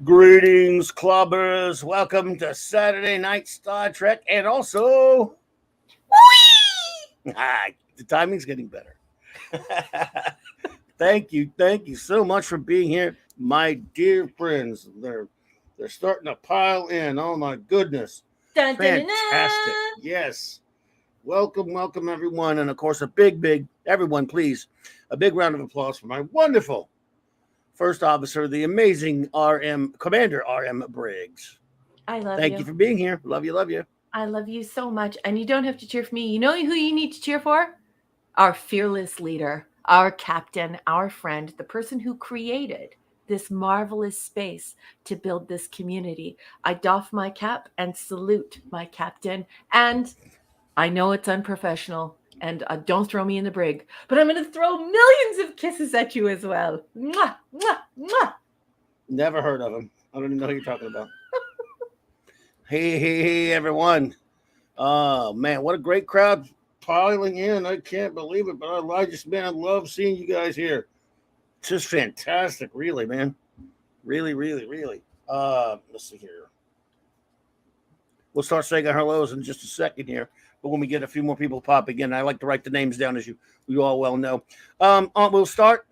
Greetings, clubbers. Welcome to Saturday Night Star Trek. And also, the timing's getting better. Thank you so much for being here, my dear friends. They're starting to pile in. Oh my goodness. Dun, dun, dun, Fantastic. dun. Yes. Welcome everyone. And of course, a big, everyone, please, a big round of applause for my wonderful first officer, the amazing Commander RM Briggs. I love Thank you. you for being here. Love you. I love you so much. And you don't have to cheer for me. You know who you need to cheer for? Our fearless leader, our captain, our friend, the person who created this marvelous space to build this community. I doff my cap and salute my captain. And I know it's unprofessional. And don't throw me in the brig, but I'm going to throw millions of kisses at you as well. Mwah, mwah, mwah. Never heard of him. I don't even know who you're talking about. Hey, everyone. Oh, man, what a great crowd piling in. I can't believe it, but I love seeing you guys here. Just fantastic, really, man. Really. Let's see here. We'll start saying our hellos in just a second here. But when we get a few more people popping in, I like to write the names down, as you all well know. I'll start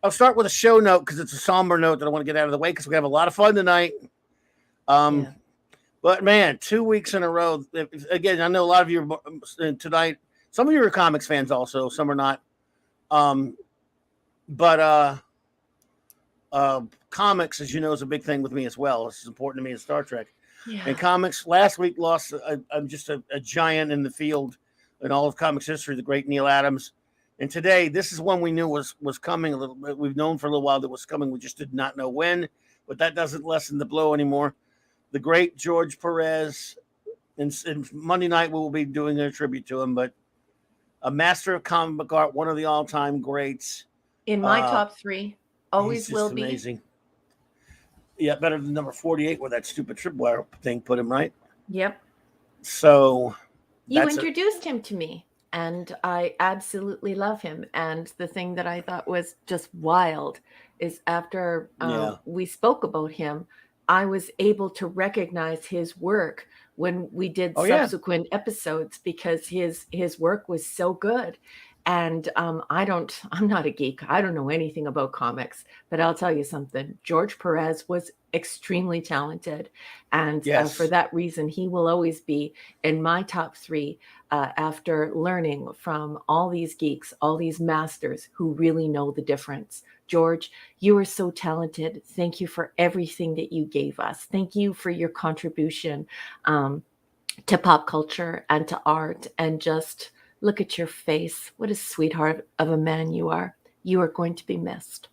with a show note because it's a somber note that I want to get out of the way because we have a lot of fun tonight. But man, 2 weeks in a row. Again, I know a lot of you tonight. Some of you are comics fans, also. Some are not. But comics, as you know, is a big thing with me as well. This is important to me in Star Trek. Yeah. And comics last week lost just a giant in the field in all of comics history, the great Neil Adams. And today, this is one we knew was coming a little bit. We've known for a little while that was coming. We just did not know when, but that doesn't lessen the blow anymore. The great George Perez, and Monday night we will be doing a tribute to him, but a master of comic book art, one of the all-time greats. In my top three, always he's will just be. Amazing. Yeah, better than number 48 where that stupid tripwire thing put him, right? Yep. So you introduced him to me, and I absolutely love him. And the thing that I thought was just wild is after we spoke about him, I was able to recognize his work when we did subsequent episodes because his work was so good. And I'm not a geek. I don't know anything about comics, but I'll tell you something. George Perez was extremely talented. And for that reason, he will always be in my top three after learning from all these geeks, all these masters who really know the difference. George, you are so talented. Thank you for everything that you gave us. Thank you for your contribution to pop culture and to art and just... Look at your face. What a sweetheart of a man you are. You are going to be missed.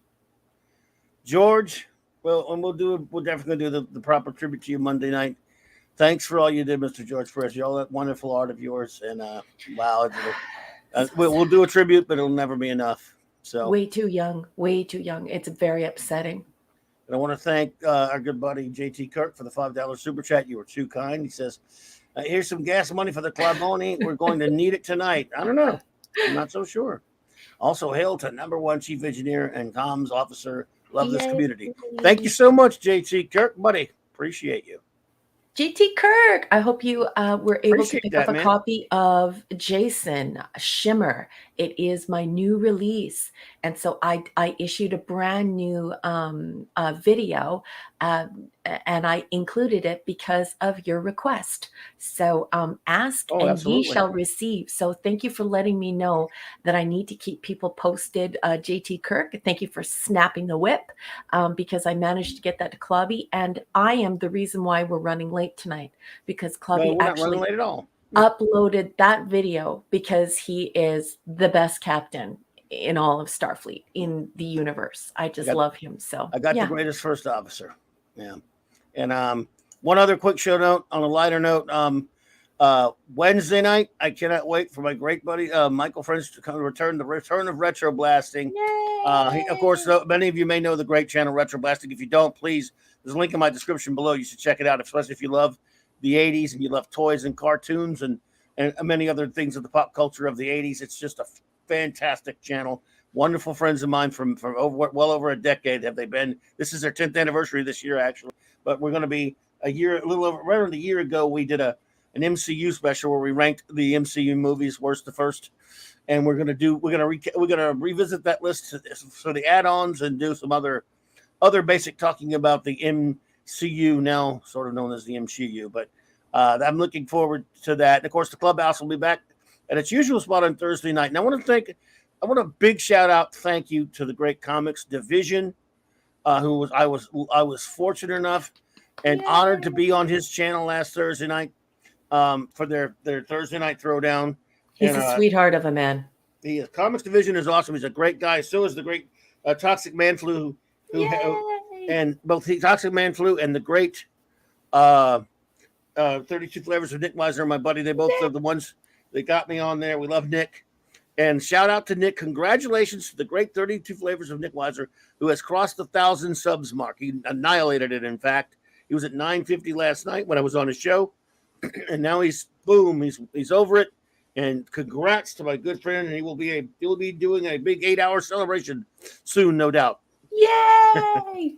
George, well, and we'll definitely do the proper tribute to you Monday night. Thanks for all you did, Mr. George Perez. All that wonderful art of yours. And wow, we'll do a tribute, but it'll never be enough. So way too young. It's very upsetting. And I want to thank our good buddy JT Kirk for the $5 super chat. You were too kind. He says, here's some gas money for the club money. We're going to need it tonight. I don't know. I'm not so sure. Also, hail to number one chief engineer and comms officer. Love this community. Thank you so much, JT Kirk, buddy. Appreciate you. JT Kirk, I hope you were able to pick up a copy of Jason Shimmer. It is my new release. And so I issued a brand new video and I included it because of your request. So ask and absolutely. ye shall receive. So thank you for letting me know that I need to keep people posted. JT Kirk, thank you for snapping the whip because I managed to get that to Clobby. And I am the reason why we're running late tonight because Clobby actually late at all. uploaded that video because he is the best captain in all of Starfleet in the universe. I just love him. So I got the greatest first officer. Yeah. And one other quick show note on a lighter note. Wednesday night, I cannot wait for my great buddy Michael French to come return the return of Retro Blasting. Of course, many of you may know the great channel Retro Blasting. If you don't, please, there's a link in my description below. You should check it out, especially if you love the 80s and you love toys and cartoons and many other things of the pop culture of the 80s. It's just a fantastic channel Wonderful friends of mine from well over a decade have they been. This is their 10th anniversary this year, actually. But we're going to be a little over, right around a year ago, we did an MCU special where we ranked the MCU movies worst to first. And we're going to revisit that list for the add-ons and do some other basic talking about the MCU, now sort of known as the MCU. But I'm looking forward to that. And of course, the Clubhouse will be back at its usual spot on Thursday night. And I want a big shout out, thank you to the Great Comics Division, I was fortunate enough and honored to be on his channel last Thursday night for their Thursday night throwdown. He's a sweetheart of a man. The Comics Division is awesome. He's a great guy. So is the great Toxic Man Flu, and both the Toxic Man Flu and the great 32 Flavors of Nick Weiser, my buddy. They both are the ones that got me on there. We love Nick. And shout out to Nick. Congratulations to the great 32 Flavors of Nick Weiser, who has crossed the 1,000 subs mark. He annihilated it, in fact. He was at 950 last night when I was on his show. And now he's over it. And congrats to my good friend. And he'll be doing a big 8-hour celebration soon, no doubt. Yay!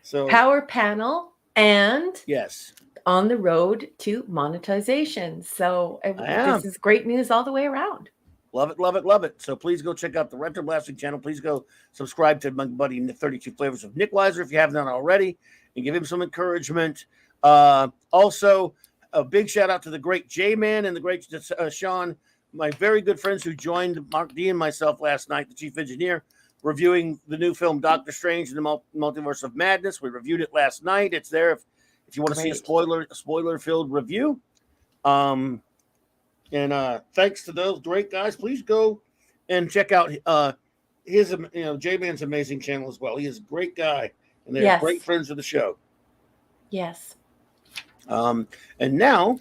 So Power Panel and yes, on the road to monetization. So this is great news all the way around. Love it, love it, love it. So please go check out the Retro Blasting channel. Please go subscribe to my buddy the 32 Flavors of Nick Weiser if you haven't done already, and give him some encouragement. Also, a big shout out to the great J-Man and the great Sean, my very good friends who joined Mark D and myself last night, the chief engineer, reviewing the new film Doctor Strange and the Multiverse of Madness. We reviewed it last night. It's there if you want to see a spoiler-filled review. And thanks to those great guys. Please go and check out his, J-Man's amazing channel as well. He is a great guy, and they're great friends of the show. Yes. And now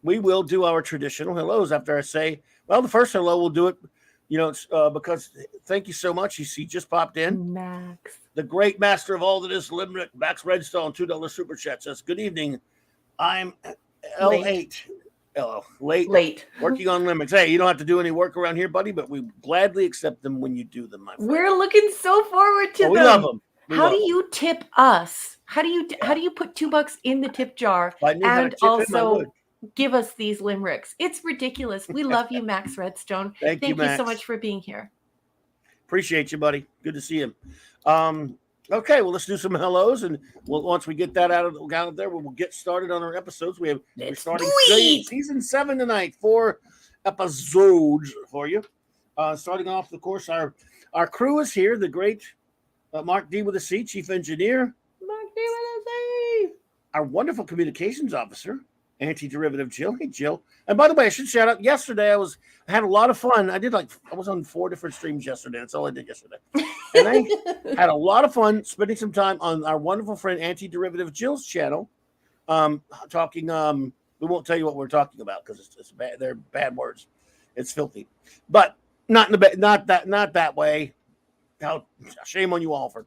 we will do our traditional hellos after I say, well, the first hello we'll do it, because thank you so much. He just popped in. Max. The great master of all that is Limerick, Max Redstone, $2 super chat says, good evening. I'm L8. Late. Working on limits. Hey, you don't have to do any work around here, buddy, but we gladly accept them when you do them, my friend. We're looking so forward to them. We love them. How do you tip us? How do you put $2 in the tip jar and also give us these limericks? It's ridiculous. We love you, Max Redstone. Thank you Max. So much for being here. Appreciate you, buddy. Good to see you. Okay, well, let's do some hellos, and once we get that out of there, we'll get started on our episodes. We're starting season 7 tonight, 4 episodes for you. Starting off, of course, our crew is here. The great Mark D with a C, chief engineer. Mark D with a C. Our wonderful communications officer, anti-derivative Jill. Hey, Jill. And by the way, I should shout out. Yesterday, I had a lot of fun. I was on 4 different streams yesterday. That's all I did yesterday. And I had a lot of fun spending some time on our wonderful friend Anti-Derivative Jill's channel, talking. We won't tell you what we're talking about because it's bad. They're bad words. It's filthy, but not that way. How shame on you all for.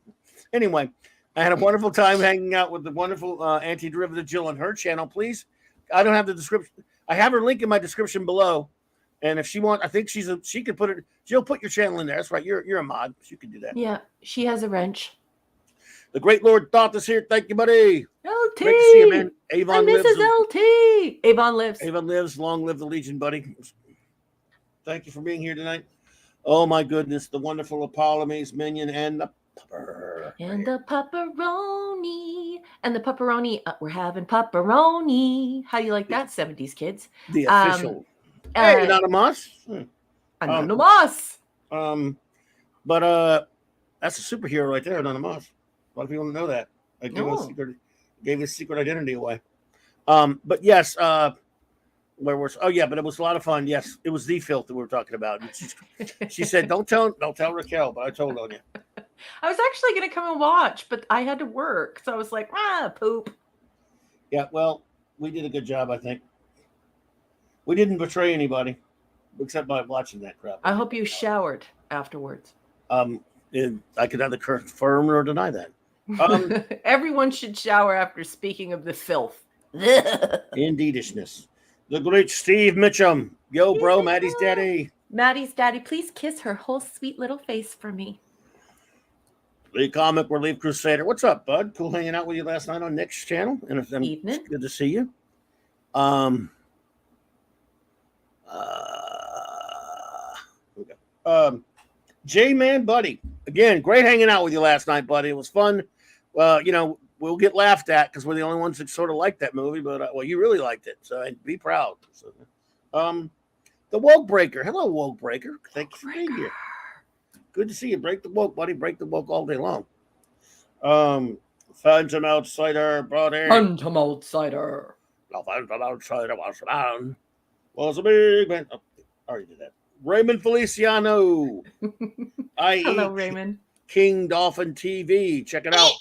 Anyway, I had a wonderful time hanging out with the wonderful Anti-Derivative Jill on her channel. Please, I don't have the description. I have her link in my description below. And if she wants, I think she could put it. Jill, put your channel in there. That's right. You're a mod. She can do that. Yeah, she has a wrench. The great Lord Thoth is here. Thank you, buddy. LT. Great to see you, man. Avon lives. LT. Avon lives. Avon lives. Long live the Legion, buddy. Thank you for being here tonight. Oh my goodness, the wonderful Apollome's minion and the pupper. And the pepperoni. And the pepperoni. We're having pepperoni. How do you like that, 70s kids? The official. Hey, Anonymous. Anonymous. But that's a superhero right there, Anonymous. A lot of people don't know that. I gave his secret identity away. But yes, but it was a lot of fun. Yes, it was the filth that we were talking about. She said, "Don't tell Raquel," but I told on you. I was actually going to come and watch, but I had to work, so I was like, poop. Yeah, well, we did a good job, I think. We didn't betray anybody, except by watching that crap. I hope you showered afterwards. I could either confirm or deny that. Everyone should shower after speaking of the filth. Indeedishness. The great Steve Mitchum. Yo, bro, Maddie's daddy. Maddie's daddy, please kiss her whole sweet little face for me. The Comic Relief Crusader. What's up, bud? Cool hanging out with you last night on Nick's channel. And it's Evening. good to see you. Uh, J-Man Buddy. Again, great hanging out with you last night, buddy. It was fun. Well, you know, we'll get laughed at because we're the only ones that sort of like that movie, but well, you really liked it, so be proud. So, the Woke Breaker. Hello, Woke Breaker. Thank you for being here. Good to see you. Break the woke, buddy. Break the woke all day long. Phantom Outsider, buddy. Phantom Outsider. No, Phantom Outsider was a big man. Oh, I already did that. Raymond Feliciano. Hello, Raymond. King Dolphin TV. Check it out.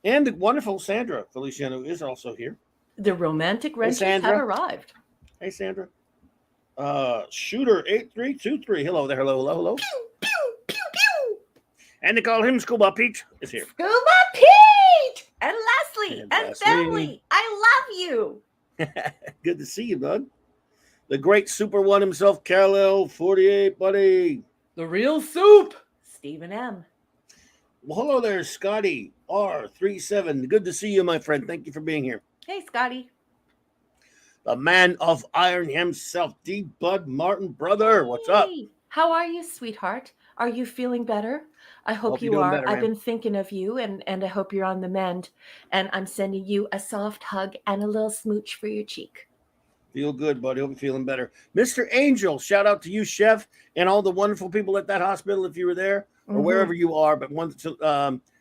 And the wonderful Sandra Feliciano is also here. The romantic renters have arrived. Hey, Sandra. Shooter 8323. Hello there. Hello. Pew, pew, pew, pew. And they call him Scuba Pete is here. Scuba Pete and Leslie and family. I love you. Good to see you, bud. The great Super One himself, Kal-El 48, buddy. The real soup, Stephen M. Well, hello there, Scotty R37. Good to see you, my friend. Thank you for being here. Hey, Scotty. The man of iron himself, D. Bud Martin, brother. What's up? How are you, sweetheart? Are you feeling better? I hope you are. I've been thinking of you, and I hope you're on the mend. And I'm sending you a soft hug and a little smooch for your cheek. Feel good, buddy. Hope you're feeling better. Mr. Angel, shout out to you, Chef, and all the wonderful people at that hospital if you were there or wherever you are. But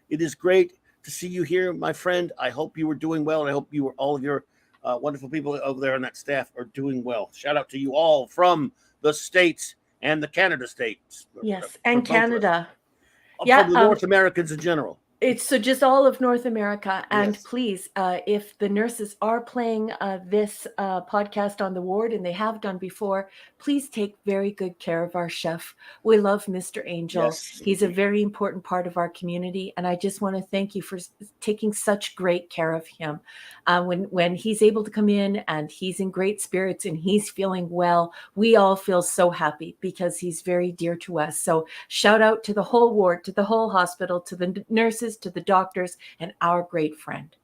it is great to see you here, my friend. I hope you were doing well, and I hope you were all of your wonderful people over there on that staff are doing well. Shout out to you all from the States and the Canada States. Yes, and Canada. From the North Americans in general. It's so just all of North America. And please, if the nurses are playing this podcast on the ward, and they have done before, please take very good care of our chef. We love Mr. Angel. Yes, he's a very important part of our community. And I just want to thank you for taking such great care of him. When he's able to come in and he's in great spirits and he's feeling well, we all feel so happy because he's very dear to us. So shout out to the whole ward, to the whole hospital, to the nurses, to the doctors, and our great friend.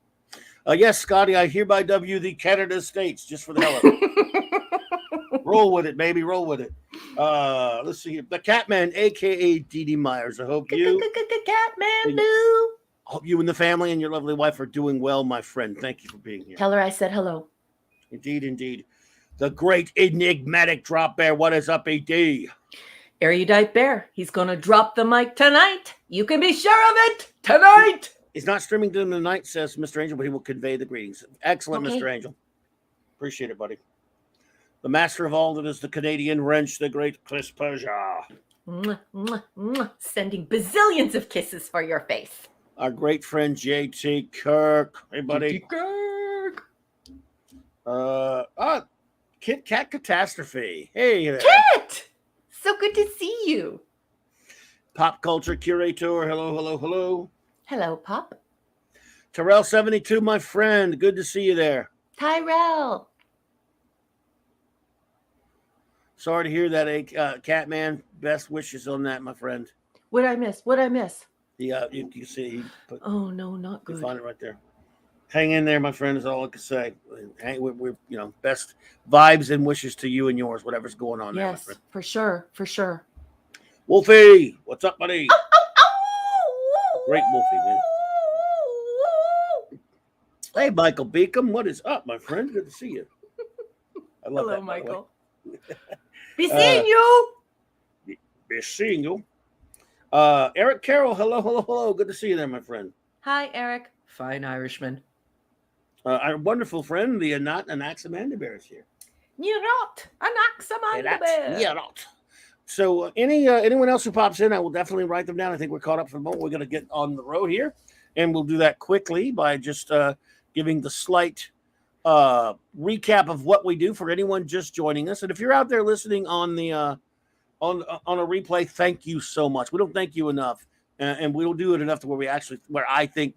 Yes, Scotty, I hereby W the Canada States just for the hell of it. Roll with it, baby. Roll with it. Let's see here. The Catman, a.k.a. Dee Dee Myers. I hope you... Catman, Lou. Hope you and the family and your lovely wife are doing well, my friend. Thank you for being here. Tell her I said hello. Indeed, indeed. The great enigmatic drop bear. What is up, AD? Erudite Bear. He's going to drop the mic tonight. You can be sure of it tonight. He's not streaming to them tonight, says Mr. Angel, but he will convey the greetings. Excellent, okay. Mr. Angel. Appreciate it, buddy. The master of all that is the Canadian wrench, the great Chris Persia. Sending bazillions of kisses for your face. Our great friend JT Kirk. Hey, buddy. JT Kirk. Kit Kat Catastrophe. Hey there. Kit! So good to see you. Pop Culture Curator. Hello. Hello, Pop. Tyrell72, my friend. Good to see you there. Tyrell. Sorry to hear that, Catman. Best wishes on that, my friend. What'd I miss? Yeah, you see. He put, oh, no, not good. You find it right there. Hang in there, my friend, is all I can say. We're best vibes and wishes to you and yours, whatever's going on there, my friend. For sure. Wolfie, what's up, buddy? Great Wolfie, man. Hey, Michael Beacom, what is up, my friend? Good to see you. I love Hello, that, Michael. Be seeing you. Be seeing you. Eric Carroll, hello. Good to see you there, my friend. Hi, Eric. Fine Irishman. Our wonderful friend, the Anaximanda is here. Nirot, Anaximanda. So anyone else who pops in, I will definitely write them down. I think we're caught up for the moment. We're going to get on the road here, and we'll do that quickly by just giving the slight recap of what we do for anyone just joining us. And if you're out there listening on the on a replay, thank you so much. We don't thank you enough, and we don't do it enough to where I think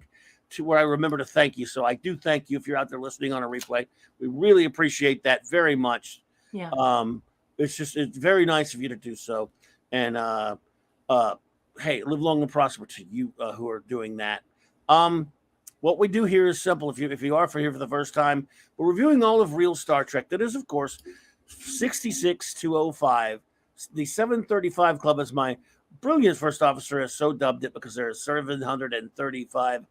to where I remember to thank you. So I do thank you if you're out there listening on a replay. We really appreciate that very much. Yeah. It's very nice of you to do so. And hey, live long and prosper to you who are doing that. What we do here is simple. If you are here for the first time, we're reviewing all of real Star Trek. That is, of course, 66-05. The 735 Club, as my brilliant first officer has so dubbed it, because there are 735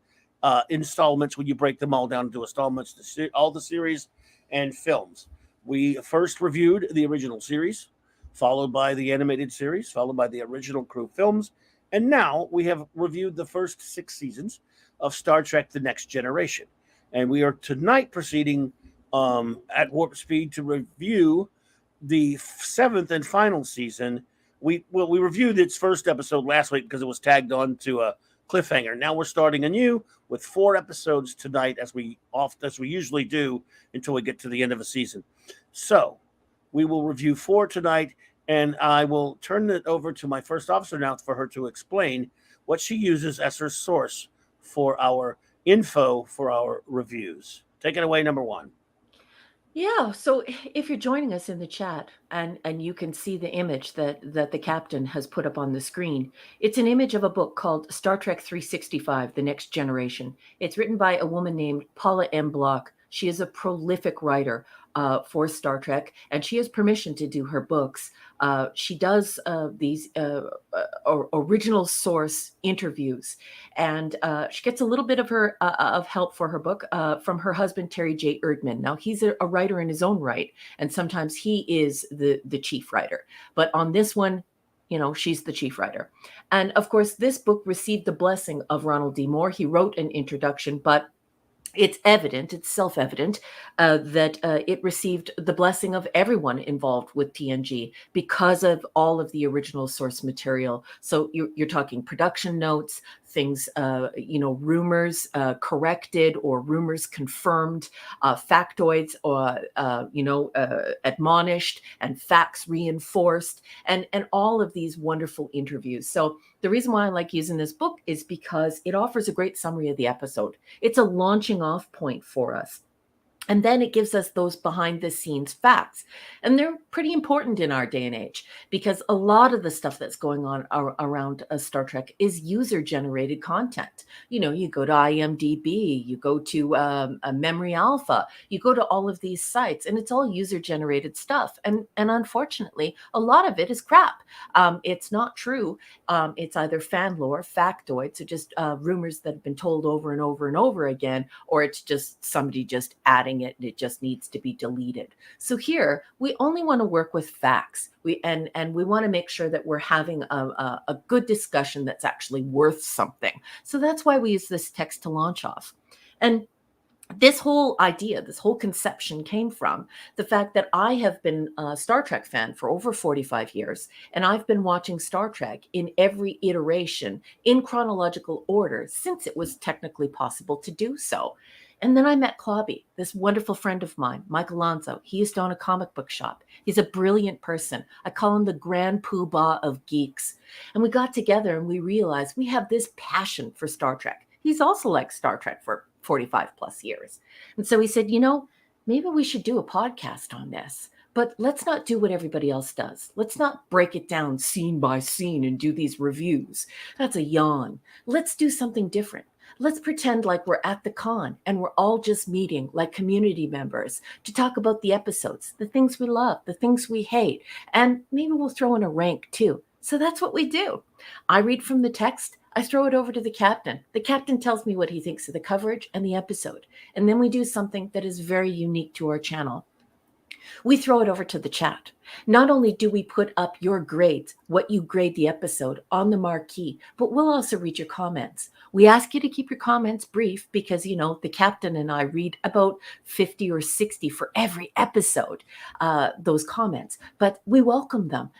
installments when you break them all down into installments, all the series and films. We first reviewed the original series, followed by the animated series, followed by the original crew films, and now we have reviewed the first 6 seasons of Star Trek The Next Generation. And we are tonight proceeding at warp speed to review the 7th and final season. We reviewed its first episode last week because it was tagged on to a cliffhanger. Now we're starting anew with 4 episodes tonight, as we usually do until we get to the end of a season. So we will review 4 tonight, and I will turn it over to my first officer now for her to explain what she uses as her source for our info for our reviews. Take it away, number 1. Yeah, so if you're joining us in the chat and you can see the image that the captain has put up on the screen, it's an image of a book called Star Trek 365: The Next Generation. It's written by a woman named Paula M. Block. She is a prolific writer for Star Trek, and she has permission to do her books. She does these original source interviews, and she gets a little bit of her of help for her book from her husband, Terry J. Erdman. Now, he's a writer in his own right, and sometimes he is the chief writer. But on this one, she's the chief writer. And of course, this book received the blessing of Ronald D. Moore. He wrote an introduction, but it's self-evident that it received the blessing of everyone involved with TNG because of all of the original source material. So you're talking production notes, things, rumors corrected or rumors confirmed, factoids or, admonished, and facts reinforced, and all of these wonderful interviews. So the reason why I like using this book is because it offers a great summary of the episode. It's a launching off point for us. And then it gives us those behind the scenes facts. And they're pretty important in our day and age, because a lot of the stuff that's going on around Star Trek is user generated content. You go to IMDb, you go to Memory Alpha, you go to all of these sites, and it's all user generated stuff. And unfortunately, a lot of it is crap. It's not true. It's either fan lore, factoids, so just rumors that have been told over and over and over again, or it's just somebody just adding it and it just needs to be deleted. So here we only want to work with facts. We want to make sure that we're having a good discussion that's actually worth something. So that's why we use this text to launch off. And this whole idea, this whole conception came from the fact that I have been a Star Trek fan for over 45 years, and I've been watching Star Trek in every iteration in chronological order since it was technically possible to do so. And then I met Clobby, this wonderful friend of mine, Mike Alonso. He used to own a comic book shop. He's a brilliant person. I call him the grand poobah of geeks. And we got together and we realized we have this passion for Star Trek. He's also liked Star Trek for 45 plus years. And so he said, maybe we should do a podcast on this, but let's not do what everybody else does. Let's not break it down scene by scene and do these reviews. That's a yawn. Let's do something different. Let's pretend like we're at the con and we're all just meeting like community members to talk about the episodes, the things we love, the things we hate, and maybe we'll throw in a rank too. So that's what we do. I read from the text. I throw it over to the captain. The captain tells me what he thinks of the coverage and the episode. And then we do something that is very unique to our channel. We throw it over to the chat. Not only do we put up your grades, what you grade the episode, on the marquee, but we'll also read your comments. We ask you to keep your comments brief because, the captain and I read about 50 or 60 for every episode, those comments, but we welcome them.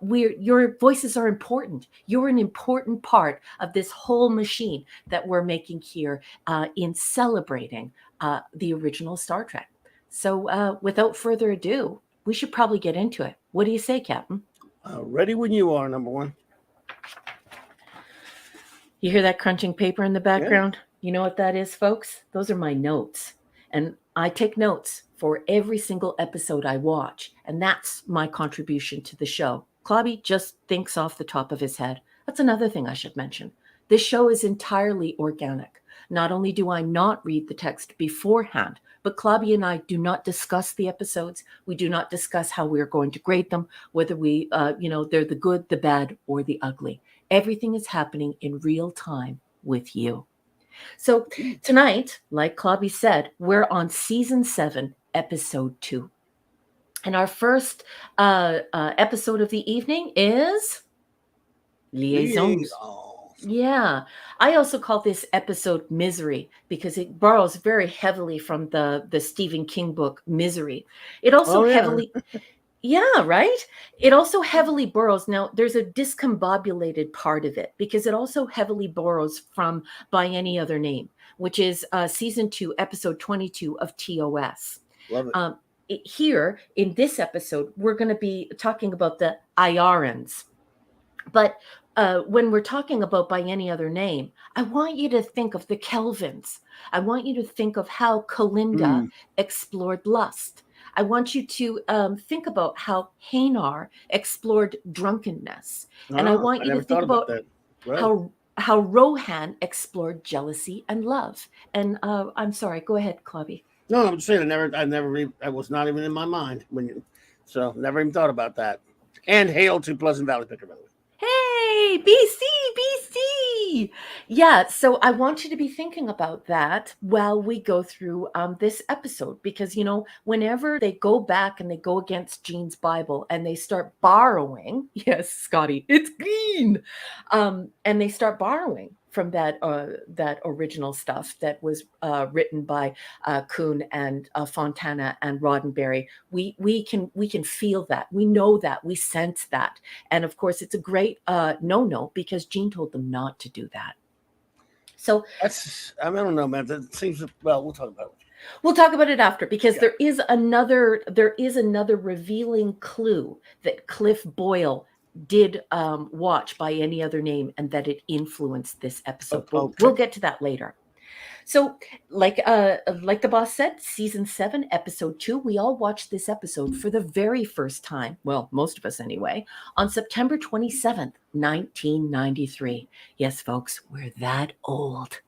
Your voices are important. You're an important part of this whole machine that we're making here in celebrating the original Star Trek. So without further ado, we should probably get into it. What do you say, Captain? Ready when you are, number 1. You hear that crunching paper in the background? You know what that is, folks? Those are my notes. And I take notes for every single episode I watch. And that's my contribution to the show. Clobby just thinks off the top of his head. That's another thing I should mention. This show is entirely organic. Not only do I not read the text beforehand, but Clobby and I do not discuss the episodes. We do not discuss how we're going to grade them, whether they're the good, the bad, or the ugly. Everything is happening in real time with you. So tonight, like Clobby said, we're on season 7, episode 2. And our first episode of the evening is Liaisons. Yeah. I also call this episode Misery because it borrows very heavily from the Stephen King book Misery. It also Yeah, right? It also heavily borrows. Now, there's a discombobulated part of it because it also heavily borrows from By Any Other Name, which is season 2, episode 22 of TOS. Love it. Here, in this episode, we're going to be talking about the Iarans. But when we're talking about By Any Other Name, I want you to think of the Kelvins. I want you to think of how Kalinda explored lust. I want you to think about how Hanar explored drunkenness. And I want you to think about how Rohan explored jealousy and love. And I'm sorry, go ahead, Clobby. No, I'm just saying I was not even in my mind so never even thought about that. And hail to Pleasant Valley Picker, by the way. Hey, BC. Yeah, so I want you to be thinking about that while we go through this episode, because, whenever they go back and they go against Jean's Bible and they start borrowing, yes, Scotty, it's green, and they start borrowing from that original stuff that was written by Kuhn and Fontana and Roddenberry. We can feel that. We know that. We sense that. And of course, it's a great no because Jean told them not to do that. So I don't know, man. That seems we'll talk about it. We'll talk about it after because there is another revealing clue that Cliff Boyle did watch By Any Other Name and that it influenced this episode. We'll get to that later. So like the boss said, season 7, episode 2, we all watched this episode for the very first time. Well, most of us anyway, on September 27th, 1993. Yes, folks, we're that old.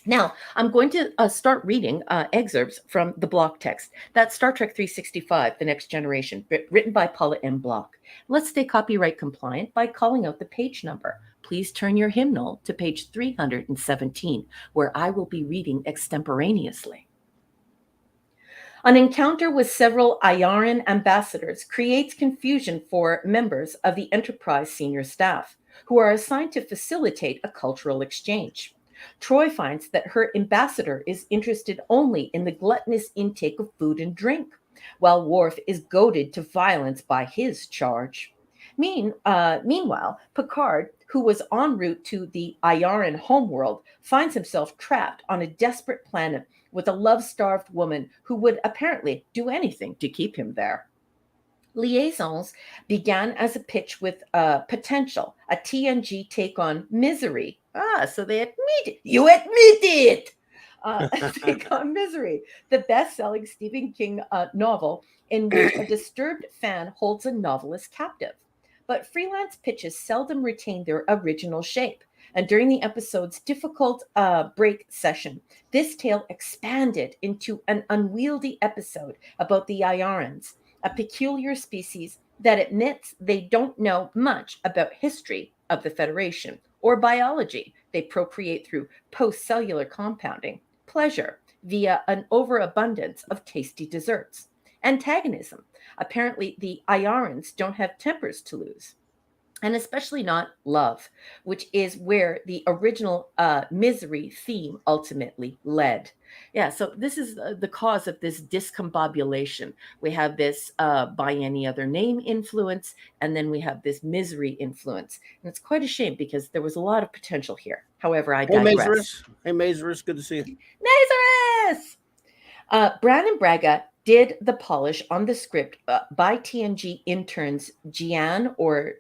Now, I'm going to start reading excerpts from the block text. That's Star Trek 365, The Next Generation, written by Paula M. Block. Let's stay copyright compliant by calling out the page number. Please turn your hymnal to page 317, where I will be reading extemporaneously. An encounter with several Iaran ambassadors creates confusion for members of the Enterprise senior staff, who are assigned to facilitate a cultural exchange. Troy finds that her ambassador is interested only in the gluttonous intake of food and drink, while Worf is goaded to violence by his charge. Meanwhile, Picard, who was en route to the Iaran homeworld, finds himself trapped on a desperate planet with a love-starved woman who would apparently do anything to keep him there. Liaisons began as a pitch with potential, a TNG take on Misery. So they admit it. Take on Misery, the best-selling Stephen King novel in which a disturbed fan holds a novelist captive. But freelance pitches seldom retain their original shape. And during the episode's difficult break session, this tale expanded into an unwieldy episode about the Iarans, a peculiar species that admits they don't know much about history of the Federation or biology. They procreate through post-cellular compounding, pleasure via an overabundance of tasty desserts, antagonism. Apparently, the Iarans don't have tempers to lose, and especially not love, which is where the original Misery theme ultimately led. Yeah, so this is the cause of this discombobulation. We have this By Any Other Name influence, and then we have this Misery influence. And it's quite a shame because there was a lot of potential here. However, I digress. Hey, Mazurus, good to see you. Mazurus! Brannon Braga did the polish on the script by TNG interns Gian or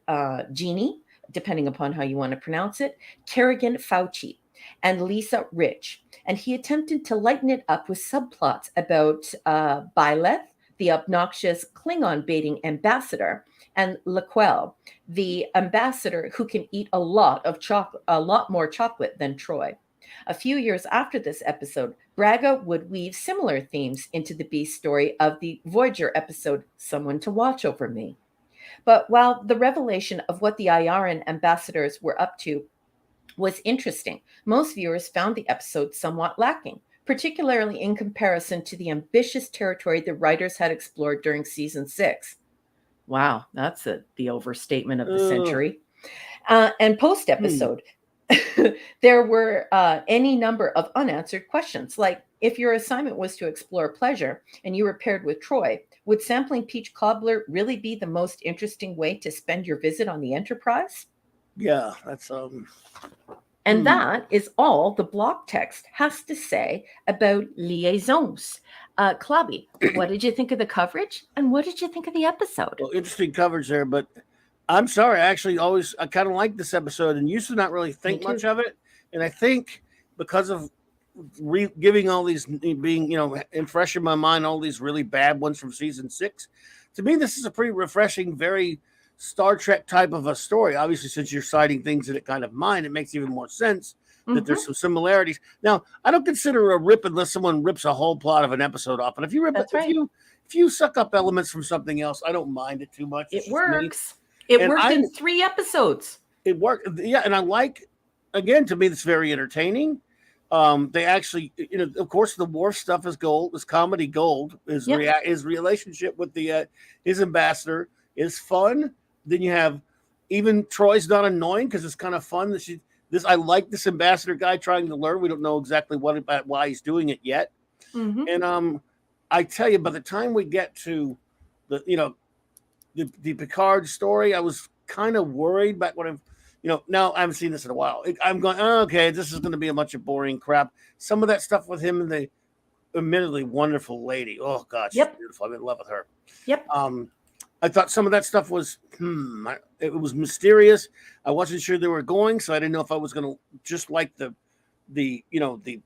Jeannie, depending upon how you want to pronounce it, Kerrigan Fauci. and Lisa Rich. And he attempted to lighten it up with subplots about Byleth, the obnoxious Klingon baiting ambassador, and RAQUEL, the ambassador who can eat a lot more chocolate than Troy. A few years after this episode, Braga would weave similar themes into the B story of the Voyager episode, Someone to Watch Over Me. But while the revelation of what the Ayaran ambassadors were up to was interesting, most viewers found the episode somewhat lacking, particularly in comparison to the ambitious territory the writers had explored during season 6. Wow, that's the overstatement of the century. And post-episode, there were any number of unanswered questions, like if your assignment was to explore pleasure and you were paired with Troy, would sampling peach cobbler really be the most interesting way to spend your visit on the Enterprise? Yeah, that's And that is all the block text has to say about liaisons. Clobby, what did you think of the coverage, and what did you think of the episode? Well, interesting coverage there, but I'm sorry. I kind of like this episode and used to not really think much of it. And I think because of giving all these, being, and fresh in my mind, all these really bad ones from season 6, to me, this is a pretty refreshing, very Star Trek type of a story. Obviously, since you're citing things that it kind of mind, it makes even more sense that there's some similarities. Now, I don't consider a rip unless someone rips a whole plot of an episode off. And if you rip it, if you suck up elements from something else, I don't mind it too much. It works. It worked in 3 episodes. It worked, yeah. And I like, again, to me, it's very entertaining. They actually, of course, the Worf stuff is gold, is comedy gold. His relationship with his ambassador is fun. Then you have even Troy's not annoying because it's kind of fun that I like this ambassador guy trying to learn. We don't know exactly why he's doing it yet. And I tell you, by the time we get to the Picard story, I was kind of worried back when now I haven't seen this in a while. I'm going, okay, this is going to be a bunch of boring crap. Some of that stuff with him and the admittedly wonderful lady. Oh God, she's beautiful. I'm in love with her. Yep. I thought some of that stuff was, it was mysterious. I wasn't sure they were going, so I didn't know if I was going to just like the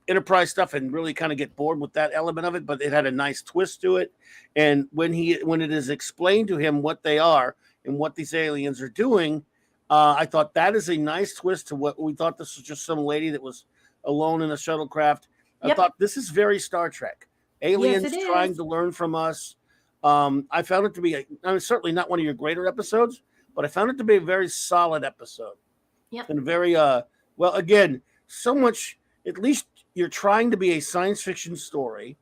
Enterprise stuff and really kind of get bored with that element of it. But it had a nice twist to it, and when it is explained to him what they are and what these aliens are doing, I thought that is a nice twist to what we thought this was just some lady that was alone in a shuttlecraft. I thought this is very Star Trek. Aliens trying to learn from us. I found it to be certainly not one of your greater episodes, but I found it to be a very solid episode. And very well, again, so much, at least you're trying to be a science fiction story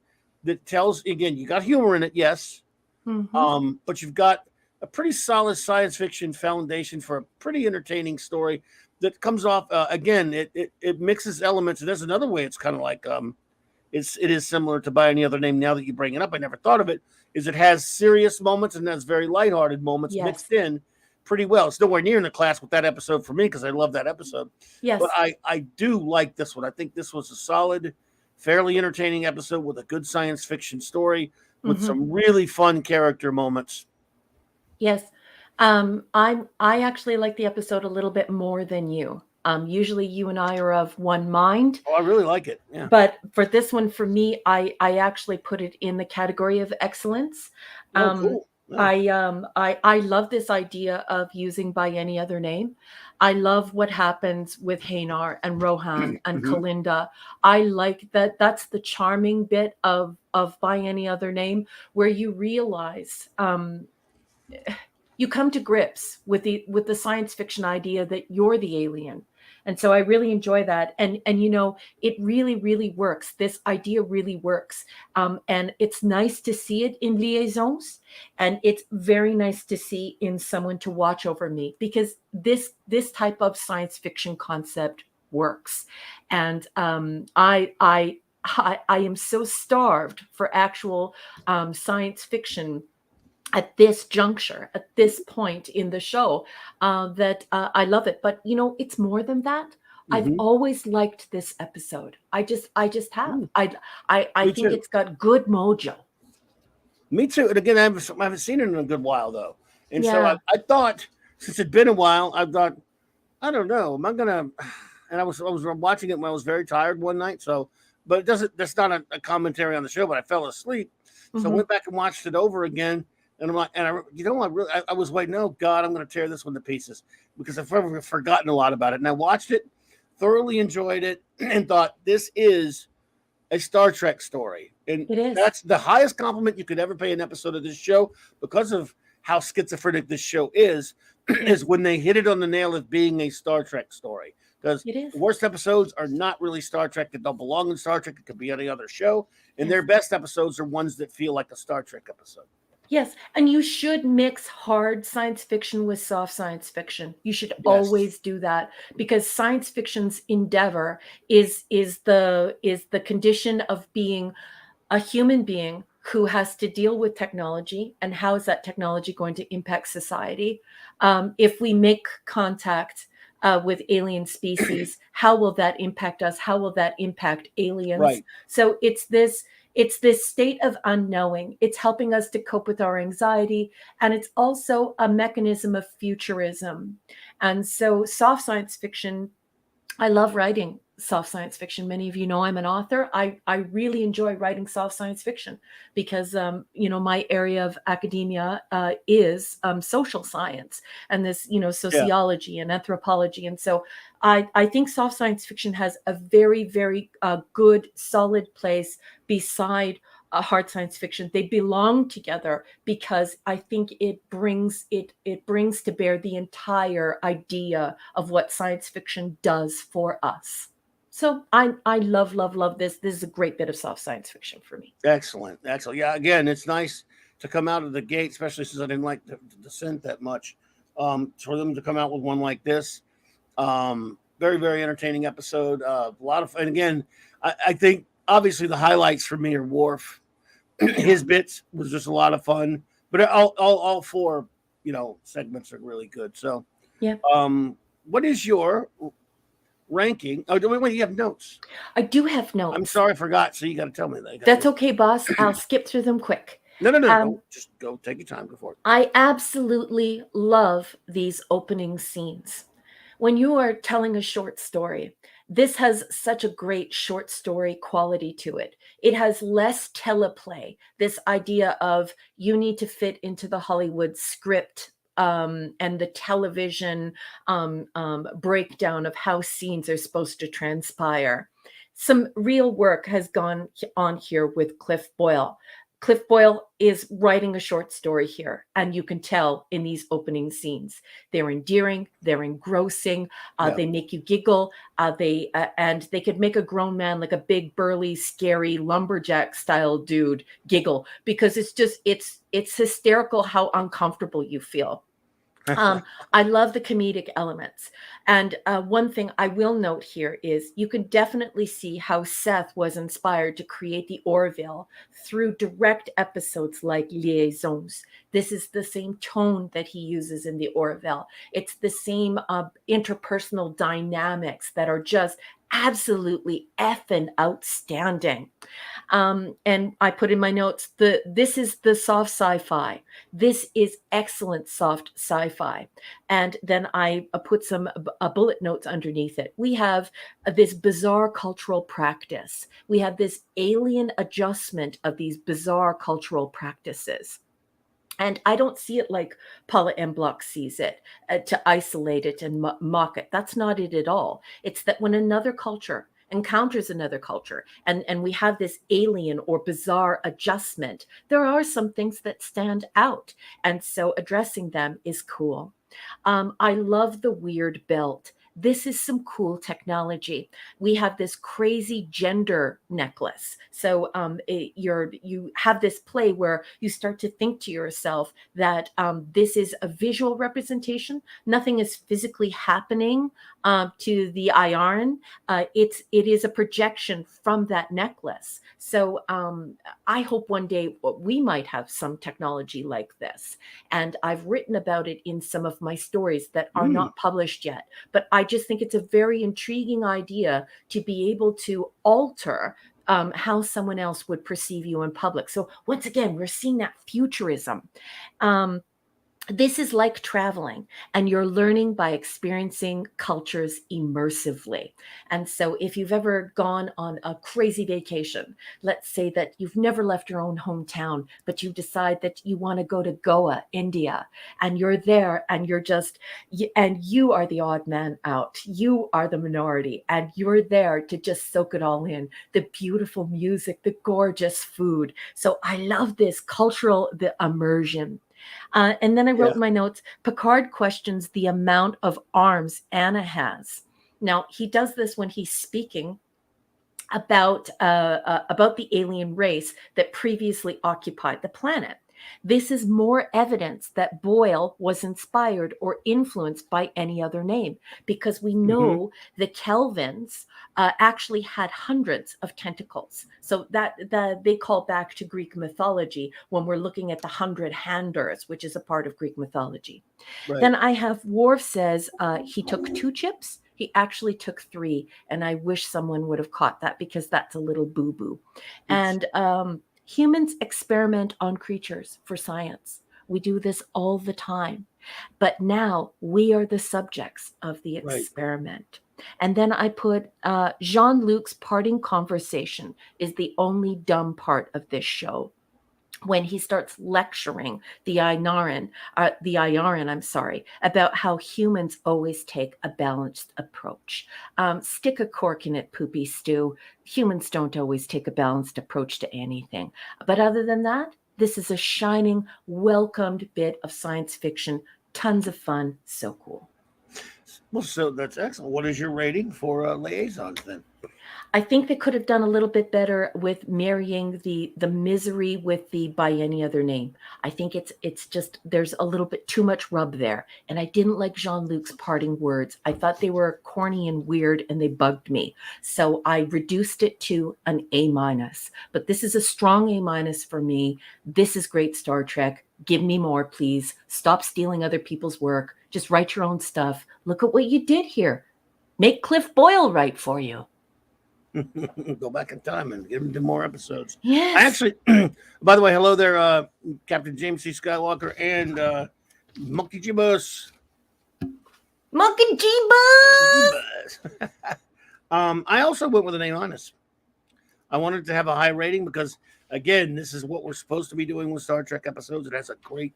that tells, again, you got humor in it, yes. But you've got a pretty solid science fiction foundation for a pretty entertaining story that comes off, again, it mixes elements. And there's another way it's kind of like, it is similar to By Any Other Name. Now that you bring it up, I never thought of it, is it has serious moments and has very lighthearted moments mixed in pretty well. It's nowhere near in the class with that episode for me because I love that episode. But I do like this one. I think this was a solid, fairly entertaining episode with a good science fiction story with some really fun character moments. Yes. I actually like the episode a little bit more than you. Usually you and I are of one mind. Oh, I really like it. Yeah. But for this one, for me, I actually put it in the category of excellence. Cool. Yeah. I love this idea of using By Any Other Name. I love what happens with Hanar and Rohan and Kalinda. I like that. That's the charming bit of By Any Other Name, where you realize you come to grips with the science fiction idea that you're the alien. And so I really enjoy that. And it really, really works. This idea really works. And it's nice to see it in Liaisons. And it's very nice to see in Someone to Watch Over Me, because this type of science fiction concept works. And I am so starved for actual science fiction at this juncture, at this point in the show, that I love it. But it's more than that. I've always liked this episode. I just have. I think it's got good mojo. Me too. And again, I haven't seen it in a good while though. And so I thought, since it'd been a while, I thought, I don't know, am I gonna and I was watching it when I was very tired one night. So, but it doesn't. That's not a commentary on the show. But I fell asleep, so I Mm-hmm. went back and watched it over again. And I'm like, and I was waiting. Oh God, I'm going to tear this one to pieces because I've forgotten a lot about it. And I watched it, thoroughly enjoyed it, and thought this is a Star Trek story. And It is. that's the highest compliment you could ever pay an episode of this show because of how schizophrenic this show is when they hit it on the nail of being a Star Trek story. Because It is. the worst episodes are not really Star Trek. That don't belong in Star Trek. It could be any other show. And Yes. their best episodes are ones that feel like a Star Trek episode. Yes, and you should mix hard science fiction with soft science fiction. You should Yes. always do that because science fiction's endeavor is the condition of being a human being who has to deal with technology and how is that technology going to impact society. If we make contact with alien species, how will that impact us? How will that impact aliens? Right. So it's this state of unknowing. It's helping us to cope with our anxiety, and it's also a mechanism of futurism. And so soft science fiction, I love writing soft science fiction. Many of you know I'm an author. I really enjoy writing soft science fiction because, my area of academia is social science and this, sociology and anthropology. And so I think soft science fiction has a very, very good, solid place beside hard science fiction. They belong together because I think it brings to bear the entire idea of what science fiction does for us. So I love this. This is a great bit of soft science fiction for me. Excellent. Yeah, again, it's nice to come out of the gate, especially since I didn't like the Descent that much. For them to come out with one like this, very, very entertaining episode. A lot of, and again, I think obviously the highlights for me are Worf. His bits was just a lot of fun, but all four, segments are really good. So, Yeah. What is your ranking? Oh, wait, you have notes. I do have notes. I'm sorry, I forgot. So you got to tell me that. That's okay, boss. I'll skip through them quick. No. Just go. Take your time. Go for it. I absolutely love these opening scenes. When you are telling a short story, this has such a great short story quality to it. It has less teleplay, this idea of you need to fit into the Hollywood script and the television breakdown of how scenes are supposed to transpire. Some real work has gone on here with Cliff Boyle. Cliff Boyle is writing a short story here, and you can tell in these opening scenes. They're endearing, they're engrossing, they make you giggle, and they could make a grown man, like a big, burly, scary lumberjack style dude, giggle because it's hysterical how uncomfortable you feel. I love the comedic elements. And one thing I will note here is you can definitely see how Seth was inspired to create the Orville through direct episodes like Liaisons. This is the same tone that he uses in the Orville. It's the same interpersonal dynamics that are just absolutely effing outstanding. And I put in my notes, this is the soft sci-fi. This is excellent soft sci-fi. And then I put some bullet notes underneath it. We have this bizarre cultural practice. We have this alien adjustment of these bizarre cultural practices. And I don't see it like Paula M. Block sees it, to isolate it and mock it. That's not it at all. It's that when another culture encounters another culture and we have this alien or bizarre adjustment, there are some things that stand out. And so addressing them is cool. I love the weird belt. This is some cool technology. We have this crazy gender necklace. So you have this play where you start to think to yourself that this is a visual representation. Nothing is physically happening to the iron. It is a projection from that necklace. So I hope one day we might have some technology like this. And I've written about it in some of my stories that are not published yet. But I just think it's a very intriguing idea to be able to alter how someone else would perceive you in public. So once again, we're seeing that futurism. this is like traveling, and you're learning by experiencing cultures immersively. And so if you've ever gone on a crazy vacation, let's say that you've never left your own hometown, but you decide that you want to go to Goa, India, and you're there and you're just, and you are the odd man out, you are the minority, and you're there to just soak it all in, the beautiful music, the gorgeous food. So I love this cultural, the immersion. And then I wrote in my notes, Picard questions the amount of arms Anna has. Now, he does this when he's speaking about the alien race that previously occupied the planet. This is more evidence that Boyle was inspired or influenced by any other name, because we know the Kelvins actually had hundreds of tentacles. So that they call back to Greek mythology when we're looking at the 100 Handers, which is a part of Greek mythology. Right. Then I have Worf says he took 2 chips. He actually took 3, and I wish someone would have caught that, because that's a little boo-boo. And humans experiment on creatures for science. We do this all the time. But now we are the subjects of the experiment. Right. And then I put Jean-Luc's parting conversation is the only dumb part of this show. When he starts lecturing the Ayaran, about how humans always take a balanced approach. Stick a cork in it, Poopy Stew. Humans don't always take a balanced approach to anything. But other than that, this is a shining, welcomed bit of science fiction. Tons of fun. So cool. Well, so that's excellent. What is your rating for Liaisons then? I think they could have done a little bit better with marrying the misery with the by any other name. I think it's just, there's a little bit too much rub there. And I didn't like Jean-Luc's parting words. I thought they were corny and weird, and they bugged me. So I reduced it to an A-. But this is a strong A- for me. This is great Star Trek. Give me more, please. Stop stealing other people's work. Just write your own stuff. Look at what you did here. Make Cliff Boyle write for you. Go back in time and give him 2 more episodes. Yes. I actually, by the way, hello there, Captain James C. Skywalker and Monkey G. Bus. Monkey G. Bus. I also went with an A-. I wanted to have a high rating because, again, this is what we're supposed to be doing with Star Trek episodes. It has a great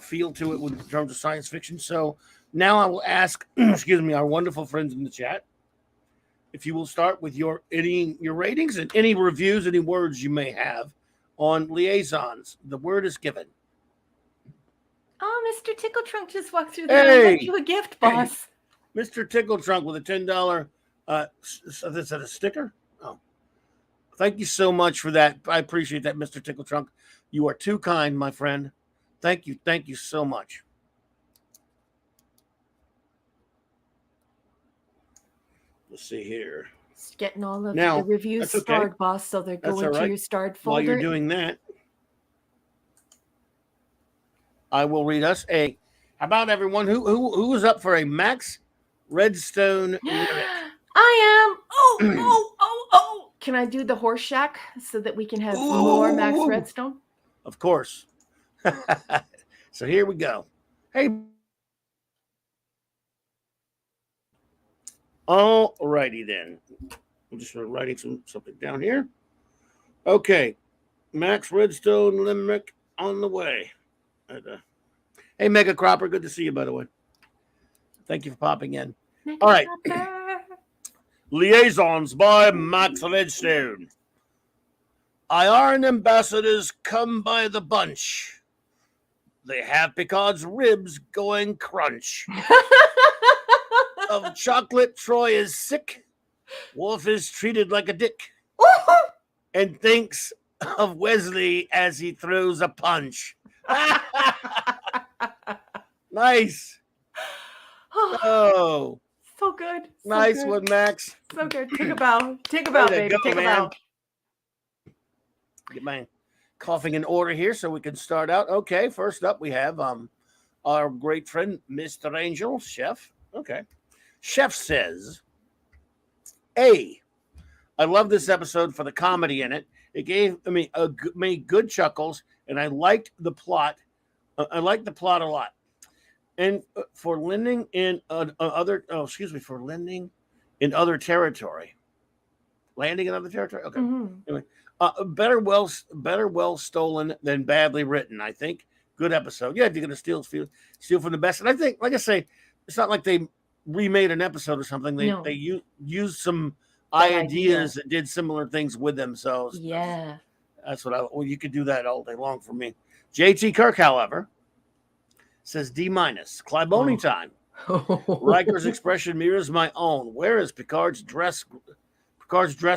feel to it in terms of science fiction. So now I will ask, our wonderful friends in the chat, if you will start with your ratings and any reviews, any words you may have on Liaisons. The word is given. Oh, Mr. Tickle Trunk just walked through there. I left you a gift, boss. Hey, Mr. Tickle Trunk with a $10. Is that a sticker? Oh, thank you so much for that. I appreciate that, Mr. Tickle Trunk. You are too kind, my friend. Thank you. Thank you so much. Let's see here. Just getting all of the reviews starred, boss, so they're going to your starred folder. While you're doing that, I will read us a. How about everyone who is up for a Max Redstone lyric? I am. Oh! Can I do the horse shack so that we can have more Max Redstone? Of course. So here we go. Hey. All righty then. I'm just writing something down here. Okay. Max Redstone limerick on the way. Hey, Mega Cropper. Good to see you, by the way. Thank you for popping in. All right. Liaisons by Max Redstone. Iron ambassadors come by the bunch. They have Picard's ribs going crunch. Of chocolate, Troy is sick. Worf is treated like a dick. And thinks of Wesley as he throws a punch. Nice. Oh. So good. Nice one, Max. So good. Take a bow. Take a bow, baby. Take a bow. Get my coughing in order here so we can start out. Okay, first up we have our great friend, Mr. Angel, Chef. Okay. Chef says, I love this episode for the comedy in it It gave me made good chuckles, and I liked the plot. I liked the plot a lot. And for lending in for lending in other territory, landing in other territory. Okay. Anyway, better well stolen than badly written. I think good episode. Yeah, if you're gonna steal from the best, and I think, like I say, it's not like they remade an episode or something. They used some ideas and did similar things with themselves. Yeah, that's what you could do that all day long for me. JT Kirk, however, says D-. Cliboning time. Riker's expression mirrors my own. Where is Picard's dress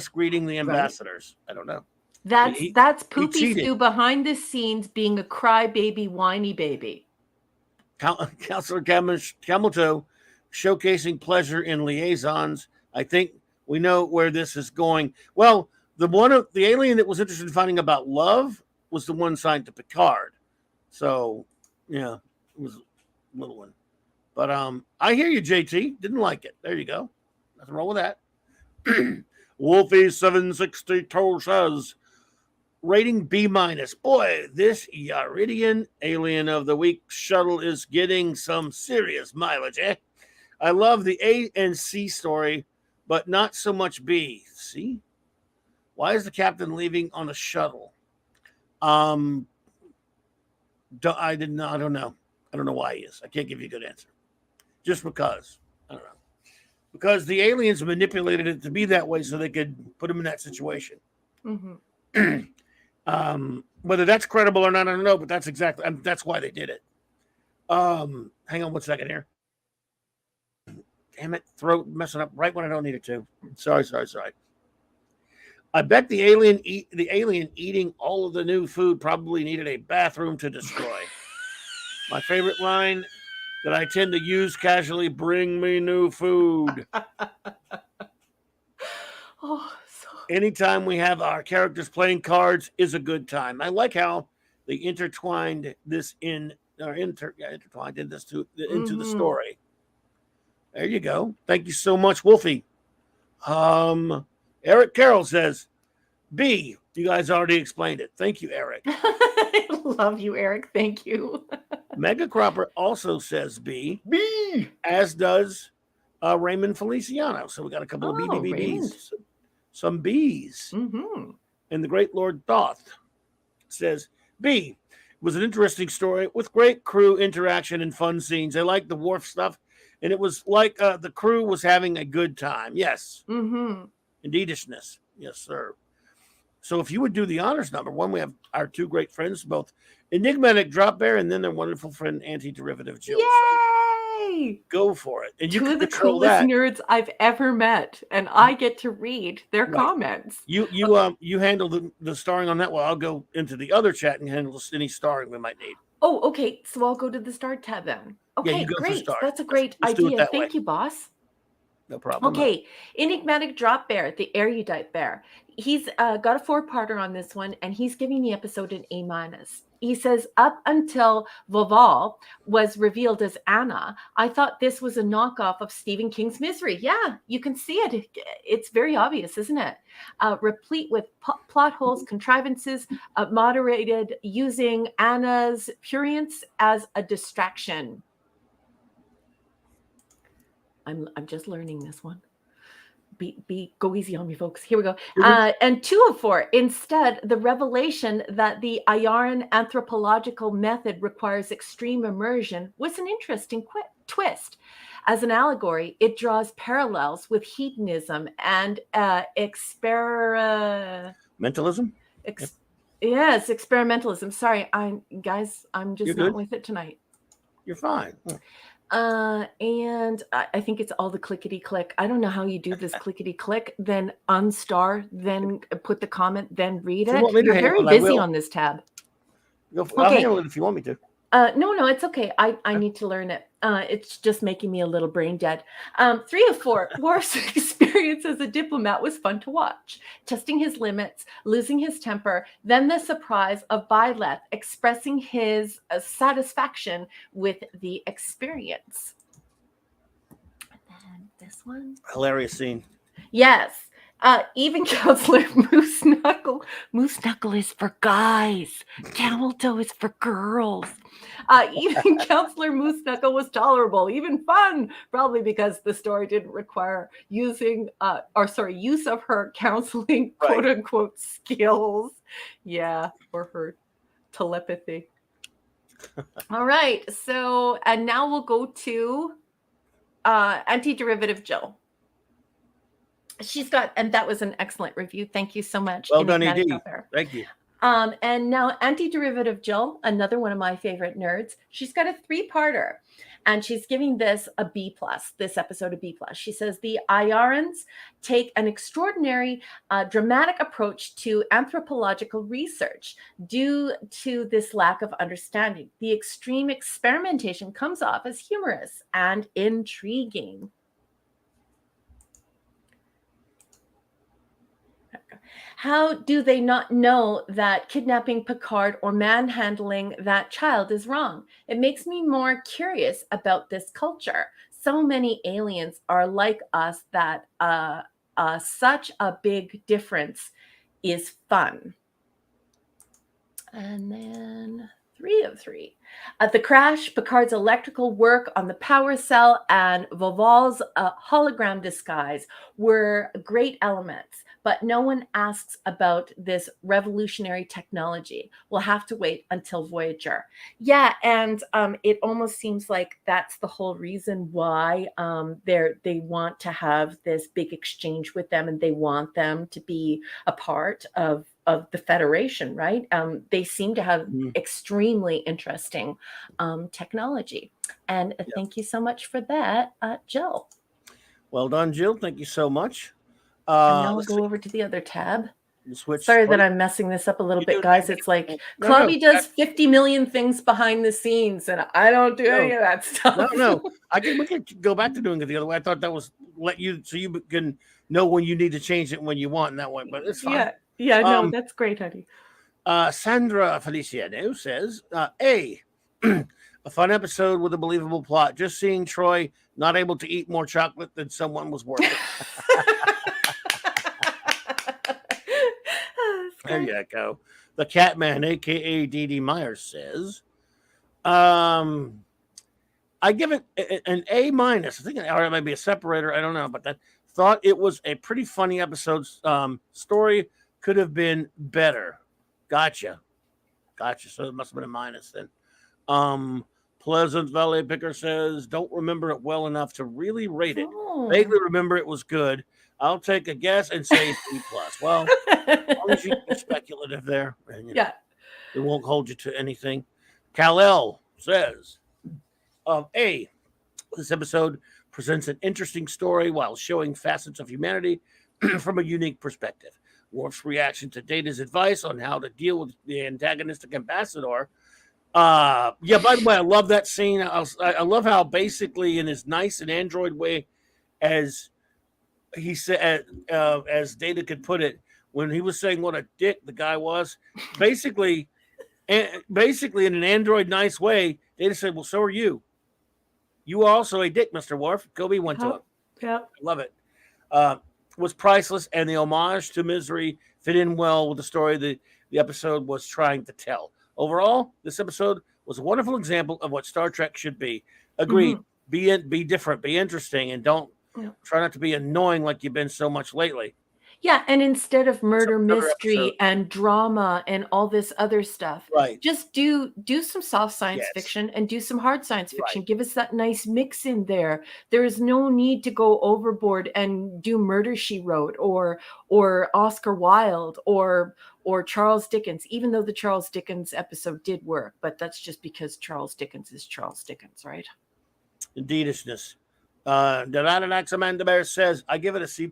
greeting the ambassadors? Right. I don't know. That's Poopy Stew behind the scenes being a crybaby, whiny baby. Counselor Camelto showcasing pleasure in liaisons. I think we know where this is going. Well, the alien that was interested in finding about love was the one signed to Picard. So, yeah, it was a little one. But I hear you, JT. Didn't like it. There you go. Nothing wrong with that. Wolfie762 says, rating B-. Boy, this Yaridian Alien of the Week shuttle is getting some serious mileage, eh? I love the A and C story, but not so much B. See? Why is the captain leaving on a shuttle? I don't know. I don't know why he is. I can't give you a good answer. Just because. I don't know. Because the aliens manipulated it to be that way so they could put him in that situation. Whether that's credible or not, I don't know, but that's exactly, that's why they did it. Hang on one second here. Damn it, throat messing up right when I don't need it to. Sorry. I bet the alien eating all of the new food probably needed a bathroom to destroy. My favorite line that I tend to use casually: bring me new food. Anytime we have our characters playing cards is a good time. I like how they intertwined this into the story. There you go. Thank you so much, Wolfie. Eric Carroll says, B. You guys already explained it. Thank you, Eric. I love you, Eric. Thank you. Mega Cropper also says B. B. As does Raymond Feliciano. So we got a couple of BBBs. Some B's. And the great Lord Thoth says, B. Was an interesting story with great crew interaction and fun scenes. I liked the Worf stuff, and it was like the crew was having a good time. Yes. Indeedishness. Yes, sir. So if you would do the honors number one, we have our two great friends, both Enigmatic Drop Bear and then their wonderful friend Antiderivative Jill. Yay! So go for it. And two of the coolest nerds I've ever met, and I get to read their comments. You handle the starring on that. Well, I'll go into the other chat and handle any starring we might need. Oh, okay. So I'll go to the start tab then. Okay, great. That's a great idea. Thank you, boss. No problem. Okay, Enigmatic Drop Bear, the erudite bear. He's got a 4-parter on this one, and he's giving the episode an A-. He says, up until Voval was revealed as Anna, I thought this was a knockoff of Stephen King's Misery. Yeah, you can see it. It's very obvious, isn't it? Replete with plot holes, contrivances, moderated using Anna's prurience as a distraction. I'm just learning this one. Go easy on me, folks. Here we go. And 2 of 4. Instead, the revelation that the Ayaran anthropological method requires extreme immersion was an interesting twist. As an allegory, it draws parallels with hedonism and mentalism. Yes, experimentalism. Sorry, I'm just not with it tonight. You're fine. And I think it's all the clickety click. I don't know how you do this clickety click, then unstar, then put the comment, then read it. You're very busy on this tab. I'll handle it if you want me to. No, it's okay. I need to learn it. It's just making me a little brain dead. 3 of 4. Worf's experience as a diplomat was fun to watch. Testing his limits, losing his temper, then the surprise of Byleth expressing his satisfaction with the experience. And then this one. Hilarious scene. Yes. Even Counselor Moose Knuckle. Moose Knuckle is for guys. Camel Toe is for girls. Even Counselor Moose Knuckle was tolerable, even fun, probably because the story didn't require use of her counseling quote unquote skills. Yeah, or her telepathy. All right. So, and now we'll go to Anti-Derivative Jill. She's got, and that was an excellent review. Thank you so much. Well done, ED. Thank you. And now Anti-Derivative Jill, another one of my favorite nerds. She's got a 3-parter, and she's giving this a B+. This episode a B+. She says the Ayarans take an extraordinary, dramatic approach to anthropological research. Due to this lack of understanding, the extreme experimentation comes off as humorous and intriguing. How do they not know that kidnapping Picard or manhandling that child is wrong? It makes me more curious about this culture. So many aliens are like us that such a big difference is fun. And then 3 of 3. At the crash, Picard's electrical work on the power cell and Voval's hologram disguise were great elements, but no one asks about this revolutionary technology. We'll have to wait until Voyager. Yeah, and it almost seems like that's the whole reason why they want to have this big exchange with them, and they want them to be a part of the Federation, right? They seem to have extremely interesting technology. And thank you so much for that, Jill. Well done, Jill. Thank you so much. And now we'll go over to the other tab. Sorry that I'm messing this up a little bit, guys. It's like Clobby does 50 million things behind the scenes, and I don't do any of that stuff. No. We can go back to doing it the other way. I thought that was so you can know when you need to change it when you want in that way, but it's fine. Yeah, no, that's great, honey. Sandra Feliciano says, A, a fun episode with a believable plot. Just seeing Troy not able to eat more chocolate than someone was worth it. There you go. The Catman, a.k.a. D.D. Myers, says, I give it an A-. I think or it might be a separator. I don't know, but I thought it was a pretty funny episode. Story could have been better. Gotcha. So it must have been a minus then. Pleasant Valley Picker says, don't remember it well enough to really rate it. Vaguely remember it was good. I'll take a guess and say C+. Well, as long as you be speculative there, and, it won't hold you to anything. Kal-El says, A, this episode presents an interesting story while showing facets of humanity from a unique perspective. Worf's reaction to Data's advice on how to deal with the antagonistic ambassador. By the way, I love that scene. I love how basically in his nice and android way, as he said, as Data could put it, when he was saying what a dick the guy was, basically in an android nice way, Data said, well, so are you. You are also a dick, Mr. Worf. Kobe went to him. Yeah. I love it. Was priceless, and the homage to Misery fit in well with the story the episode was trying to tell. Overall, this episode was a wonderful example of what Star Trek should be. Agreed. Be different, be interesting, and don't try not to be annoying like you've been so much lately. Yeah, and instead of murder mystery and drama and all this other stuff, just do some soft science fiction and do some hard science fiction. Give us that nice mix in there. There is no need to go overboard and do Murder, She Wrote or Oscar Wilde or Charles Dickens, even though the Charles Dickens episode did work, but that's just because Charles Dickens is Charles Dickens, right? Indeedishness. Amanda Bear says, I give it a C+.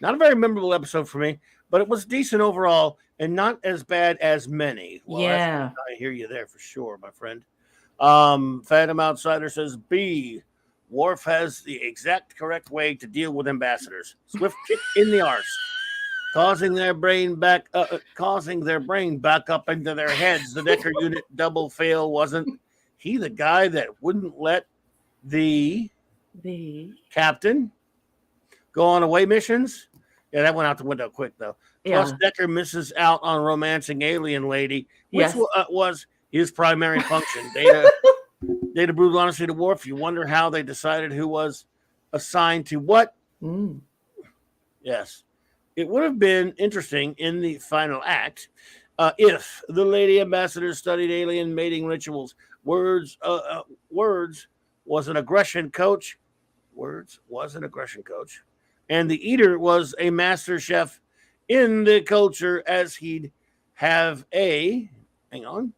Not a very memorable episode for me, but it was decent overall and not as bad as many. Well, I hear you there for sure, my friend. Phantom Outsider says, B. Worf has the exact correct way to deal with ambassadors. Swift kick in the arse, causing their brain back up into their heads. The Decker unit double fail. Wasn't he the guy that wouldn't let the captain go on away missions? Yeah, that went out the window quick, though. Plus, Yeah. Decker misses out on romancing alien lady, which Yes. was his primary function. Data brutal honesty to Worf. You wonder how they decided who was assigned to what. Mm. Yes. It would have been interesting in the final act if the lady ambassador studied alien mating rituals. Words was an aggression coach. Words was an aggression coach. And the eater was a master chef in the culture, as he'd have hang on,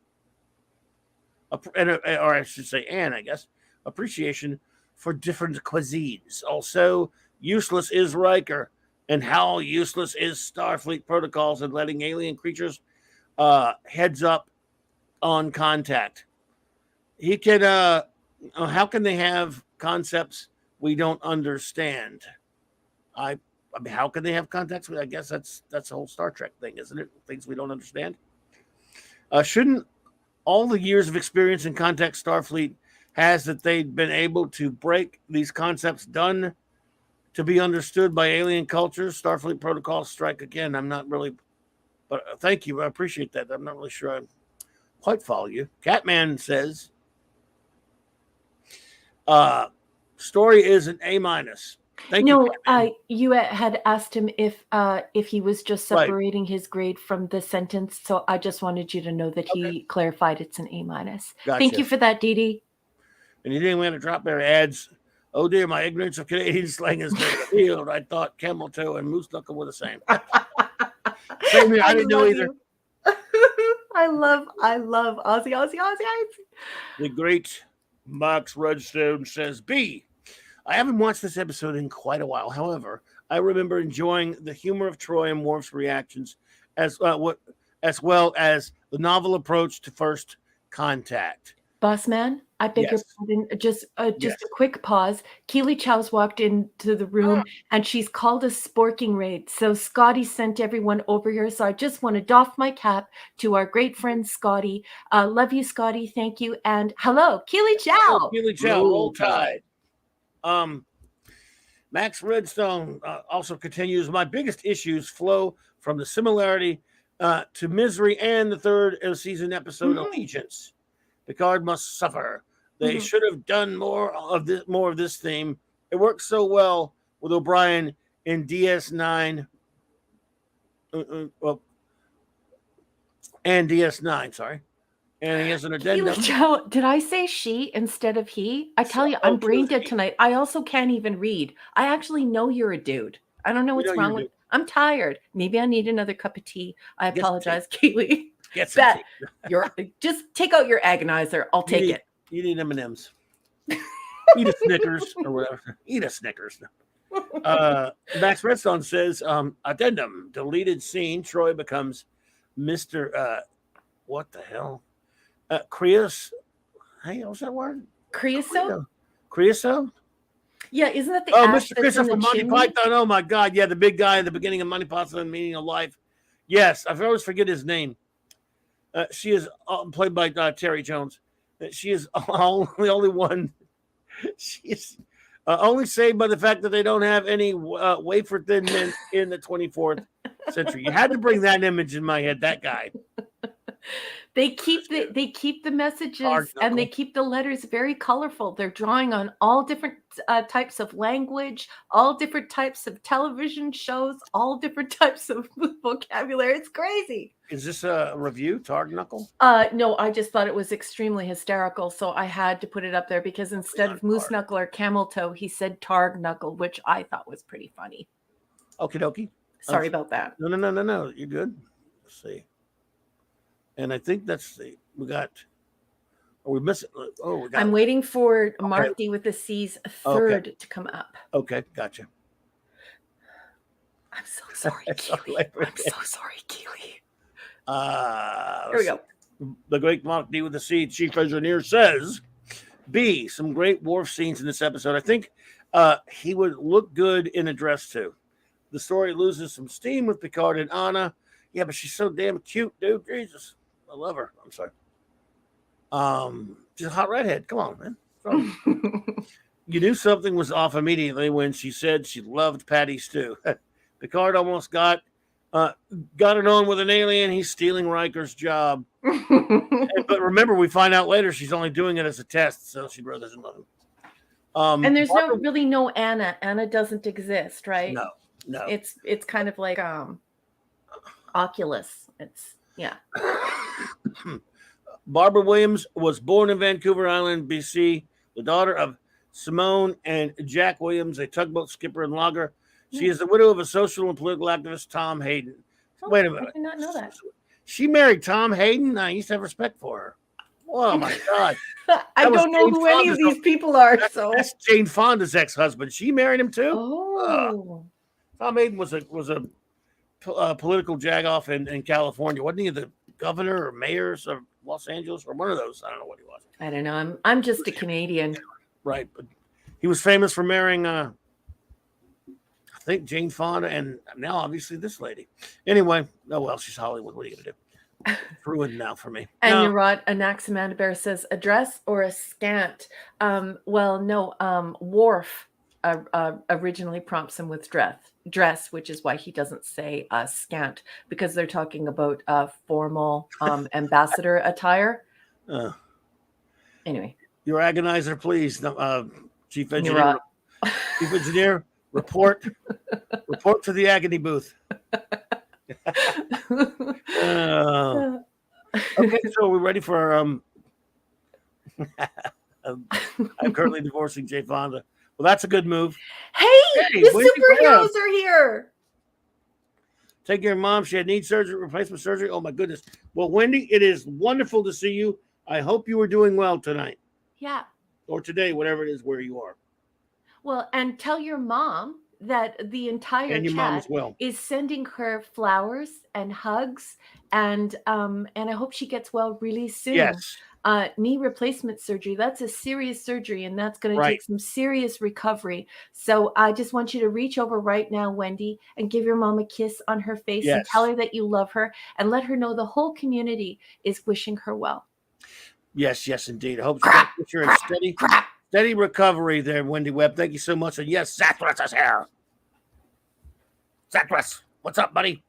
or I should say, I guess, appreciation for different cuisines. Also, useless is Riker, and how useless is Starfleet protocols and letting alien creatures heads up on contact. He can. How can they have concepts we don't understand? I mean, how can they have contacts? I guess that's the whole Star Trek thing, isn't it? Things we don't understand. Shouldn't all the years of experience in contact Starfleet has that they've been able to break these concepts done to be understood by alien cultures? Starfleet protocols strike again. I'm not really, but thank you. I appreciate that. I'm not really sure I quite follow you. Catman says, story is an A-. Thank you. You had asked him if he was just separating his grade from the sentence, so I just wanted you to know that he clarified it's an A-. Gotcha. Thank you for that, Dee Dee. And he didn't want to drop their ads. Oh dear, my ignorance of Canadian slang is revealed. I thought camel toe and moose knuckle were the same. Same here. I didn't know either. I love Aussie. The great Max Redstone says, B, I haven't watched this episode in quite a while. However, I remember enjoying the humor of Troy and Worf's reactions as well as the novel approach to first contact. Boss man, I beg your pardon. Just a quick pause. Keely Chow's walked into the room and she's called a sporking raid. So Scotty sent everyone over here. So I just want to doff my cap to our great friend Scotty. Love you, Scotty. Thank you. And hello, Keely Chow. Oh, Keely Chow, Roll Tide. Max Redstone also continues. My biggest issues flow from the similarity to Misery and the third season episode Allegiance. Picard must suffer. They should have done more of this theme. It works so well with O'Brien in DS9. And DS9, sorry. And he has an addendum. Joe, did I say she instead of he? I tell you, I'm brain dead tonight. I also can't even read. I actually know you're a dude. I don't know what's wrong with. I'm tired. Maybe I need another cup of tea. I apologize, Keely. That just take out your agonizer. I'll take it. You need M&Ms. Eat a Snickers or whatever. Eat a Snickers. Max Redstone says, addendum, deleted scene. Troy becomes Mr. What the hell? Creos. Hey, what's that word? Creosote? Creosote? Yeah, isn't that the Mr. Creosote from Monty Python. Oh my God. Yeah, the big guy at the beginning of Monty Python, Meaning of Life. Yes, I always forget his name. She is played by Terry Jones. She is the only one. She is only saved by the fact that they don't have any wafer thin men in the 24th century. You had to bring that image in my head. That guy. They keep the messages and they keep the letters very colorful. They're drawing on all different types of language, all different types of television shows, all different types of vocabulary. It's crazy. Is this a review, Targ Knuckle? No, I just thought it was extremely hysterical, so I had to put it up there because instead of moose knuckle or camel toe, he said Targ Knuckle, which I thought was pretty funny. Okie dokie. Sorry about that. No. You're good. Let's see. And I think that's we got. Are we missing? Oh, we got. I'm waiting for Mark D with the C's third to come up. Okay, gotcha. I'm so sorry, Keely. I'm so sorry, Keely. Here we go. The great Mark D with the C, Chief Engineer, says, B, some great Worf scenes in this episode. I think he would look good in a dress too. The story loses some steam with Picard and Anna. Yeah, but she's so damn cute, dude. Jesus. I love her. I'm sorry. She's a hot redhead. Come on, man. You knew something was off immediately when she said she loved Patty stew. Picard almost got it on with an alien. He's stealing Riker's job. But remember, we find out later she's only doing it as a test, so she really doesn't love him. And there's no Anna. Anna doesn't exist, right? No. It's kind of like Oculus. It's Barbara Williams was born in Vancouver Island, BC, the daughter of Simone and Jack Williams, a tugboat skipper and logger. She is the widow of a social and political activist, Tom Hayden. Wait a minute. I did not know that. She married Tom Hayden? I used to have respect for her. Oh, my God. I don't know who any of these people are. That's Jane Fonda's ex-husband. She married him, too? Oh. Tom Hayden was a political jagoff in California. Wasn't he the governor or mayor of Los Angeles or one of those? I don't know what he was. I don't know. I'm just a Canadian. Right. But he was famous for marrying, I think, Jane Fonda and now obviously this lady. Anyway, oh, well, she's Hollywood. What are you going to do? It's ruined now for me. And Narod Anaximanda says, a dress or a scant? Well, no. Worf originally prompts him with dress, which is why he doesn't say scant, because they're talking about formal ambassador attire. Anyway, your agonizer, please, Chief Engineer. Chief Engineer, report to the agony booth. Okay, so we're ready for I'm currently divorcing Jay Fonda. Well, that's a good move. Hey, the superheroes are here. Take care of mom. She had knee surgery, replacement surgery. Oh, my goodness. Well, Wendy, it is wonderful to see you. I hope you were doing well tonight. Yeah. Or today, whatever it is where you are. Well, and tell your mom that the entire chat is sending her flowers and hugs, and I hope she gets well really soon. Yes. Knee replacement surgery, that's a serious surgery, and that's going to take some serious recovery. So I just want you to reach over right now, Wendy, and give your mom a kiss on her face and tell her that you love her, and let her know the whole community is wishing her well. Yes, indeed. I hope you're in steady recovery there, Wendy Webb. Thank you so much. And yes, Zathras is here. Zathras, what's up, buddy?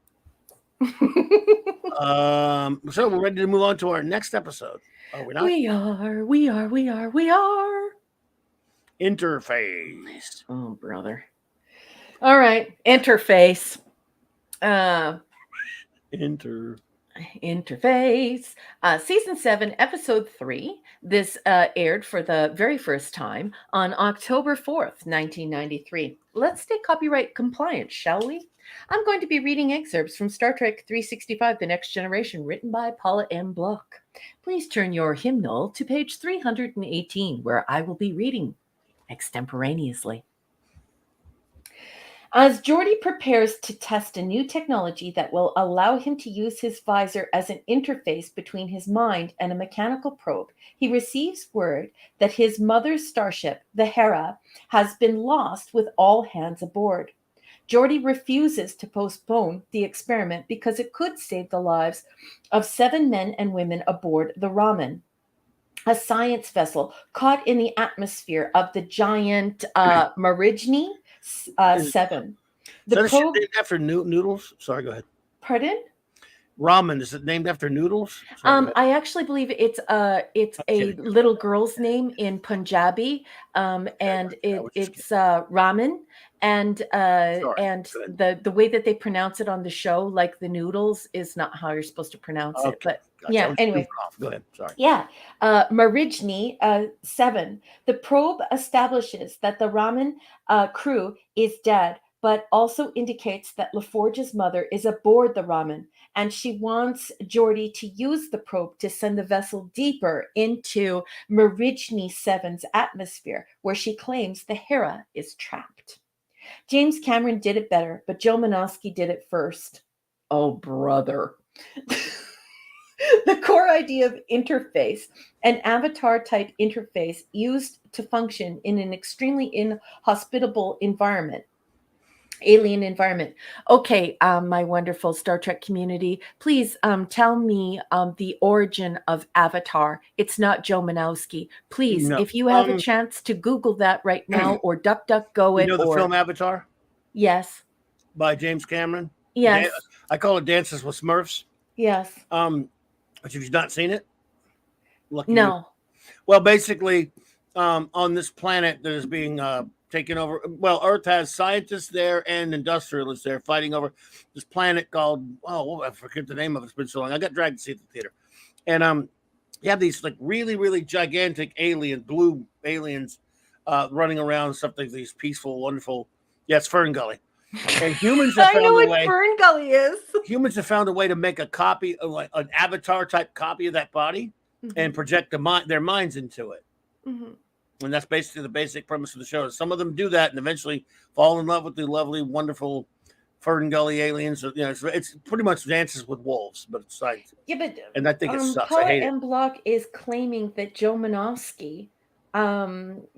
So we're ready to move on to our next episode. Are we not? We are. Interface. Oh, brother. All right. Interface. Interface. Season 7, Episode 3. This aired for the very first time on October 4th, 1993. Let's stay copyright compliant, shall we? I'm going to be reading excerpts from Star Trek 365, The Next Generation, written by Paula M. Bloch. Please turn your hymnal to page 318, where I will be reading extemporaneously. As Geordi prepares to test a new technology that will allow him to use his visor as an interface between his mind and a mechanical probe, he receives word that his mother's starship, the Hera, has been lost with all hands aboard. Geordi refuses to postpone the experiment because it could save the lives of 7 men and women aboard the Raman, a science vessel caught in the atmosphere of the giant Marigny 7. The probe named after noodles. Sorry, go ahead. Pardon? Ramen, is it named after noodles? I actually believe it's a little girl's name in Punjabi, and it's ramen, and the way that they pronounce it on the show, like the noodles, is not how you're supposed to pronounce it. But gotcha. Yeah, anyway, go ahead. Sorry. Yeah, Marigny 7. The probe establishes that the Raman crew is dead, but also indicates that LaForge's mother is aboard the Raman, and she wants Geordi to use the probe to send the vessel deeper into Marigny 7's atmosphere, where she claims the Hera is trapped. James Cameron did it better, but Joe Menosky did it first. Oh, brother. The core idea of interface, an avatar-type interface used to function in an extremely inhospitable environment, alien environment. Okay, my wonderful Star Trek community, please tell me the origin of Avatar. It's not Joe Menosky. Please, if you have a chance to Google that right now, or DuckDuckGo it. You know the film Avatar? Yes. by James Cameron. Yes. I call it Dances with Smurfs. Yes. But if you've not seen it, lucky you. No. Well, basically, on this planet that is being taken over. Well, Earth has scientists there and industrialists there fighting over this planet called, I forget the name of it. It's been so long. I got dragged to see it at the theater. And you have these like really, really gigantic blue aliens running around and stuff like these peaceful, wonderful. Yes, Fern Gully. And humans have I know found a what way. Fern Gully is. Humans have found a way to make a copy, like an avatar type copy of that body, and project their minds into it. And that's basically the basic premise of the show. Some of them do that and eventually fall in love with the lovely, wonderful Fern Gully aliens. You know, it's pretty much Dances with Wolves, but it's science. Yeah, but and I think it sucks. Paula I hate M. Block is claiming that Joe Menosky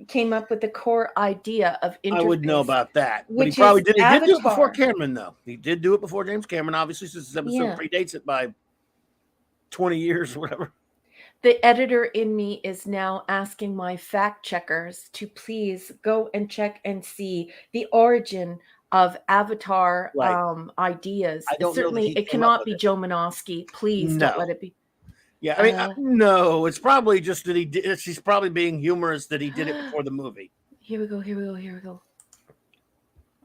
came up with the core idea of interface. I would know about that, but he probably did. He did do it before Cameron, though. He did do it before James Cameron, obviously, since this episode predates it by 20 years or whatever. The editor in me is now asking my fact checkers to please go and check and see the origin of Avatar ideas. Certainly, it cannot be Joe Menosky. Please don't let it be. Yeah, I mean, no, it's probably just that he did. She's probably being humorous that he did it before the movie. Here we go.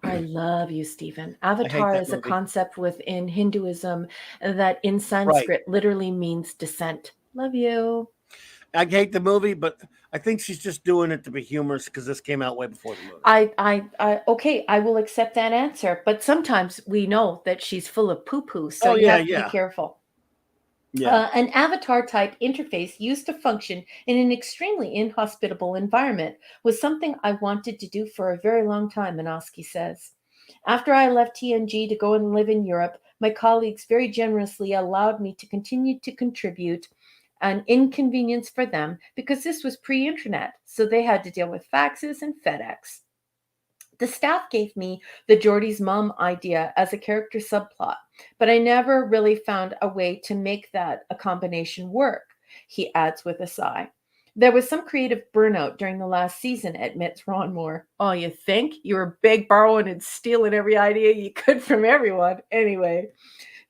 I love you, Stephen. Avatar is a concept within Hinduism that in Sanskrit literally means descent. Love you. I hate the movie, but I think she's just doing it to be humorous because this came out way before the movie. Okay, I will accept that answer. But sometimes we know that she's full of poo-poo, so you have to be careful. Yeah. An avatar type interface used to function in an extremely inhospitable environment was something I wanted to do for a very long time, Minosky says. After I left TNG to go and live in Europe, my colleagues very generously allowed me to continue to contribute an inconvenience for them because this was pre-internet, so they had to deal with faxes and FedEx. The staff gave me the Geordie's mom idea as a character subplot, but I never really found a way to make that a combination work, he adds with a sigh. There was some creative burnout during the last season, admits Ron Moore. Oh, you think? You were big borrowing and stealing every idea you could from everyone. Anyway,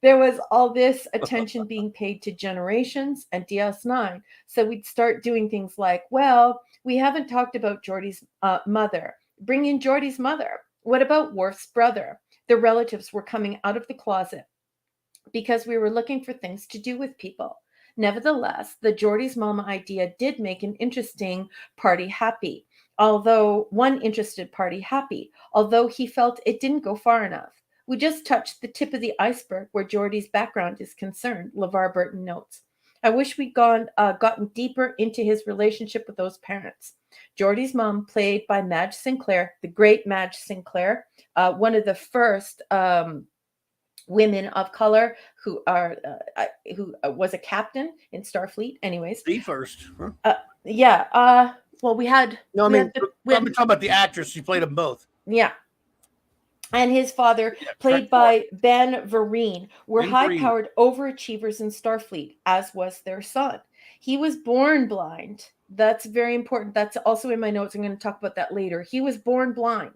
there was all this attention being paid to Generations and DS9, so we'd start doing things like, well, we haven't talked about Geordie's mother. Bring in Geordie's mother. What about Worf's brother? The relatives were coming out of the closet because we were looking for things to do with people. Nevertheless, the Geordie's mom idea did make an interesting party happy, although he felt it didn't go far enough. We just touched the tip of the iceberg where Geordie's background is concerned, LeVar Burton notes. I wish we'd gotten deeper into his relationship with those parents. Geordie's mom, played by Madge Sinclair, the great Madge Sinclair, one of the first women of color who was a captain in Starfleet. Anyways, the first. Huh? Well, we had. No, I mean, I'm talking about the actress. She played them both. Yeah. And his father, played by Ben Vereen, were high-powered overachievers in Starfleet, as was their son. He was born blind. That's very important. That's also in my notes. I'm going to talk about that later. He was born blind.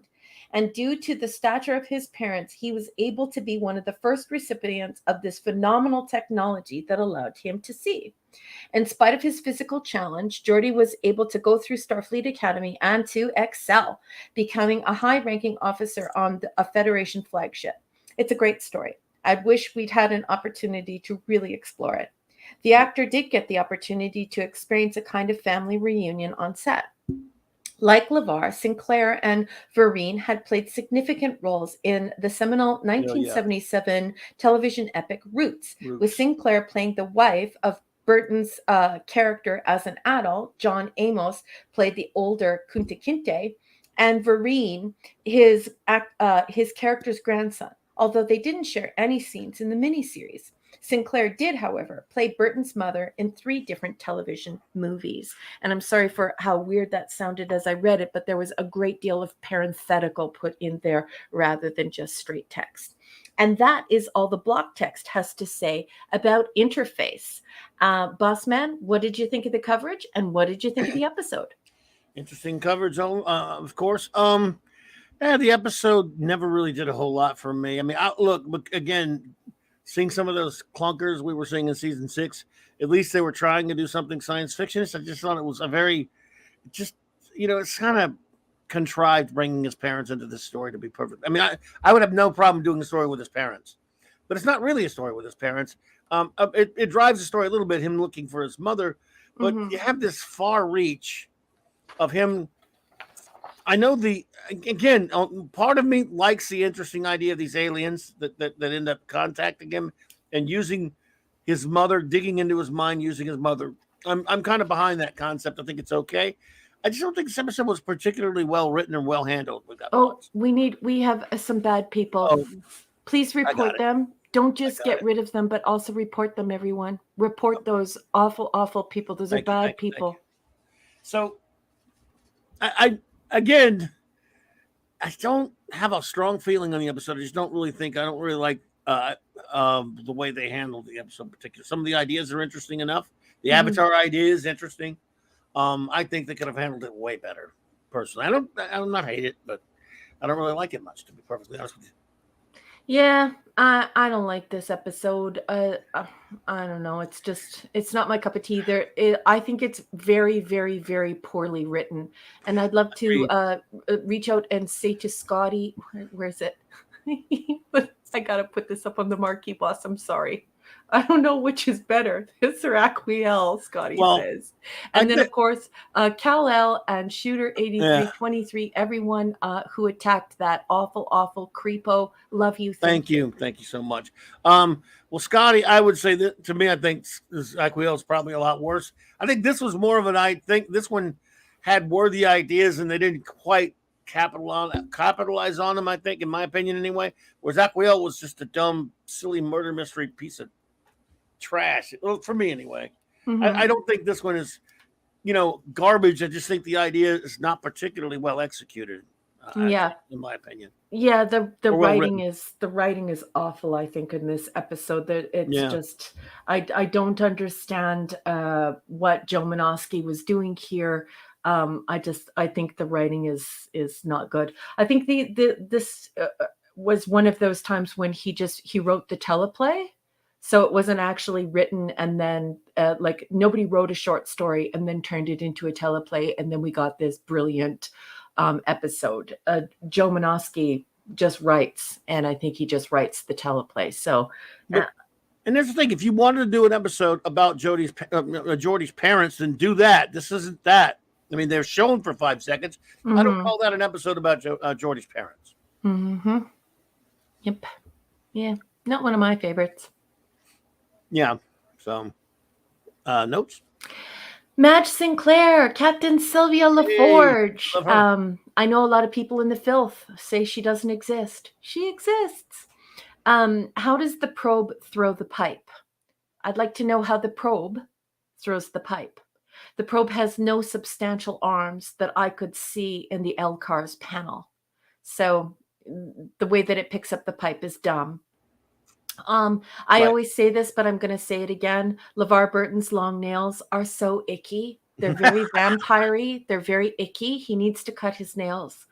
And due to the stature of his parents, he was able to be one of the first recipients of this phenomenal technology that allowed him to see. In spite of his physical challenge, Geordie was able to go through Starfleet Academy and to excel, becoming a high-ranking officer on a Federation flagship. It's a great story. I wish we'd had an opportunity to really explore it. The actor did get the opportunity to experience a kind of family reunion on set. Like LeVar, Sinclair and Vereen had played significant roles in the seminal 1977 television epic Roots, with Sinclair playing the wife of Burton's character as an adult. John Amos played the older Kunta Kinte, and Vereen, his character's grandson, although they didn't share any scenes in the miniseries. Sinclair did, however, play Burton's mother in 3 different television movies. And I'm sorry for how weird that sounded as I read it, but there was a great deal of parenthetical put in there rather than just straight text. And that is all the block text has to say about interface. Bossman, what did you think of the coverage and what did you think of the episode? Interesting coverage, of course. Yeah, the episode never really did a whole lot for me. I mean, look again, seeing some of those clunkers we were seeing in season 6. At least they were trying to do something science fictionist. I just thought it was a very, just it's kind of contrived bringing his parents into this story to be perfect. I mean, I would have no problem doing a story with his parents, but it's not really a story with his parents. It drives the story a little bit, him looking for his mother, but you have this far reach of him. I know again, part of me likes the interesting idea of these aliens that end up contacting him and using his mother, digging into his mind, using his mother. I'm kind of behind that concept. I think it's okay. I just don't think this episode was particularly well written or well handled. We have some bad people. Oh, please report them. Don't just get rid of them, but also report them, everyone. Report those awful, awful people. Those are bad people. So, again, I don't have a strong feeling on the episode. I don't really like the way they handled the episode in particular. Some of the ideas are interesting enough. The Avatar idea is interesting. I think they could have handled it way better. Personally, I don't not hate it, but I don't really like it much, to be perfectly honest with you. Yeah, I don't like this episode. I don't know. It's not my cup of tea. I think it's very, very, very poorly written, and I'd love to reach out and say to Scotty, where is it? I gotta put this up on the marquee, boss. I'm sorry. I don't know which is better, this or RAQUEL, Scotty says. And then, of course, Kal-El and Shooter 8323, everyone who attacked that awful, awful creepo. Love you. Thank you. Thank you so much. Well, Scotty, I would say that to me, I think RAQUEL is probably a lot worse. I think this was more of I think this one had worthy ideas and they didn't quite capitalize on them, I think, in my opinion anyway. Whereas RAQUEL was just a dumb, silly murder mystery piece of trash. Well, for me anyway. I don't think this one is, garbage. I just think the idea is not particularly well executed. In my opinion. Yeah, the writing is awful, I think, in this episode. That it's just I don't understand what Joe Menosky was doing here. I think the writing is not good. I think this was one of those times when he wrote the teleplay. So it wasn't actually written, and then like nobody wrote a short story and then turned it into a teleplay, and then we got this brilliant episode. Joe Menosky just writes, and I think he just writes the teleplay. So, and there's the thing: if you wanted to do an episode about Geordie's parents, then do that. This isn't that. I mean, they're shown for 5 seconds. I don't call that an episode about Geordie's parents. Yep. Yeah, not one of my favorites. Yeah. So, notes. Madge Sinclair, Captain Sylvia LaForge. Hey, I know a lot of people in the filth say she doesn't exist. She exists. How does the probe throw the pipe? I'd like to know how the probe throws the pipe. The probe has no substantial arms that I could see in the LCARS panel. So the way that it picks up the pipe is dumb. I always say this, but I'm going to say it again. LeVar Burton's long nails are so icky. They're very vampire-y. They're very icky. He needs to cut his nails.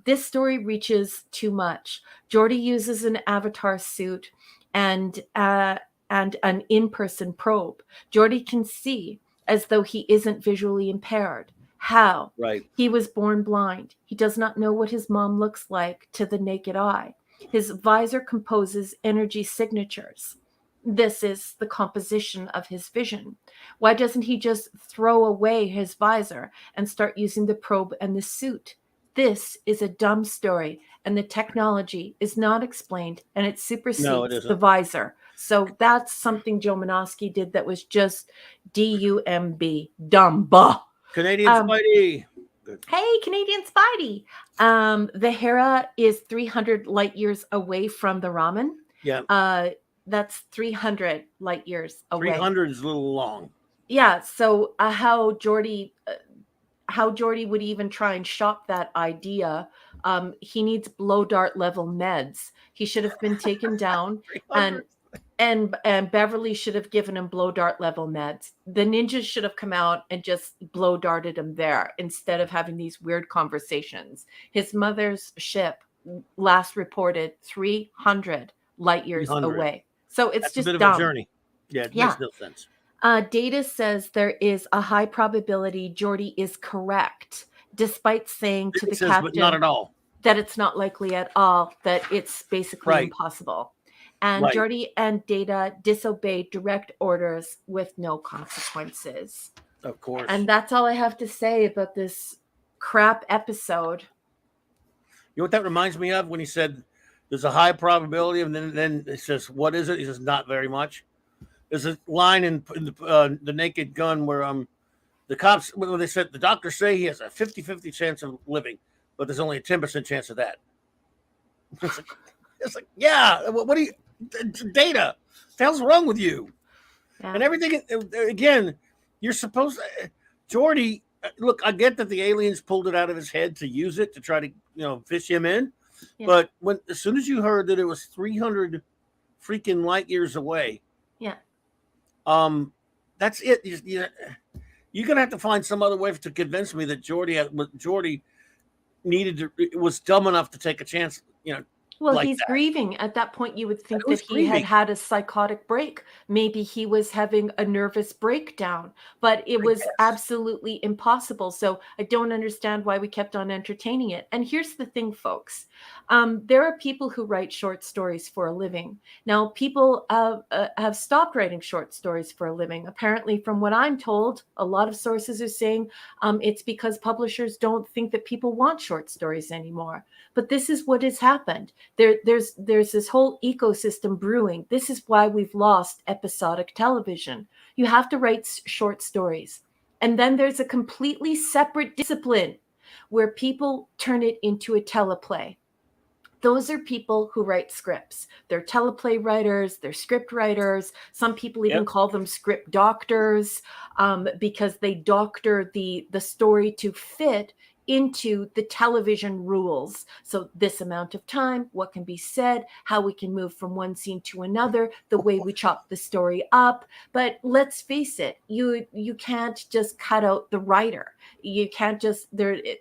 This story reaches too much. Geordie uses an avatar suit and an in-person probe. Geordie can see as though he isn't visually impaired. How? Right. He was born blind. He does not know what his mom looks like to the naked eye. His visor composes energy signatures. This is the composition of his vision. Why doesn't he just throw away his visor and start using the probe and the suit? This is a dumb story, and the technology is not explained, and it supersedes the visor. So that's something Joe Menosky did that was just D-U-M-B, dumb. Canadian Spidey. Good. Hey, Canadian Spidey. The Hera is 300 light years away from the Raman. Yeah. That's 300 light years away. 300 is a little long. Yeah. So how Geordie would even try and shop that idea. He needs blow dart level meds. He should have been taken down. And And Beverly should have given him blow dart level meds. The ninjas should have come out and just blow darted him there instead of having these weird conversations. His mother's ship last reported 300 light years 300. away. So it's That's just a bit of dumb. a journey. Yeah, it makes no sense. Data says there is a high probability Geordi is correct, despite saying to the captain, but not at all, that it's not likely at all, that it's basically impossible. And Geordi and Data disobeyed direct orders with no consequences. Of course. And that's all I have to say about this crap episode. You know what that reminds me of when he said there's a high probability, and then it says, what is it? He says, not very much. There's a line in the Naked Gun where the cops, when they said, the doctors say he has a 50-50 chance of living, but there's only a 10% chance of that. It's like, yeah, what do you, Data, what the hell's wrong with you? Yeah. And everything, again, you're supposed to, Geordi, look, I get that the aliens pulled it out of his head to use it to try to, fish him in. Yeah. But as soon as you heard that it was 300 freaking light years away, yeah, that's it. You're gonna have to find some other way to convince me that Geordi was dumb enough to take a chance. Well, he's grieving. At that point, you would think that he had a psychotic break. Maybe he was having a nervous breakdown, but it was absolutely impossible. So I don't understand why we kept on entertaining it. And here's the thing, folks. There are people who write short stories for a living. Now, people have stopped writing short stories for a living. Apparently, from what I'm told, a lot of sources are saying it's because publishers don't think that people want short stories anymore. But this is what has happened. There's this whole ecosystem brewing. This is why we've lost episodic television. You have to write short stories. And then there's a completely separate discipline where people turn it into a teleplay. Those are people who write scripts. They're teleplay writers, they're script writers. Some people even call them script doctors because they doctor the story to fit into the television rules. So this amount of time, what can be said, how we can move from one scene to another, the way we chop the story up. But let's face it, you can't just cut out the writer. You can't just,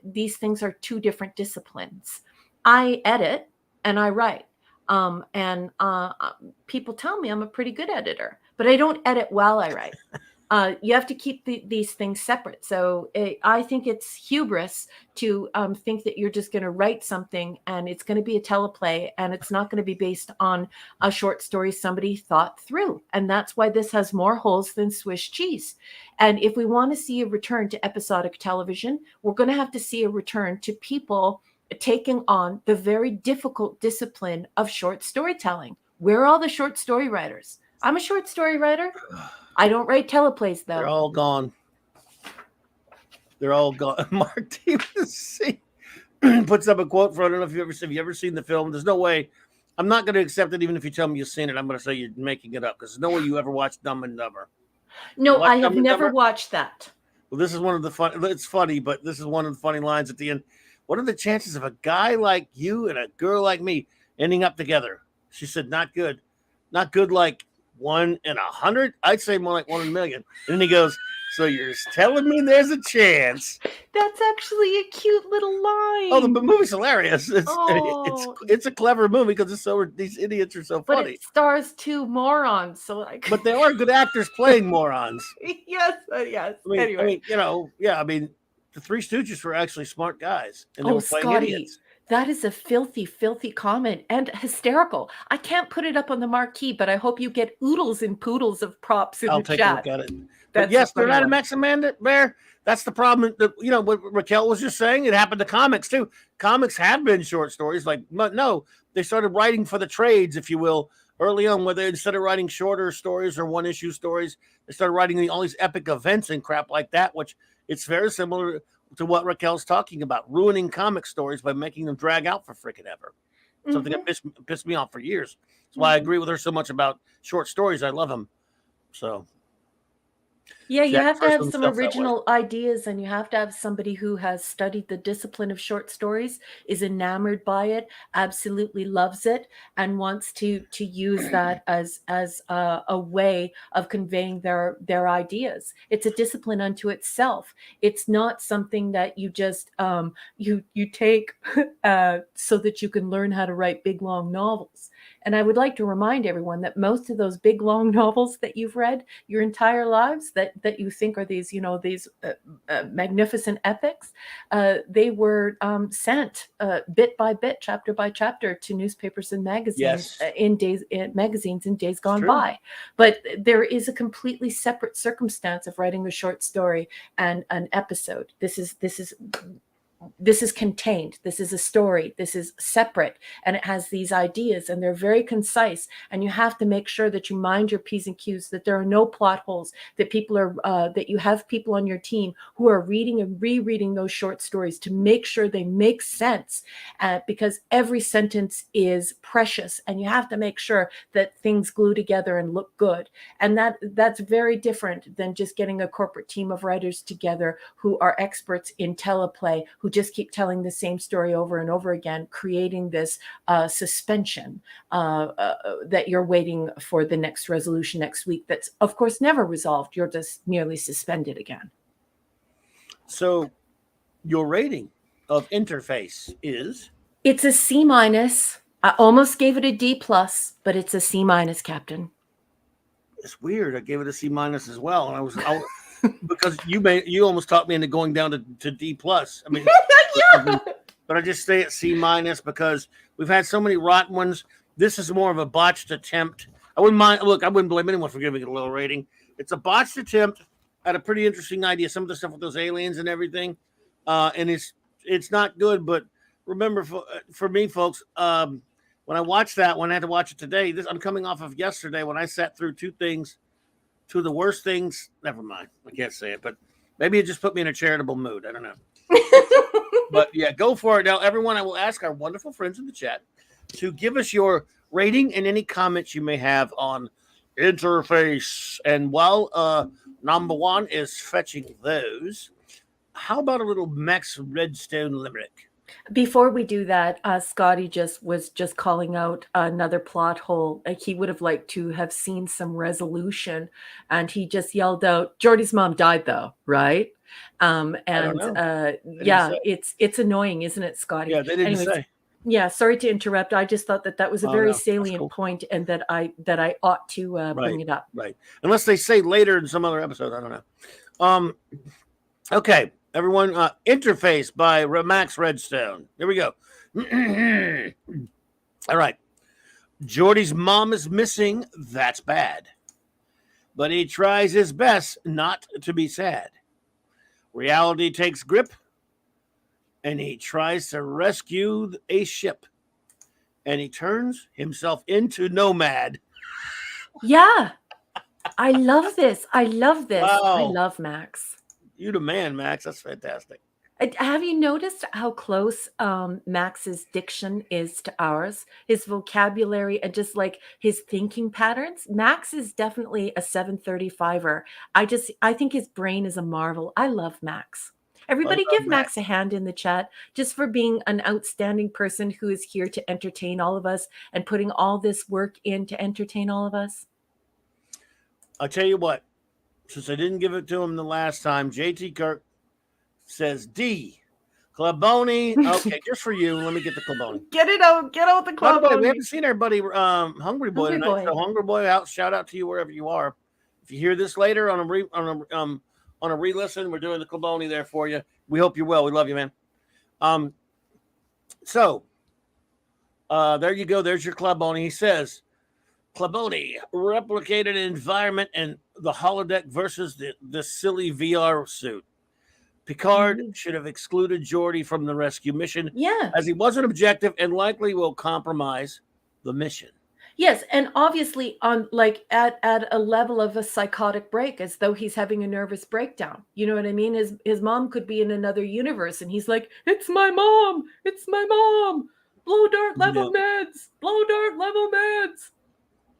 these things are two different disciplines. I edit and I write. People tell me I'm a pretty good editor, but I don't edit while I write. You have to keep these things separate. So I think it's hubris to think that you're just going to write something and it's going to be a teleplay and it's not going to be based on a short story somebody thought through. And that's why this has more holes than Swiss cheese. And if we want to see a return to episodic television, we're going to have to see a return to people taking on the very difficult discipline of short storytelling. Where are all the short story writers? I'm a short story writer. I don't write teleplays, though. They're all gone. They're all gone. Mark Davis puts up a quote for, I don't know if have you ever seen the film? There's no way. I'm not going to accept it even if you tell me you've seen it. I'm going to say you're making it up because there's no way you ever watched Dumb and Dumber. No, I have never watched that. Well, this is one of the fun. It's funny, but this is one of the funny lines at the end. What are the chances of a guy like you and a girl like me ending up together? She said, not good. Not good like 1 in 100. I'd say more like 1 in a million. And then he goes, so you're telling me there's a chance? That's actually a cute little line. Oh, the movie's hilarious. It's a clever movie because these idiots are so funny. But it stars two morons, so like. But they are good actors playing morons. Yes. Anyway, the Three Stooges were actually smart guys, and they were playing idiots. That is a filthy, filthy comment and hysterical. I can't put it up on the marquee, but I hope you get oodles and poodles of props in the chat. I'll take a look at it. But yes, they're not a Mexican bear. That's the problem. What Raquel was just saying, it happened to comics too. Comics have been short stories. They started writing for the trades, if you will, early on, where they, instead of writing shorter stories or one-issue stories, they started writing all these epic events and crap like that, which it's very similar to what Raquel's talking about, ruining comic stories by making them drag out for freaking ever. Something that pissed me off for years. That's why I agree with her so much about short stories. I love them. So, Yeah, you Jack have to refers to have some himself that way. original ideas, and you have to have somebody who has studied the discipline of short stories, is enamored by it, absolutely loves it, and wants to use that as a way of conveying their ideas. It's a discipline unto itself. It's not something that you just you take so that you can learn how to write big long novels. And I would like to remind everyone that most of those big long novels that you've read your entire lives, that you think are these, these magnificent epics, they were sent bit by bit, chapter by chapter, to newspapers and magazines Yes, in days it's gone true. by. But there is a completely separate circumstance of writing a short story and an episode. This is contained. This is a story. This is separate, and it has these ideas, and they're very concise. And you have to make sure that you mind your P's and Q's, that there are no plot holes, that people are that you have people on your team who are reading and rereading those short stories to make sure they make sense, because every sentence is precious, and you have to make sure that things glue together and look good. And that's very different than just getting a corporate team of writers together who are experts in teleplay, who just keep telling the same story over and over again, creating this suspension that you're waiting for the next resolution next week. That's, of course, never resolved. You're just merely suspended again. So your rating of Interface is? It's a C-. I almost gave it a D+, but it's a C-, Captain. It's weird. I gave it a C- as well, and I was because you almost talked me into going down to D+. I mean, Yeah. but I just stay at C- because we've had so many rotten ones. This is more of a botched attempt. I wouldn't mind. Look, I wouldn't blame anyone for giving it a low rating. It's a botched attempt at a pretty interesting idea. Some of the stuff with those aliens and everything, and it's not good. But remember, for me, folks, when I watched that, when I had to watch it today, I'm coming off of yesterday when I sat through two of the worst things. Never mind, I can't say it, but maybe it just put me in a charitable mood. I don't know. But yeah, go for it. Now, everyone, I will ask our wonderful friends in the chat to give us your rating and any comments you may have on Interface. And while number one is fetching those, how about a little Max Redstone limerick? Before we do that, Scotty was just calling out another plot hole. Like, he would have liked to have seen some resolution, and he just yelled out, "Jordy's mom died, though, right?" I don't know. Yeah, it's annoying, isn't it, Scotty? Yeah, they didn't Anyways, say. yeah, sorry to interrupt. I just thought that was a very No, salient cool. point, and that I ought to bring it up. Right. Unless they say later in some other episode, I don't know. Okay, everyone. Interface by Max Redstone. Here we go. All right. Jordy's mom is missing. That's bad. But he tries his best not to be sad. Reality takes grip, and he tries to rescue a ship. And he turns himself into Nomad. Yeah, I love this. I love this. Wow. I love Max. You the man, Max. That's fantastic. Have you noticed how close Max's diction is to ours? His vocabulary and just like his thinking patterns. Max is definitely a 735er. I think his brain is a marvel. I love Max. Everybody give Max a hand in the chat, just for being an outstanding person who is here to entertain all of us and putting all this work in to entertain all of us. I'll tell you what, since I didn't give it to him the last time, JT Kirk says D. Clubboni. Okay, just for you. Let me get the Clubboni. Get out the Clubboni. We haven't seen our buddy Hungry Boy tonight. So Hungry Boy, shout out to you wherever you are. If you hear this later on a re-listen, we're doing the Clubboni there for you. We hope you're well. We love you, man. So there you go. There's your Clubboni. He says, Clubboni, replicated environment and the holodeck versus the silly VR suit. Picard should have excluded Geordi from the rescue mission, as he wasn't objective and likely will compromise the mission. Yes, and obviously on at a level of a psychotic break, as though he's having a nervous breakdown. You know what I mean? His mom could be in another universe, and he's like, "It's my mom! It's my mom! Blow dart level meds! Blow dart level meds!"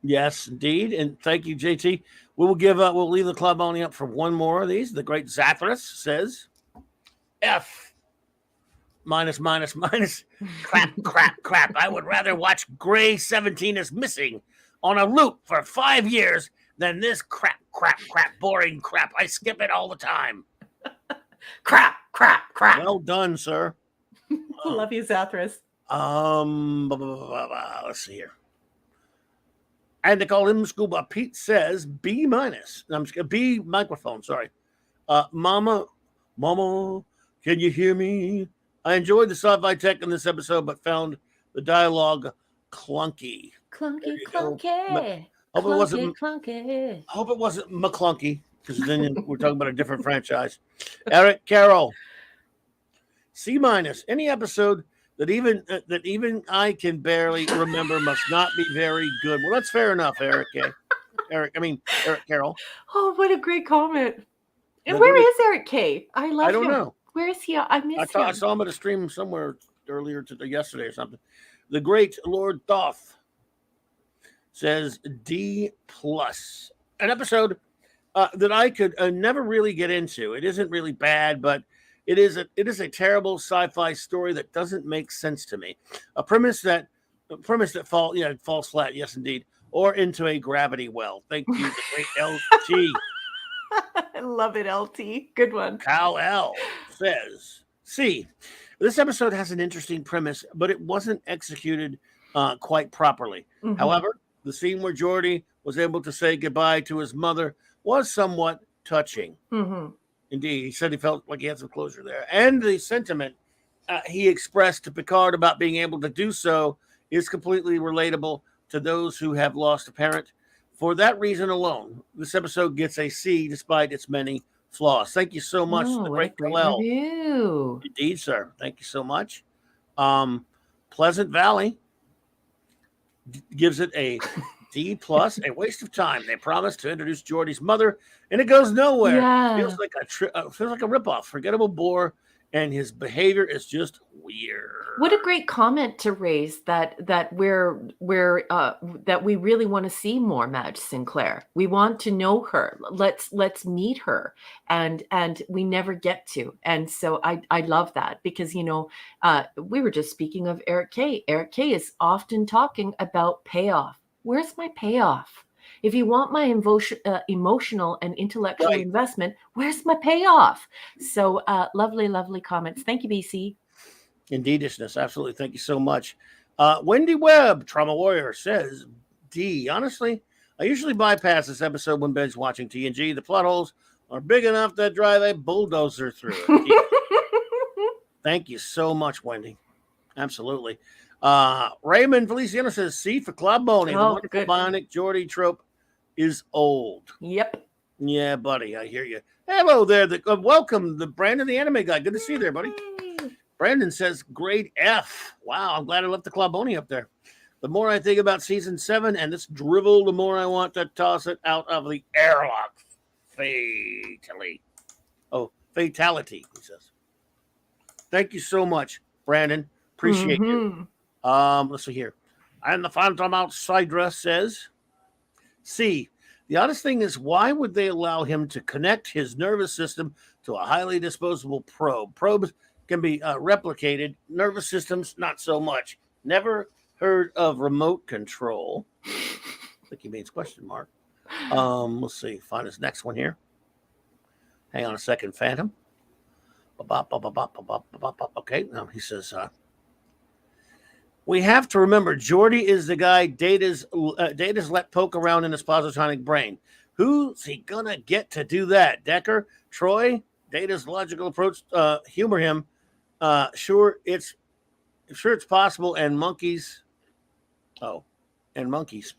Yes, indeed, and thank you, JT. We'll leave the club only up for one more of these. The great Zathras says, F minus. Crap. I would rather watch Gray 17 is Missing on a loop for 5 years than this crap, boring crap. I skip it all the time. Crap. Well done, sir. Love you, Zathras. Let's see here. And to call him Scuba, Pete says B minus. I'm B microphone, sorry. Mama, can you hear me? I enjoyed the sci-fi tech in this episode, but found the dialogue clunky. Clunky. Hope it wasn't McClunky, because then we're talking about a different franchise. Eric Carroll, C minus. Any episode that even I can barely remember must not be very good. Well, that's fair enough, Eric. Eric Carroll. Oh, what a great comment. And where is Eric K? I don't know. Where is he? I miss him. I saw him at a stream somewhere yesterday or something. The great Lord Thoth says D plus. An episode that I could never really get into. It isn't really bad, but it is a terrible sci-fi story that doesn't make sense to me. A premise that falls flat. Yes, indeed. Or into a gravity well. Thank you, the great LT. I love it, LT. Good one. Cal L says, C, this episode has an interesting premise, but it wasn't executed quite properly. Mm-hmm. However, the scene where Geordi was able to say goodbye to his mother was somewhat touching. Mm-hmm. Indeed, he said he felt like he had some closure there. And the sentiment he expressed to Picard about being able to do so is completely relatable to those who have lost a parent. For that reason alone, this episode gets a C despite its many flaws. Thank you so much. Oh, great review. Indeed, sir. Thank you so much. Pleasant Valley gives it a D plus, a waste of time. They promised to introduce Geordi's mother, and it goes nowhere. Yeah. Feels like a ripoff. Forgettable bore, and his behavior is just weird. What a great comment to raise that we really want to see more Madge Sinclair. We want to know her. Let's meet her, and we never get to. And so I love that because we were just speaking of Eric K. Eric K. is often talking about payoff. Where's my payoff? If you want my emotional and intellectual investment, where's my payoff? So lovely comments. Thank you, BC. Indeedishness. Absolutely. Thank you so much. Wendy Webb, Trauma Warrior, says D. Honestly, I usually bypass this episode when Ben's watching TNG. The plot holes are big enough to drive a bulldozer through it. Thank you so much, Wendy. Absolutely. Raymond Feliciano says C for Club Boney. The wonderful bionic Geordi trope is old. Yep. Yeah, buddy. I hear you. Hello there. Welcome, the Brandon, the anime guy. Good to see you there, buddy. Brandon says grade F. Wow, I'm glad I left the Club Boney up there. The more I think about season 7 and this drivel, the more I want to toss it out of the airlock. Fatality, he says. Thank you so much, Brandon. Appreciate you. Let's see here. And the Phantom Outsider says, C. The oddest thing is, why would they allow him to connect his nervous system to a highly disposable probe? Probes can be replicated. Nervous systems, not so much. Never heard of remote control. I think he means question mark. Let's see. Find his next one here. Hang on a second, Phantom. Okay, now he says, we have to remember Geordi is the guy Data's let poke around in his positronic brain. Who's he gonna get to do that? Decker? Troy? Data's logical approach humor him. Sure it's possible. And monkeys. Oh, and monkeys.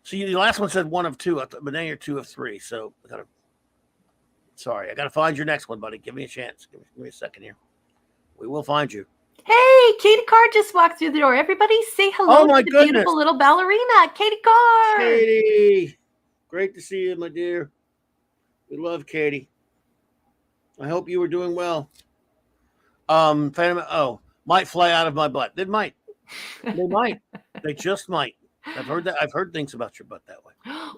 So the last one said 1 of 2, but now you're 2 of 3. So I gotta find your next one, buddy. Give me a chance. Give me a second here. We will find you. Hey, Katie Card just walked through the door. Everybody say hello to the beautiful little ballerina, Katie Card. Katie, great to see you, my dear. We love Katie. I hope you were doing well. Phantom, might fly out of my butt. They might. They just might. I've heard that. I've heard things about your butt that way.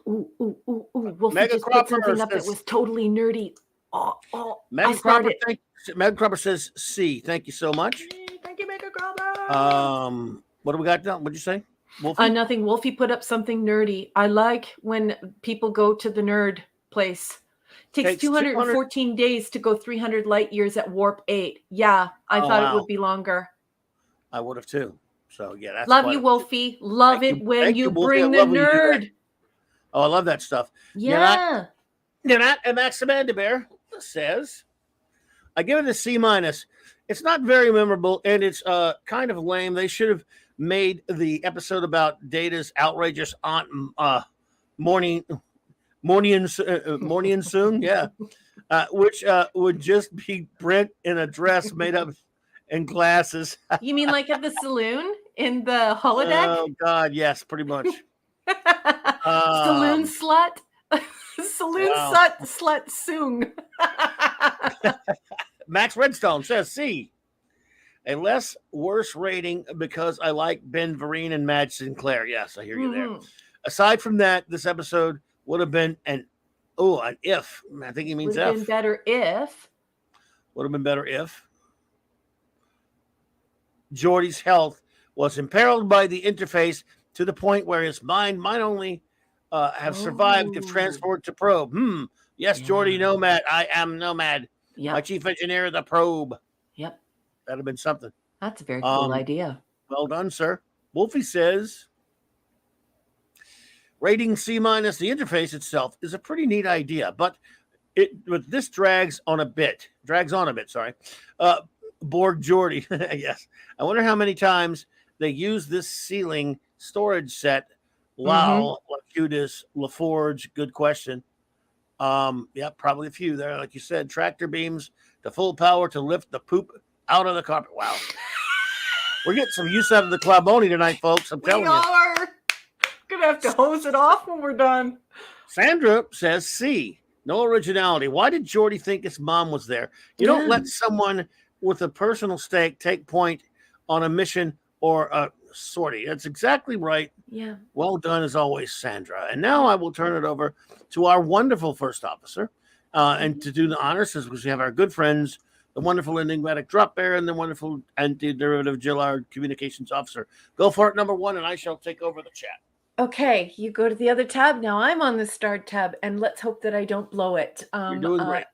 Ooh, ooh, ooh, ooh. Wolfie Mega just put Cropper something up that says, was totally nerdy. Oh, I Mega Cropper, started. Mega Cropper says C. Thank you so much. Thank you, Mega Cropper. What do we got now? What'd you say? Wolfie? Nothing. Wolfie put up something nerdy. I like when people go to the nerd place. Takes 214 days to go 300 light years at warp 8. Yeah, I thought it would be longer. I would have too. So yeah, that's love you, Wolfie. Love it when you bring the nerd. Oh, I love that stuff. Yeah. You're not, and Max Amanda Bear says, I give it a C minus. It's not very memorable, and it's kind of lame. They should have made the episode about Data's outrageous aunt morning soon, yeah, which would just be Brent in a dress made up and glasses. You mean like at the saloon in the holodeck? Oh God, yes, pretty much. Saloon slut. Saloon slut soon. Max Redstone says C. A less worse rating because I like Ben Vereen and Madge Sinclair. Yes, I hear you there. Aside from that, this episode would have been an if. I think he means F. Would have been better if. Would have been better if Geordi's health was imperiled by the interface to the point where his mind might only have survived if transported to probe. Yes, yeah. Geordi Nomad. I am Nomad. Yep. My chief engineer of the probe. Yep. That'd have been something. That's a very cool idea. Well done, sir. Wolfie says, rating C minus, the interface itself is a pretty neat idea, but this drags on a bit. Sorry. Borg Geordi. Yes. I wonder how many times they use this ceiling storage set. Wow. Lacutus, LaForge. Good question. Yeah, probably a few there. Like you said, tractor beams to full power to lift the poop out of the carpet. Wow. We're getting some use out of the Claboni tonight, folks. I'm telling you. We are. Gonna have to hose it off when we're done. Sandra says C. No originality. Why did Geordi think his mom was there? You don't let someone with a personal stake take point on a mission or a sortie. That's exactly right. Yeah. Well done as always, Sandra. And now I will turn it over to our wonderful first officer. And to do the honors, because we have our good friends, the wonderful enigmatic drop bear and the wonderful anti-derivative Gillard communications officer. Go for it, number one, and I shall take over the chat. Okay, you go to the other tab. Now I'm on the start tab, and let's hope that I don't blow it. You're doing great.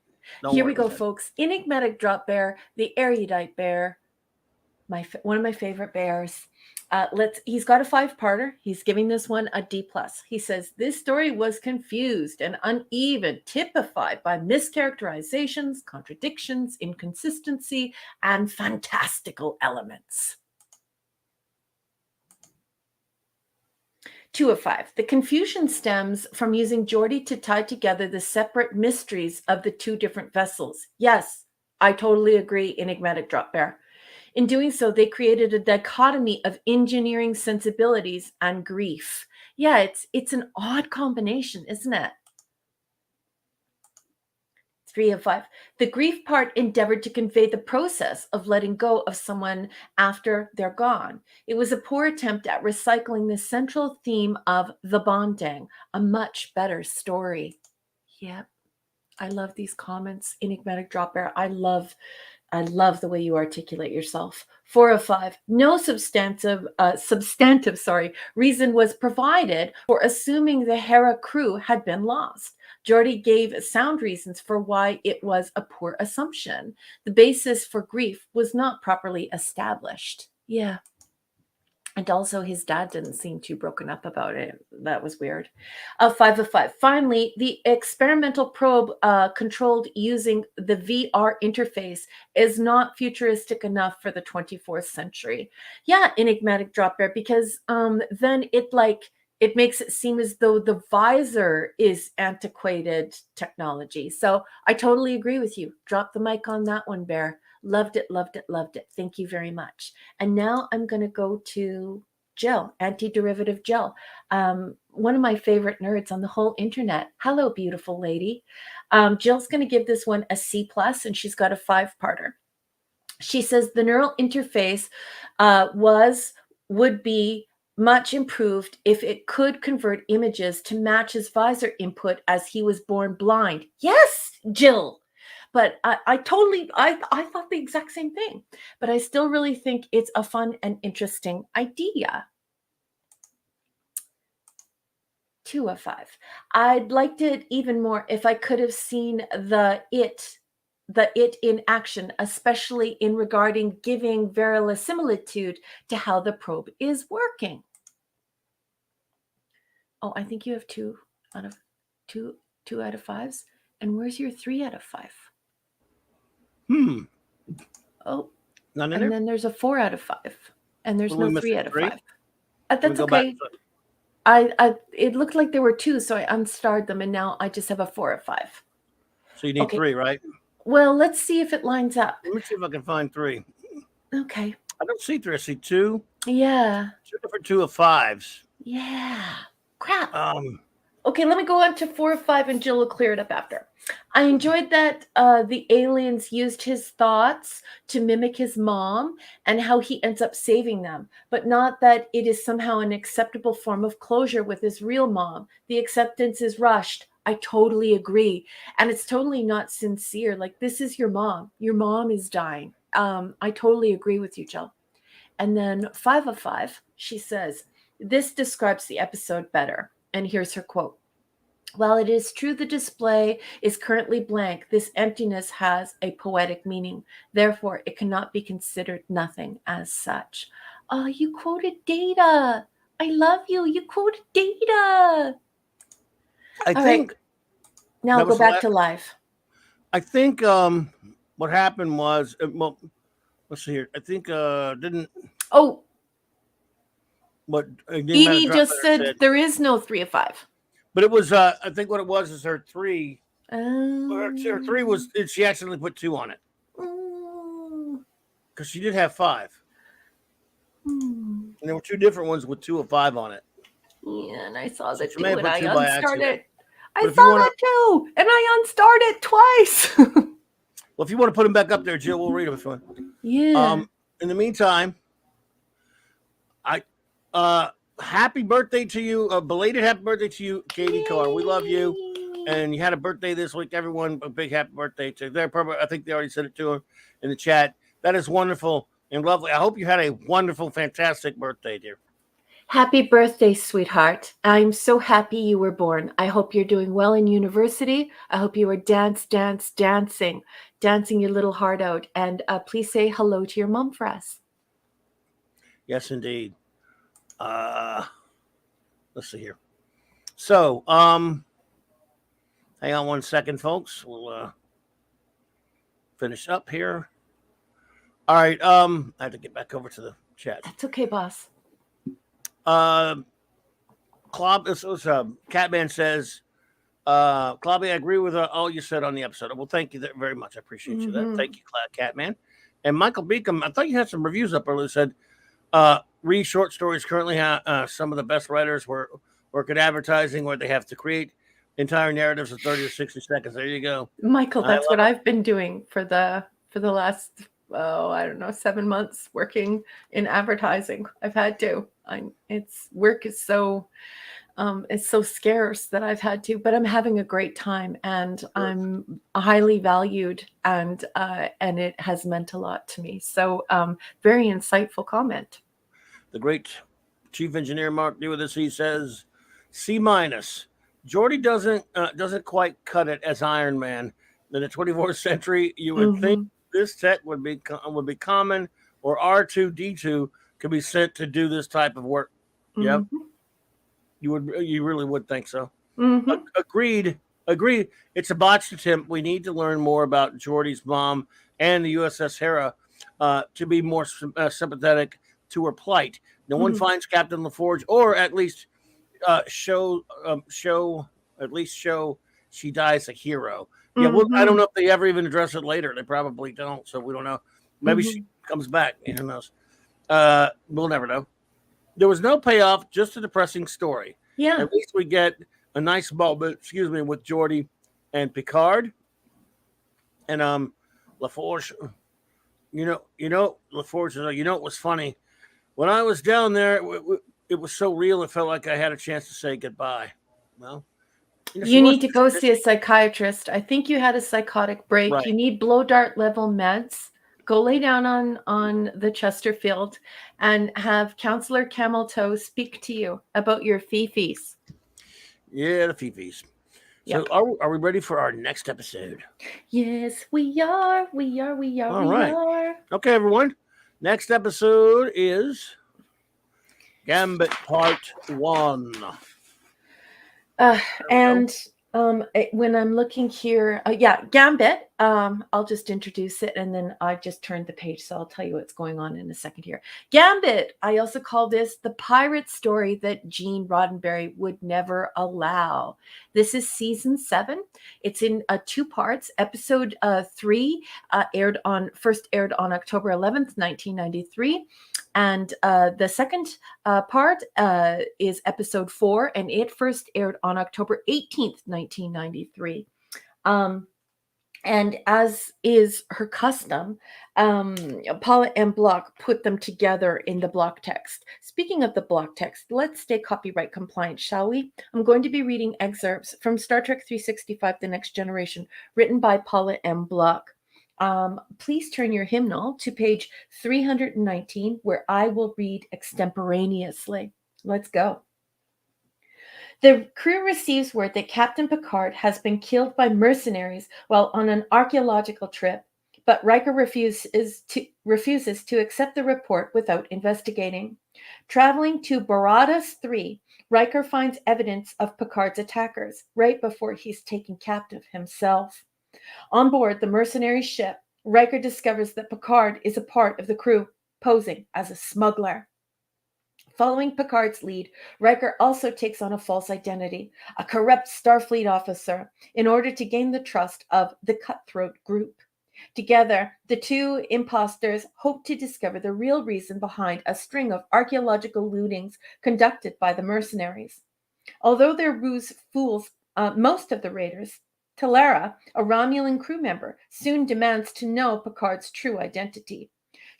Here we go, folks. Enigmatic drop bear, the erudite bear, one of my favorite bears. He's got a 5-parter. He's giving this one a D+. He says, this story was confused and uneven, typified by mischaracterizations, contradictions, inconsistency, and fantastical elements. 2 of 5. The confusion stems from using Geordi to tie together the separate mysteries of the 2 different vessels. Yes, I totally agree, enigmatic drop bear. In doing so, they created a dichotomy of engineering sensibilities and grief. Yeah, it's an odd combination, isn't it? 3 of 5. The grief part endeavored to convey the process of letting go of someone after they're gone. It was a poor attempt at recycling the central theme of the bonding, a much better story. Yep. I love these comments, enigmatic drop bear. I love the way you articulate yourself. 4 of 5. No substantive reason was provided for assuming the Hera crew had been lost. Geordi gave sound reasons for why it was a poor assumption. The basis for grief was not properly established. Yeah. And also his dad didn't seem too broken up about it. That was weird. 5 of 5. Finally, the experimental probe controlled using the VR interface is not futuristic enough for the 24th century. Yeah, enigmatic drop bear, because then it makes it seem as though the visor is antiquated technology. So I totally agree with you. Drop the mic on that one, Bear. Loved it, loved it, loved it. Thank you very much. And now I'm going to go to Jill, anti-derivative Jill, one of my favorite nerds on the whole internet. Hello, beautiful lady. Jill's going to give this one a C+, and she's got a 5-parter. She says the neural interface would be much improved if it could convert images to match his visor input as he was born blind. Yes, Jill. But I thought the exact same thing. But I still really think it's a fun and interesting idea. 2 of 5. I'd liked it even more if I could have seen the it in action, especially in regarding giving verisimilitude to how the probe is working. Oh, I think you have 2 out of 5s. And where's your 3 out of 5? Oh, None in and there? then there's a 4 out of 5, and there's no 3 out of 5. That's okay. It looked like there were 2, so I unstarred them, and now I just have a 4 of 5. So you need 3, right? Well, let's see if it lines up. Let me see if I can find 3. Okay. I don't see 3. I see 2. Yeah. 2 different 2 of 5s. Yeah. Crap. Okay, let me go on to 4 of 5, and Jill will clear it up after. I enjoyed that the aliens used his thoughts to mimic his mom and how he ends up saving them, but not that it is somehow an acceptable form of closure with his real mom. The acceptance is rushed. I totally agree. And it's totally not sincere. Like, this is your mom. Your mom is dying. I totally agree with you, Jill. And then 5 of 5, she says, this describes the episode better. And here's her quote. While it is true the display is currently blank, this emptiness has a poetic meaning. Therefore, it cannot be considered nothing as such. Oh, you quoted Data. I love you. You quoted Data. I think. Right. Now go back to live. I think what happened was, well, let's see here. I think didn't. Oh. What Edie just said there is no 3 of 5. But it was, I think what it was is her 3. Her 3 was, she accidentally put 2 on it. Because she did have 5. And there were 2 different ones with 2 of 5 on it. Yeah, and I saw that too, and I unstarred it. I saw that too, and I unstarred it twice. Well, if you want to put them back up there, Jill, we'll read them if you want. Yeah. In the meantime, happy birthday to you. A belated happy birthday to you, Katie Carr. We love you. And you had a birthday this week. Everyone, a big happy birthday to their. I think they already said it to her in the chat. That is wonderful and lovely. I hope you had a wonderful, fantastic birthday, dear. Happy birthday, sweetheart. I'm so happy you were born. I hope you're doing well in university. I hope you are dancing your little heart out. And please say hello to your mom for us. Yes, indeed. Let's see here. So, hang on one second, folks. We'll finish up here. All right. I have to get back over to the chat. That's okay, boss. Catman says, Clobby, I agree with all you said on the episode. Well, thank you very much. I appreciate you that. Thank you, Catman. And Michael Beacom, I thought you had some reviews up earlier. Said, read short stories currently. Some of the best writers work at advertising where they have to create entire narratives of 30 or 60 seconds. There you go, Michael. That's what I've been doing for the last 7 months, working in advertising. I've had to. Work is so it's so scarce that I've had to, but I'm having a great time, and I'm highly valued, and it has meant a lot to me. So very insightful comment. The great Chief Engineer Mark do with this. He says C-. Geordi doesn't quite cut it as Iron Man. In the 24th century, you would think this tech would be common, or R2D2 could be sent to do this type of work. Yep. You really would think so. Agreed. It's a botched attempt. We need to learn more about Geordi's mom and the USS Hera to be more sympathetic to her plight. No one finds Captain LaForge, or at least show she dies a hero. Yeah, well, I don't know if they ever even address it later. They probably don't, so we don't know. Maybe she comes back. Who knows? We'll never know. There was no payoff, just a depressing story. Yeah. At least we get a nice moment, with Geordi and Picard. And LaForge, LaForge, it was funny. When I was down there, it was so real. It felt like I had a chance to say goodbye. Well, You need to go see a psychiatrist. I think you had a psychotic break. Right. You need blow dart level meds. Go lay down on the Chesterfield and have Counselor Camel Toe speak to you about your fifis. Yeah, the fifis. Yep. So are we ready for our next episode? Yes, we are. We are. We are. All we right. are. Okay, everyone. Next episode is Gambit Part 1. And when I'm looking here, Gambit, I'll just introduce it and then I just turned the page, so I'll tell you what's going on in a second here. Gambit, I also call this the pirate story that Gene Roddenberry would never allow. This is season 7. It's in 2 parts. Episode 3 first aired on October 11th, 1993. And the second part is episode 4, and it first aired on October 18th, 1993. And as is her custom, Paula M. Block put them together in the block text. Speaking of the block text, let's stay copyright compliant, shall we? I'm going to be reading excerpts from Star Trek 365, The Next Generation, written by Paula M. Block. Please turn your hymnal to page 319, where I will read extemporaneously. Let's go. The crew receives word that Captain Picard has been killed by mercenaries while on an archaeological trip, but Riker refuses to accept the report without investigating. Traveling to Boradas 3, Riker finds evidence of Picard's attackers right before he's taken captive himself. On board the mercenary ship, Riker discovers that Picard is a part of the crew, posing as a smuggler. Following Picard's lead, Riker also takes on a false identity, a corrupt Starfleet officer, in order to gain the trust of the cutthroat group. Together, the two imposters hope to discover the real reason behind a string of archaeological lootings conducted by the mercenaries. Although their ruse fools most of the raiders, Talara, a Romulan crew member, soon demands to know Picard's true identity.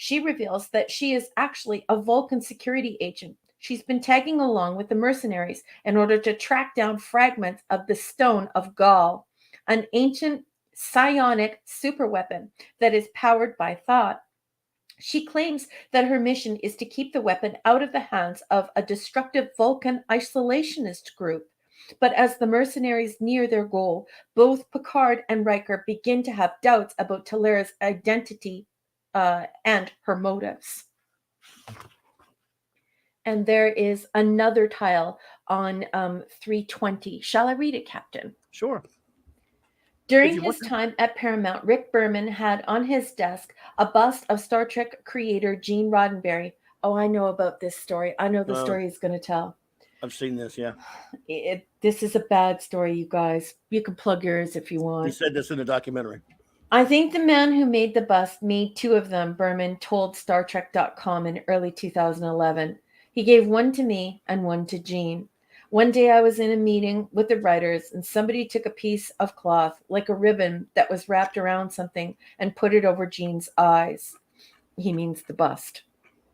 She reveals that she is actually a Vulcan security agent. She's been tagging along with the mercenaries in order to track down fragments of the Stone of Gaul, an ancient psionic superweapon that is powered by thought. She claims that her mission is to keep the weapon out of the hands of a destructive Vulcan isolationist group. But as the mercenaries near their goal, both Picard and Riker begin to have doubts about Talara's identity and her motives. And there is another tile on 320. Shall I read it, Captain? Sure. During his time at Paramount, Rick Berman had on his desk a bust of Star Trek creator Gene Roddenberry. Oh, I know about this story. I know the story he's going to tell. I've seen this, yeah. This is a bad story, you guys. You can plug yours if you want. He said this in the documentary. I think the man who made the bust made 2 of them, Berman told StarTrek.com in early 2011. He gave one to me and one to Gene. One day I was in a meeting with the writers and somebody took a piece of cloth, like a ribbon that was wrapped around something, and put it over Gene's eyes. He means the bust.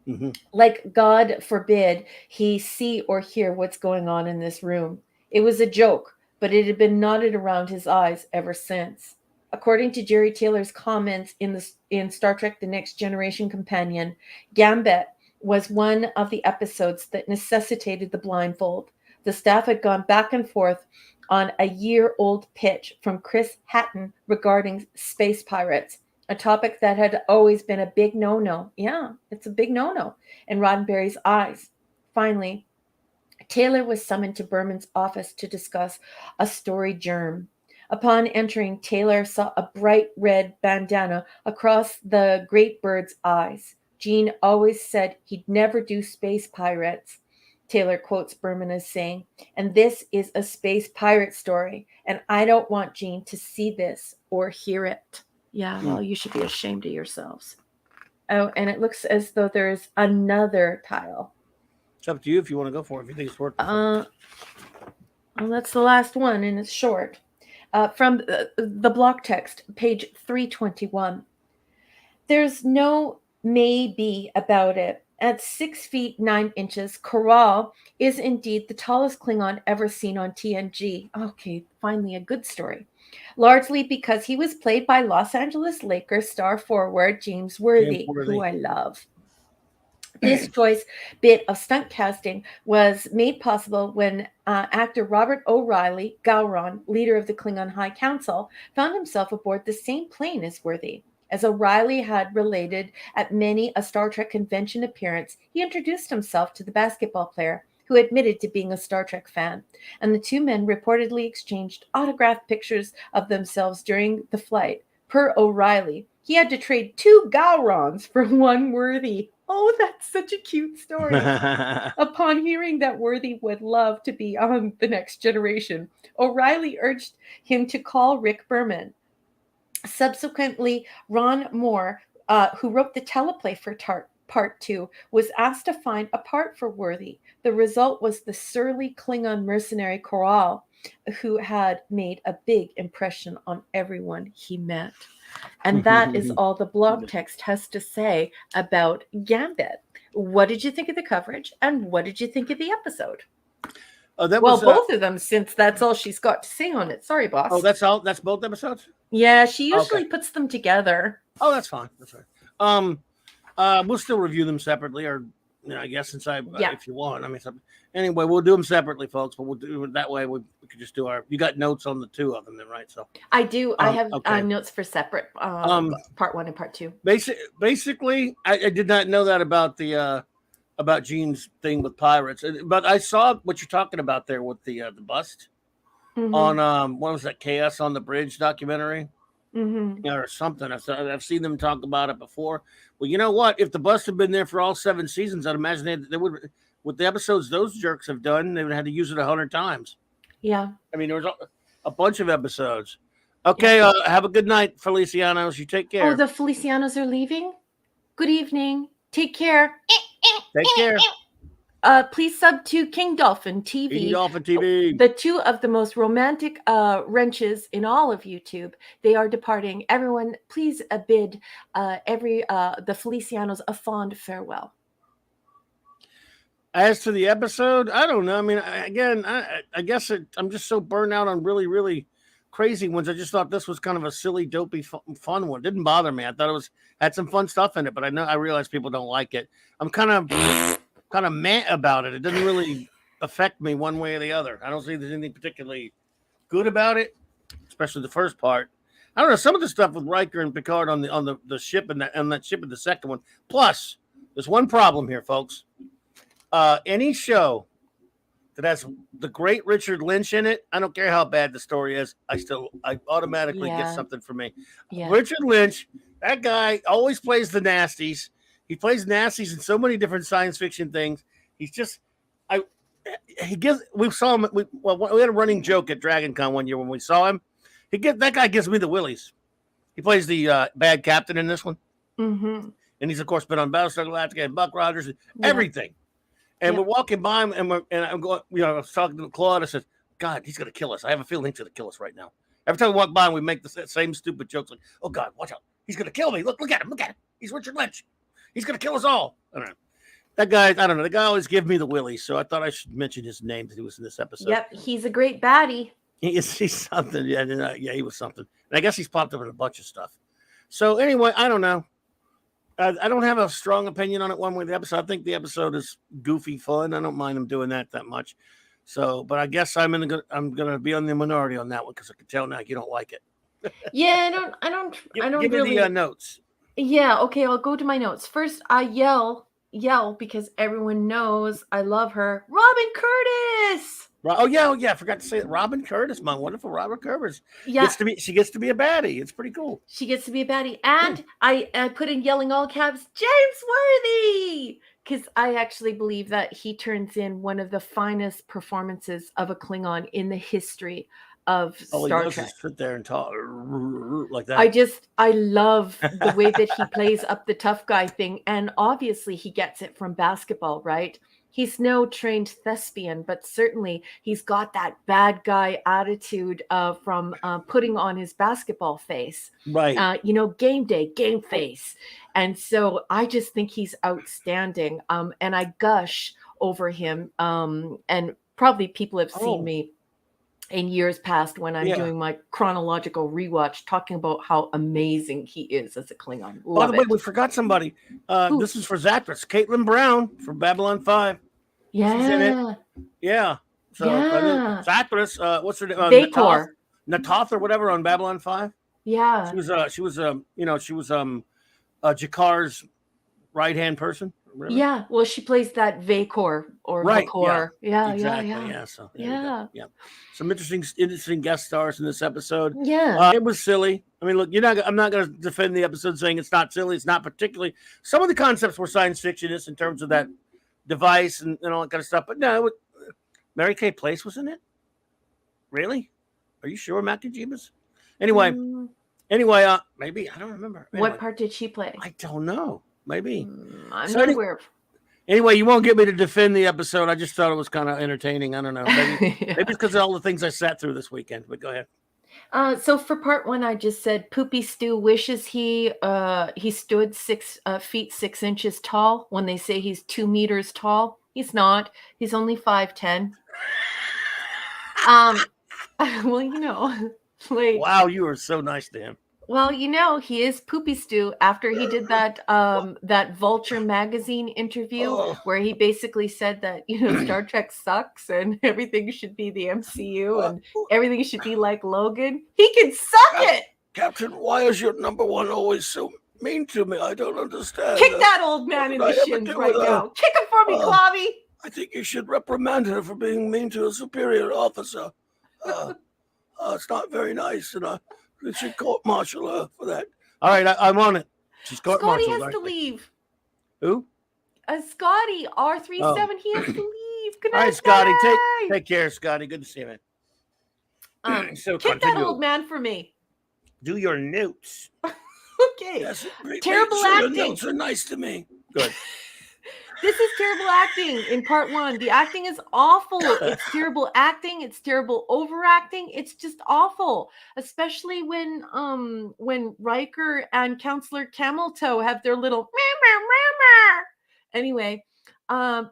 Mm-hmm. Like God forbid he see or hear what's going on in this room. It was a joke, but it had been knotted around his eyes ever since. According to Jerry Taylor's comments in Star Trek The Next Generation Companion, Gambit was one of the episodes that necessitated the blindfold. The staff had gone back and forth on a year-old pitch from Chris Hatton regarding space pirates, a topic that had always been a big no-no. Yeah, it's a big no-no in Roddenberry's eyes. Finally, Taylor was summoned to Berman's office to discuss a story germ. Upon entering, Taylor saw a bright red bandana across the great bird's eyes. Gene always said he'd never do space pirates. Taylor quotes Berman as saying, and this is a space pirate story, and I don't want Gene to see this or hear it. Yeah, well, you should be ashamed of yourselves. Oh, and it looks as though there's another tile. It's up to you if you want to go for it, if you think it's worth it. Well, that's the last one, and it's short. From the block text, page 321. There's no maybe about it. At 6 feet 9 inches, Corral is indeed the tallest Klingon ever seen on TNG. Okay, finally a good story. Largely because he was played by Los Angeles Lakers star forward James Worthy, who I love. This choice bit of stunt casting was made possible when actor Robert O'Reilly, Gowron, leader of the Klingon High Council, found himself aboard the same plane as Worthy. As O'Reilly had related at many a Star Trek convention appearance, he introduced himself to the basketball player, who admitted to being a Star Trek fan, and the two men reportedly exchanged autographed pictures of themselves during the flight. Per O'Reilly, he had to trade 2 Gowrons for 1 Worthy. Oh, that's such a cute story. Upon hearing that Worthy would love to be on The Next Generation, O'Reilly urged him to call Rick Berman. Subsequently, Ron Moore, who wrote the teleplay for Part 2, was asked to find a part for Worthy. The result was the surly Klingon mercenary Corral, who had made a big impression on everyone he met. And that is all the blog text has to say about Gambit. What did you think of the coverage, and what did you think of the episode? Both of them, since that's all she's got to say on it. Sorry, boss. Oh, that's all? That's both episodes? Yeah, she usually puts them together. Oh, that's fine. That's fine. We'll still review them separately, or I guess if you want. I mean, anyway, we'll do them separately, folks. But we'll do it that way. We could just do our. You got notes on the 2 of them, then, right? So I do. I have notes for separate part 1 and part 2. Basically, I did not know that about the about Gene's thing with pirates, but I saw what you're talking about there with the bust on what was that, Chaos on the Bridge documentary. Or something. I've seen them talk about it before. Well, you know what? If the bust had been there for all 7 seasons, I'd imagine they would, with the episodes those jerks have done, they would have had to use it 100 times. Yeah. I mean, there was a bunch of episodes. Okay, have a good night, Felicianos. You take care. Oh, the Felicianos are leaving? Good evening. Take care. Take care. Please sub to King Dolphin TV. King Dolphin TV. The 2 of the most romantic wrenches in all of YouTube. They are departing. Everyone, please bid the Felicianos a fond farewell. As to the episode, I don't know. I mean, I guess I'm just so burned out on really, really crazy ones. I just thought this was kind of a silly, dopey, fun one. It didn't bother me. I thought it had some fun stuff in it, but I realize people don't like it. I'm kind of mad about it. It doesn't really affect me one way or the other. I don't see there's anything particularly good about it, especially the first part. I don't know, some of the stuff with Riker and Picard on the ship and that ship in the second one. Plus, there's one problem here, folks. Any show that has the great Richard Lynch in it, I don't care how bad the story is, I automatically get something for me. Yeah. Richard Lynch, that guy always plays the nasties. He plays nasties in so many different science fiction things. He's just, we saw him. We had a running joke at Dragon Con one year when we saw him. That guy gives me the willies. He plays the bad captain in this one. And he's, of course, been on Battlestar Galactica and Buck Rogers and everything. And we're walking by him and I'm going, I was talking to Claude. I said, God, he's going to kill us. I have a feeling he's going to kill us right now. Every time we walk by him, we make the same stupid jokes like, oh, God, watch out. He's going to kill me. Look at him. Look at him. He's Richard Lynch. He's going to kill us all. I don't know. That guy, I don't know. The guy always gives me the willies, so I thought I should mention his name that he was in this episode. Yep, he's a great baddie. He's something. Yeah, he was something. And I guess he's popped up in a bunch of stuff. So anyway, I don't know. I don't have a strong opinion on it one way or the episode. I think the episode is goofy fun. I don't mind him doing that much. So, but I guess I'm gonna be on the minority on that one because I can tell now you don't like it. Yeah, I don't give really. Me the notes. Yeah, okay, I'll go to my notes. First, I yell because everyone knows I love her. Robin Curtis! Oh, yeah, I forgot to say it. Robin Curtis, my wonderful Robin Curtis. Yeah. She gets to be a baddie. It's pretty cool. She gets to be a baddie. And I put in yelling all caps, James Worthy! Because I actually believe that he turns in one of the finest performances of a Klingon in the history of Star Trek. Sit there and talk like that. I love the way that he plays up the tough guy thing. And obviously he gets it from basketball, right? he's no trained thespian, but certainly he's got that bad guy attitude from putting on his basketball face. Right. Game day, game face. And so I just think he's outstanding. And I gush over him. And probably people have seen me in years past when I'm doing my chronological rewatch, talking about how amazing he is as a Klingon. By the way, we forgot somebody. This is for Zapdos. Caitlin Brown from Babylon 5. Yeah. She's in it. Yeah. So Zapdos, what's her name? Vacor. Natoth or whatever on Babylon 5. Yeah. She was Jakar's right-hand person. Really? Yeah, well, she plays that Vacor or Vacor. Yeah, exactly. Yeah. So some interesting guest stars in this episode. Yeah, it was silly. I mean, look, I'm not going to defend the episode saying it's not silly. It's not particularly. Some of the concepts were science fictionist in terms of that device and all that kind of stuff. But no, Mary Kay Place was in it. Really? Are you sure, Matthew Jeebus? Anyway, maybe I don't remember. Anyway, what part did she play? I don't know. Maybe. I'm not aware of. Anyway, you won't get me to defend the episode. I just thought it was kind of entertaining. I don't know. Maybe maybe it's because of all the things I sat through this weekend. But go ahead. So for part 1, I just said Poopy Stew wishes he stood 6 feet 6 inches tall. When they say he's 2 meters tall, he's not. He's only 5'10". Well, wow, you are so nice to him. Well, he is Poopy Stew after he did that that Vulture magazine interview where he basically said that, Star Trek sucks and everything should be the MCU and everything should be like Logan. He can suck it. Captain, why is your number one always so mean to me? I don't understand. Kick that old man in the shins right now. Kick him for me, Clobby. I think you should reprimand her for being mean to a superior officer. It's not very nice, and we should court-martial her for that. All right, I'm on it. She's court-martialed. Scotty has to leave. Who? Scotty, R37, he has to leave. Good night, all right, Scotty. Take care, Scotty. Good to see you, man. So kick that old man for me. Do your notes. Okay. Yes, terrible acting. Your notes are nice to me. Good. This is terrible acting in part 1. The acting is awful. It's terrible acting. It's terrible overacting. It's just awful, especially when Riker and Counselor Cameltoe have their little anyway.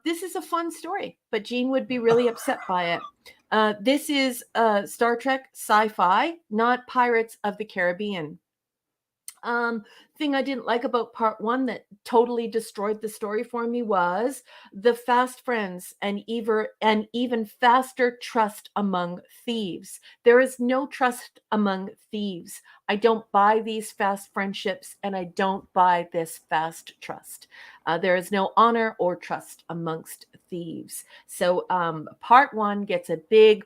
This is a fun story, but Jean would be really upset by it. This is Star Trek sci-fi, not Pirates of the Caribbean. Thing I didn't like about part 1 that totally destroyed the story for me was the fast friends and even faster trust among thieves. There is no trust among thieves. I don't buy these fast friendships and I don't buy this fast trust. There is no honor or trust amongst thieves. So part 1 gets a big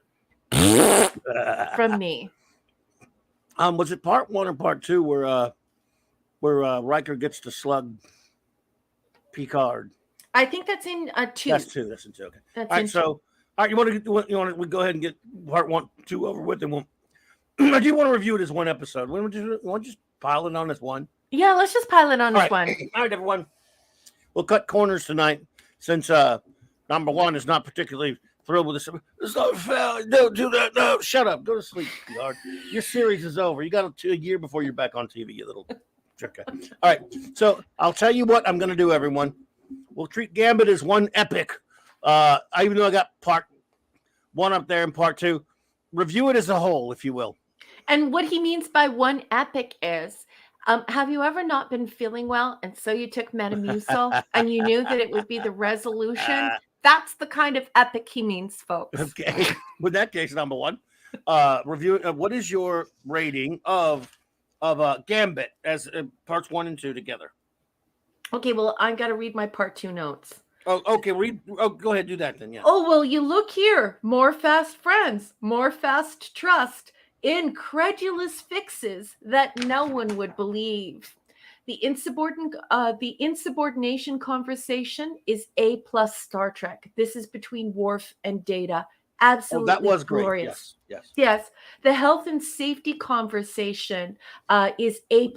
from me. Was it part 1 or part 2 where Riker gets to slug Picard? I think that's in 2. That's 2. That's in 2. Okay. That's all right. So, all right. You want to go ahead and get part 1, 2 over with, and we'll. I do want to review it as one episode. Want to just pile it on as one? Yeah, let's just pile it on as one. All right, everyone. We'll cut corners tonight since number 1 is not particularly thrilled with this. It's not fair. Don't do that. No, shut up. Go to sleep, Picard. Your series is over. You got a year before you're back on TV, you little. Okay. All right. So I'll tell you what I'm going to do, everyone. We'll treat Gambit as one epic. Even though I got part 1 up there and part 2, review it as a whole, if you will. And what he means by one epic is, have you ever not been feeling well, and so you took Metamucil, and you knew that it would be the resolution? That's the kind of epic he means, folks. Okay. With that case, number 1, review. What is your rating of Gambit as parts 1 and 2 together? Okay, well, I've got to read my part 2 notes. Oh, okay. Go ahead, do that then. Yeah. Oh, well, you look here. More fast friends, more fast trust, incredulous fixes that no one would believe. The insubordination conversation is A+ Star Trek. This is between Worf and Data. Absolutely, that was glorious. Great. Yes. The health and safety conversation is A+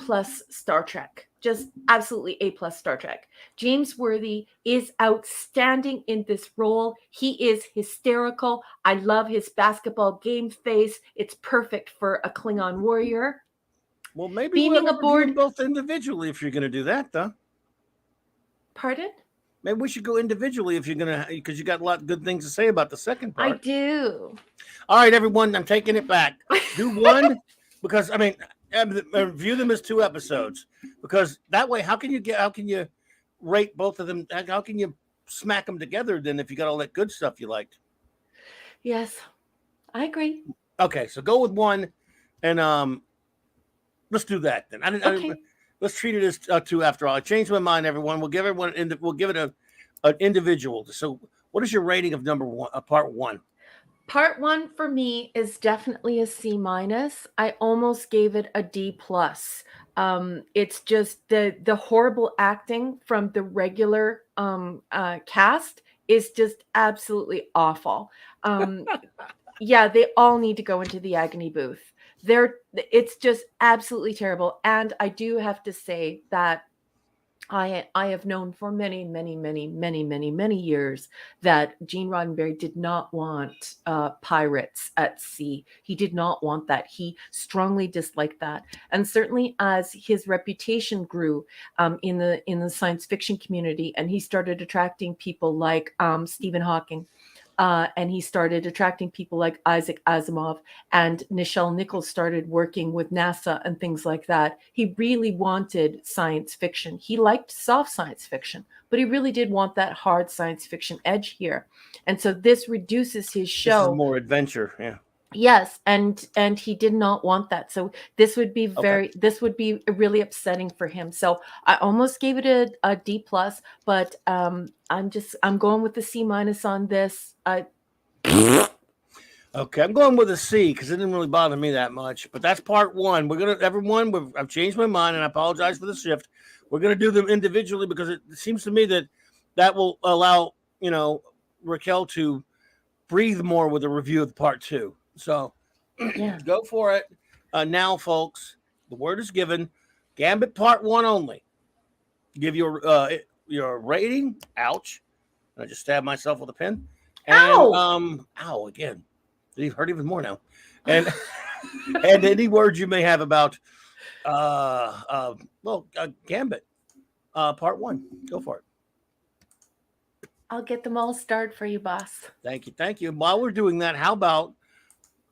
Star Trek. just absolutely A+ Star Trek. James Worthy is outstanding in this role. He is hysterical. I love his basketball game face. It's perfect for a Klingon warrior. Well, maybe Beaming we'll review them aboard. both individually if you're going to do that, though. Pardon? Maybe we should go individually if you're going to, because you got a lot of good things to say about the second part. I do. All right, everyone, I'm taking it back. Do one, because, I mean, view them as 2 episodes, because that way, how can you rate both of them? How can you smack them together then if you got all that good stuff you liked? Yes, I agree. Okay, so go with 1, and let's do that then. Okay. Let's treat it as 2 after all. I changed my mind, everyone. We'll give it an individual. So, what is your rating of number 1, part 1? Part 1 for me is definitely a C-. I almost gave it a D+. It's just the horrible acting from the regular cast is just absolutely awful. Yeah, they all need to go into the agony booth. It's just absolutely terrible. And I do have to say that I have known for many years that Gene Roddenberry did not want pirates at sea. He did not want that. He strongly disliked that. And certainly as his reputation grew in the science fiction community, and he started attracting people like Stephen Hawking, and he started attracting people like Isaac Asimov, and Nichelle Nichols started working with NASA and things like that. He really wanted science fiction. He liked soft science fiction, but he really did want that hard science fiction edge here. And so this reduces his show. This is more adventure, yeah. Yes, and he did not want that. So this would be this would be really upsetting for him. So I almost gave it a D+, but I'm going with the C- on this. Okay, I'm going with a C because it didn't really bother me that much. But that's part 1. I've changed my mind, and I apologize for the shift. We're gonna do them individually because it seems to me that will allow Raquel to breathe more with a review of part 2. So Yeah. Go for it. Now, folks, the word is given. Gambit part 1 only. Give your rating. Ouch. I just stabbed myself with a pen. And ow again. It hurt even more now. And and any words you may have about Gambit part 1. Go for it. I'll get them all started for you, boss. Thank you. While we're doing that, how about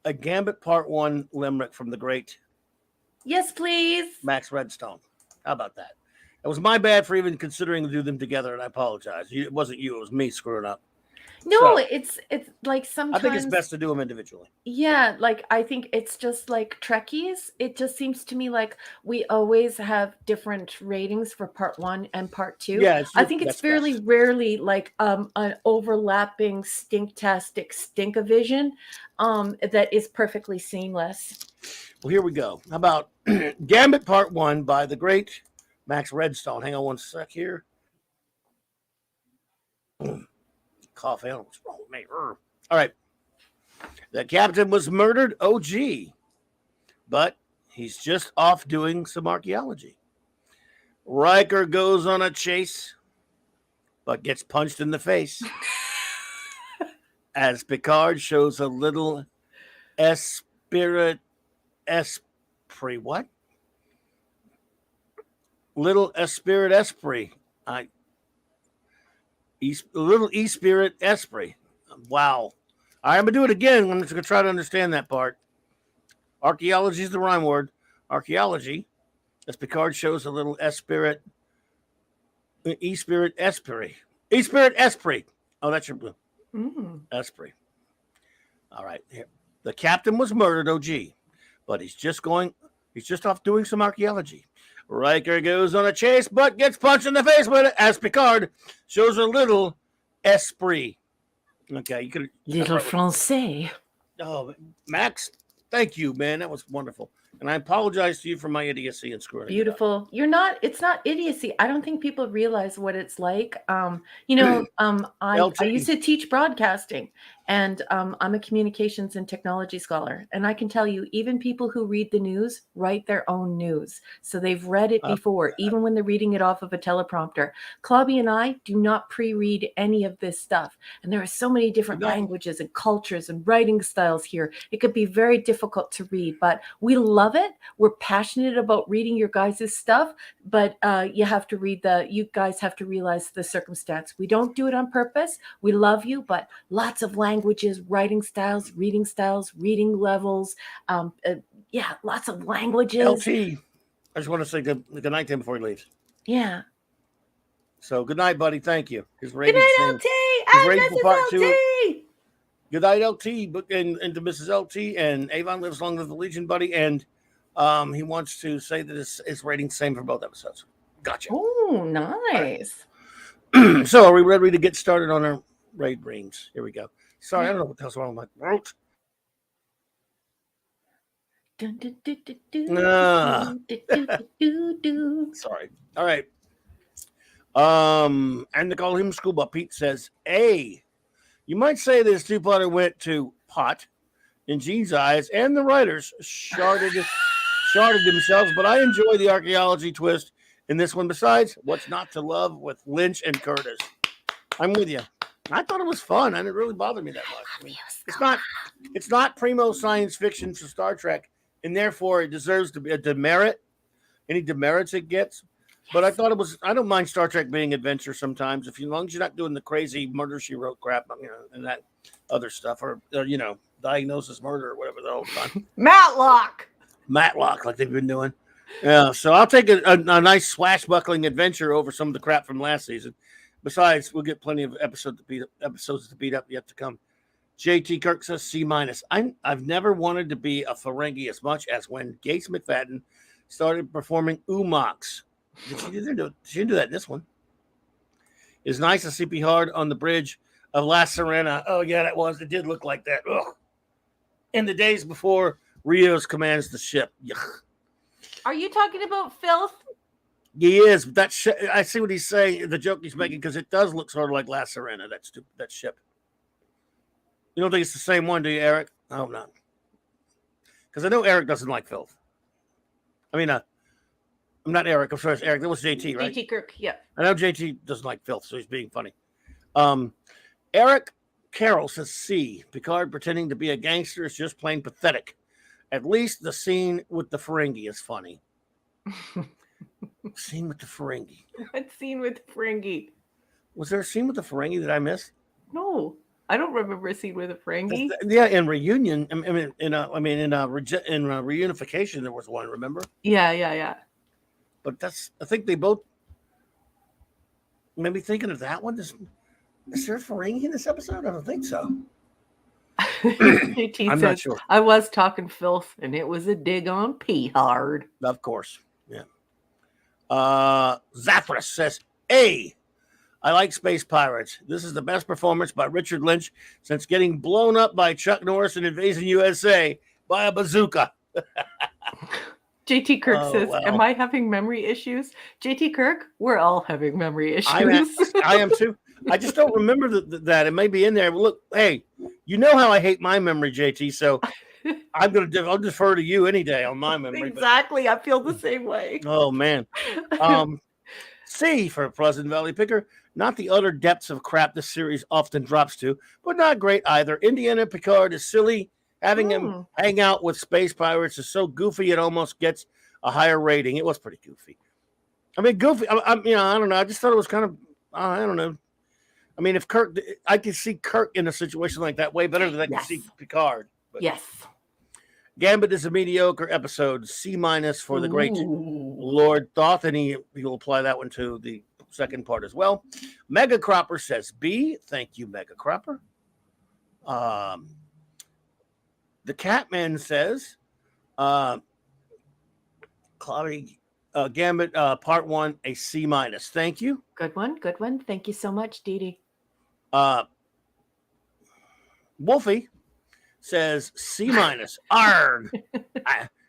a Gambit part 1 limerick from the great Yes, please. Max Redstone? How about that? It was my bad for even considering to do them together, and I apologize. It wasn't you; it was me screwing up. No, it's like sometimes I think it's best to do them individually. Yeah, like I think it's just like Trekkies. It just seems to me like we always have different ratings for part 1 and part 2. Yeah, I think it's fairly rarely like an overlapping stinktastic stink-a-vision that is perfectly seamless. Well, here we go. How about Gambit part 1 by the great Max Redstone? Hang on one sec here. Coughing. What's wrong with me? All right. The captain was murdered. Oh, gee. But he's just off doing some archaeology. Riker goes on a chase, but gets punched in the face. As Picard shows a little esprit. What? Little esprit. Little e-spirit esprit. Wow. All right, I'm going to do it again. I'm just going to try to understand that part. Archaeology is the rhyme word. Archaeology. As Picard shows a little e-spirit esprit. E-spirit esprit. Oh, that's your blue. Esprit. All right. Here. The captain was murdered, OG. But he's just off doing some archaeology. Riker goes on a chase, but gets punched in the face with it as Picard shows a little esprit. Okay, you could little français. Oh, Max, thank you, man. That was wonderful. And I apologize to you for my idiocy and screwing Beautiful. You're not, it's not idiocy. I don't think people realize what it's like. I used to teach broadcasting, and I'm a communications and technology scholar. And I can tell you, even people who read the news write their own news. So they've read it before, even when they're reading it off of a teleprompter. Clobby and I do not pre-read any of this stuff. And there are so many different languages and cultures and writing styles here. It could be very difficult to read, but we love it. We're passionate about reading your guys' stuff, but you guys have to realize the circumstance. We don't do it on purpose. We love you, but lots of languages, writing styles, reading levels. Lots of languages. LT, I just want to say good night to him before he leaves. Yeah. So good night, buddy. Thank you. Good night, LT. I miss LT. Good night, LT, and to Mrs. LT, and Avon lives long as the Legion, buddy, and he wants to say that his rating's same for both episodes. Gotcha. Oh, nice. Right. So are we ready to get started on our raid rings? Here we go. Sorry, I don't know what the hell's wrong with my throat. Sorry. All right. And to call him Scuba, Pete says, "A, you might say this two-parter went to pot in Gene's eyes, and the writers sharded themselves, but I enjoy the archaeology twist in this one. Besides, what's not to love with Lynch and Curtis? I'm with you. I thought it was fun, and it really bothered me that much. I mean, it's not primo science fiction for Star Trek, and therefore it deserves to be a demerit. Any demerits it gets. But I thought it was. I don't mind Star Trek being adventure sometimes, as long as you're not doing the crazy Murder She Wrote crap, and that other stuff, or Diagnosis Murder or whatever the whole time. Matlock, like they've been doing. Yeah, so I'll take a nice swashbuckling adventure over some of the crap from last season. Besides, we'll get plenty of episodes to beat up yet to come. JT Kirk says C-. I've never wanted to be a Ferengi as much as when Gates McFadden started performing Umox. She didn't do that in this one. It's nice to see Picard on the bridge of La Sirena. Oh, yeah, that was. It did look like that. Ugh. In the days before Rios commands the ship. Yuck. Are you talking about filth? He is. But I see what he's saying, the joke he's making, because it does look sort of like La Sirena, that ship. You don't think it's the same one, do you, Eric? I hope not. Because I know Eric doesn't like filth. I mean, I'm not Eric. I'm sorry, it's Eric. That was JT, right? JT Kirk, yeah. I know JT doesn't like filth, so he's being funny. Eric Carroll says C. Picard pretending to be a gangster is just plain pathetic. At least the scene with the Ferengi is funny. Scene with the Ferengi. What scene with the Ferengi? Was there a scene with the Ferengi that I missed? No, I don't remember a scene with a Ferengi. Yeah, in Reunion. In Reunification, there was one. Remember? Yeah. But I think they both. Maybe thinking of that one. Is there a Ferengi in this episode? I don't think so. I'm not sure. I was talking filth, and it was a dig on P-Hard. Of course, yeah. Zathras says, A, I like Space Pirates. This is the best performance by Richard Lynch since getting blown up by Chuck Norris in Invasion USA by a bazooka. JT Kirk says, wow. Am I having memory issues? JT Kirk, we're all having memory issues. I am too. I just don't remember that. It may be in there. But look, hey, you know how I hate my memory, JT, so I'll defer to you any day on my memory. Exactly. But I feel the same way. Oh, man. C for Pleasant Valley Picker. Not the utter depths of crap this series often drops to, but not great either. Indiana Picard is silly. Having him hang out with space pirates is so goofy it almost gets a higher rating. It was pretty goofy. I mean, goofy. I don't know. I just thought it was kind of, I don't know. I mean, if Kirk, I could see Kirk in a situation like that way better than I could see Picard. But. Yes. Gambit is a mediocre episode. C- for the great Lord Thoth, and he will apply that one to the second part as well. Mega Cropper says B. Thank you, Mega Cropper. The Catman says, Gambit Part 1, a C-. Thank you. Good one. Thank you so much, Dee Dee. Wolfie says C-. Arg.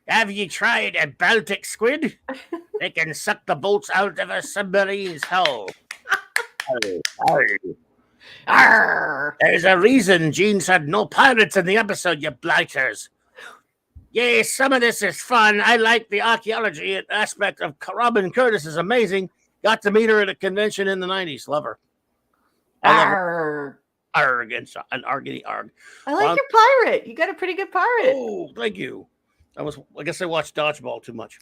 Have you tried a Baltic squid? They can suck the bolts out of a submarine's hull. Arr! There's a reason Gene said no pirates in the episode, you blighters. Yay, some of this is fun. I like the archaeology aspect of Robin Curtis is amazing. Got to meet her at a convention in the 90s. Love her. I love her. Arg and argity arg. I like your pirate. You got a pretty good pirate. Oh, thank you. I guess I watched Dodgeball too much.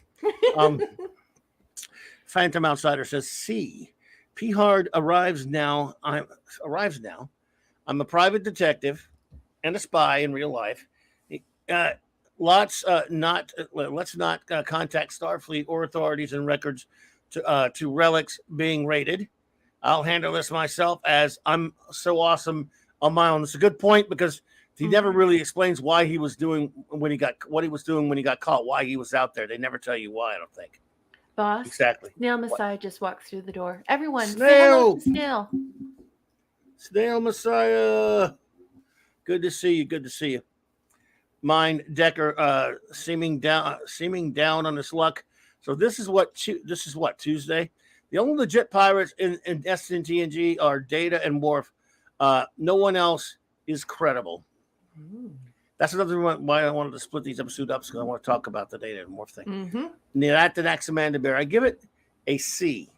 Phantom Outsider says, C. P. Hard arrives now. I'm a private detective and a spy in real life. Let's not contact Starfleet or authorities in records to relics being raided. I'll handle this myself, as I'm so awesome on my own. It's a good point, because he never really explains why he was doing what he was doing when he got caught, why he was out there. They never tell you why, I don't think. Boss. Exactly. Snail Messiah just walked through the door. Everyone, Snail! say hello to Snail. Snail Messiah. Good to see you. Good to see you. Mind Decker seeming down on his luck. So this is what Tuesday. The only legit pirates in TNG are Data and Worf. No one else is credible. That's another reason why I wanted to split these episodes up, because I want to talk about the Data and Worf thing. Near the next Amanda Bear, I give it a C.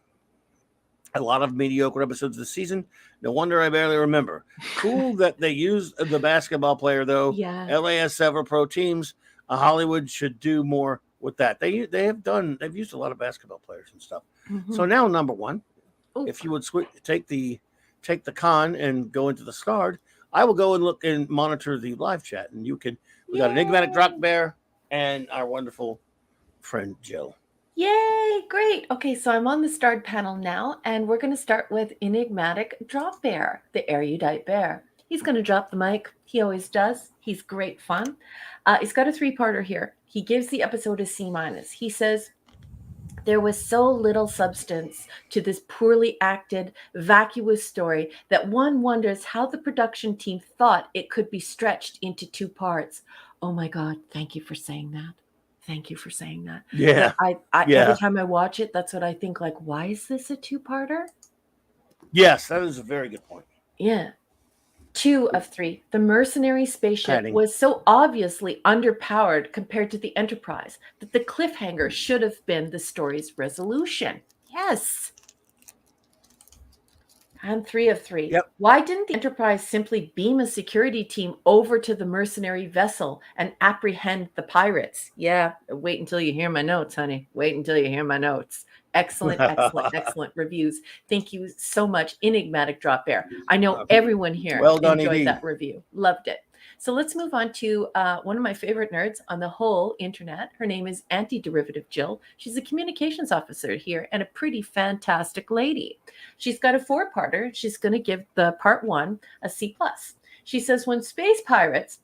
A lot of mediocre episodes this season. No wonder I barely remember. Cool that they used the basketball player, though. Yeah. LA has several pro teams. Hollywood should do more with that. They've used a lot of basketball players and stuff. So now, number one, if you would take the con and go into the Stard, I will go and look and monitor the live chat, and we got Enigmatic Drop Bear and our wonderful friend Jill. Yay, great. Okay, so I'm on the Starred panel now, and we're going to start with Enigmatic Drop Bear, the erudite bear. He's going to drop the mic. He always does. He's great fun. He's got a 3-parter here. He gives the episode a C-. He says, there was so little substance to this poorly acted, vacuous story that one wonders how the production team thought it could be stretched into 2 parts. Oh my God, thank you for saying that. Thank you for saying that. Yeah. Every time I watch it, that's what I think, like, why is this a 2-parter? Yes, that is a very good point. Yeah. 2 of 3. The mercenary spaceship was so obviously underpowered compared to the Enterprise that the cliffhanger should have been the story's resolution. Yes. And 3 of 3. Yep. Why didn't the Enterprise simply beam a security team over to the mercenary vessel and apprehend the pirates? Yeah, wait until you hear my notes, honey. Wait until you hear my notes. Excellent, excellent, excellent reviews. Thank you so much, Enigmatic Drop Bear. I know everyone here enjoyed that review. Loved it. So let's move on to one of my favorite nerds on the whole internet. Her name is Anti-Derivative Jill. She's a communications officer here and a pretty fantastic lady. She's got a 4-parter. She's going to give the part 1 a C+. She says, when space pirates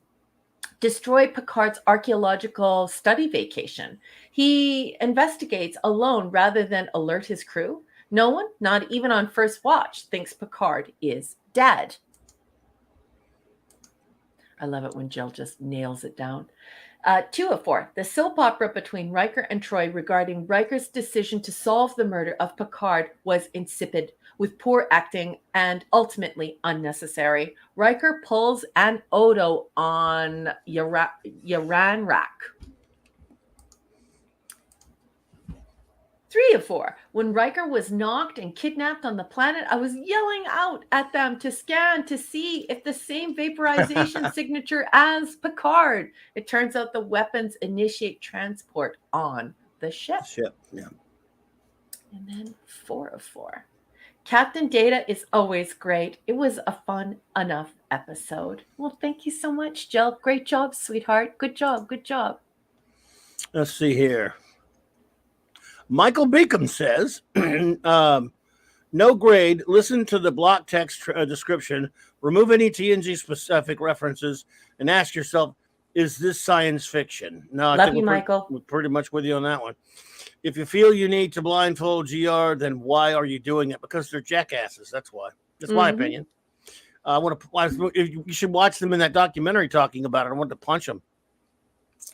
destroy Picard's archaeological study vacation, he investigates alone rather than alert his crew. No one, not even on first watch, thinks Picard is dead. I love it when Jill just nails it down. 2 of 4. The soap opera between Riker and Troy regarding Riker's decision to solve the murder of Picard was insipid, with poor acting and ultimately unnecessary. Riker pulls an Odo on Yaranrak. 3 of 4. When Riker was knocked and kidnapped on the planet, I was yelling out at them to scan to see if the same vaporization signature as Picard. It turns out the weapons initiate transport on the ship. Yeah. And then 4 of 4. Captain Data is always great. It was a fun enough episode. Well, thank you so much, Jill. Great job, sweetheart. Good job. Good job. Let's see here. Michael Beacom says, no grade, listen to the block text description, remove any TNG specific references, and ask yourself, is this science fiction? No, I think Michael. We're pretty much with you on that one. If you feel you need to blindfold GR, then why are you doing it? Because they're jackasses. That's why. That's my opinion. You should watch them in that documentary talking about it. I want to punch them.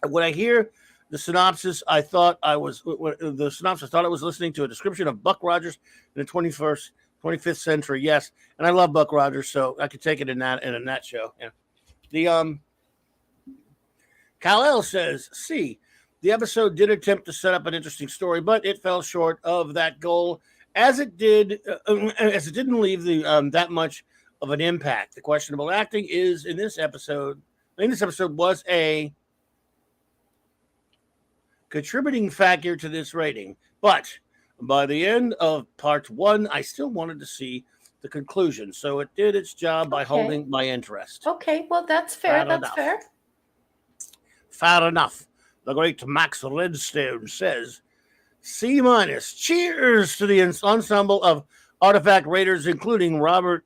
When I hear The synopsis, I thought I was listening to a description of Buck Rogers in the 25th century. Yes, and I love Buck Rogers, so I could take it in that show. Yeah. The Kal-El says, "See, the episode did attempt to set up an interesting story, but it fell short of that goal, as it didn't leave that much of an impact. The questionable acting is in this episode was a contributing factor to this rating, but by the end of part 1, I still wanted to see the conclusion, so it did its job by holding my interest." Okay, well, that's fair. Fair. Fair enough. The great Max Redstone says, C-. Cheers to the ensemble of Artifact Raiders, including Robin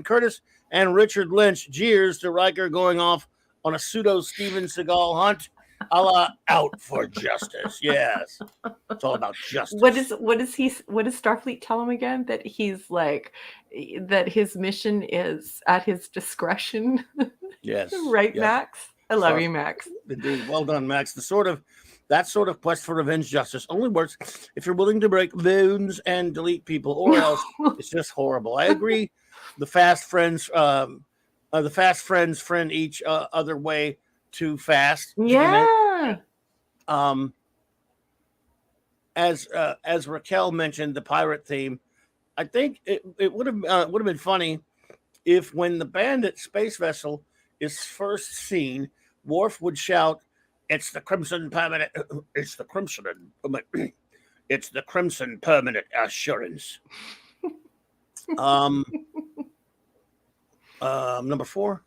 Curtis and Richard Lynch. Cheers to Riker going off on a pseudo Steven Seagal hunt, a la Out for Justice. Yes, it's all about justice. What does Starfleet tell him again? That he's like, that his mission is at his discretion. Yes, right, yes. Max. I love you, Max. Indeed, well done, Max. That sort of quest for revenge justice only works if you're willing to break bones and delete people, or else it's just horrible. I agree. The fast friends friend each other way too fast. Yeah. As Raquel mentioned, the pirate theme. I think it would have been funny if, when the bandit space vessel is first seen, Worf would shout, "It's the Crimson Permanent. It's the Crimson. It's the Crimson Permanent Assurance." Number 4.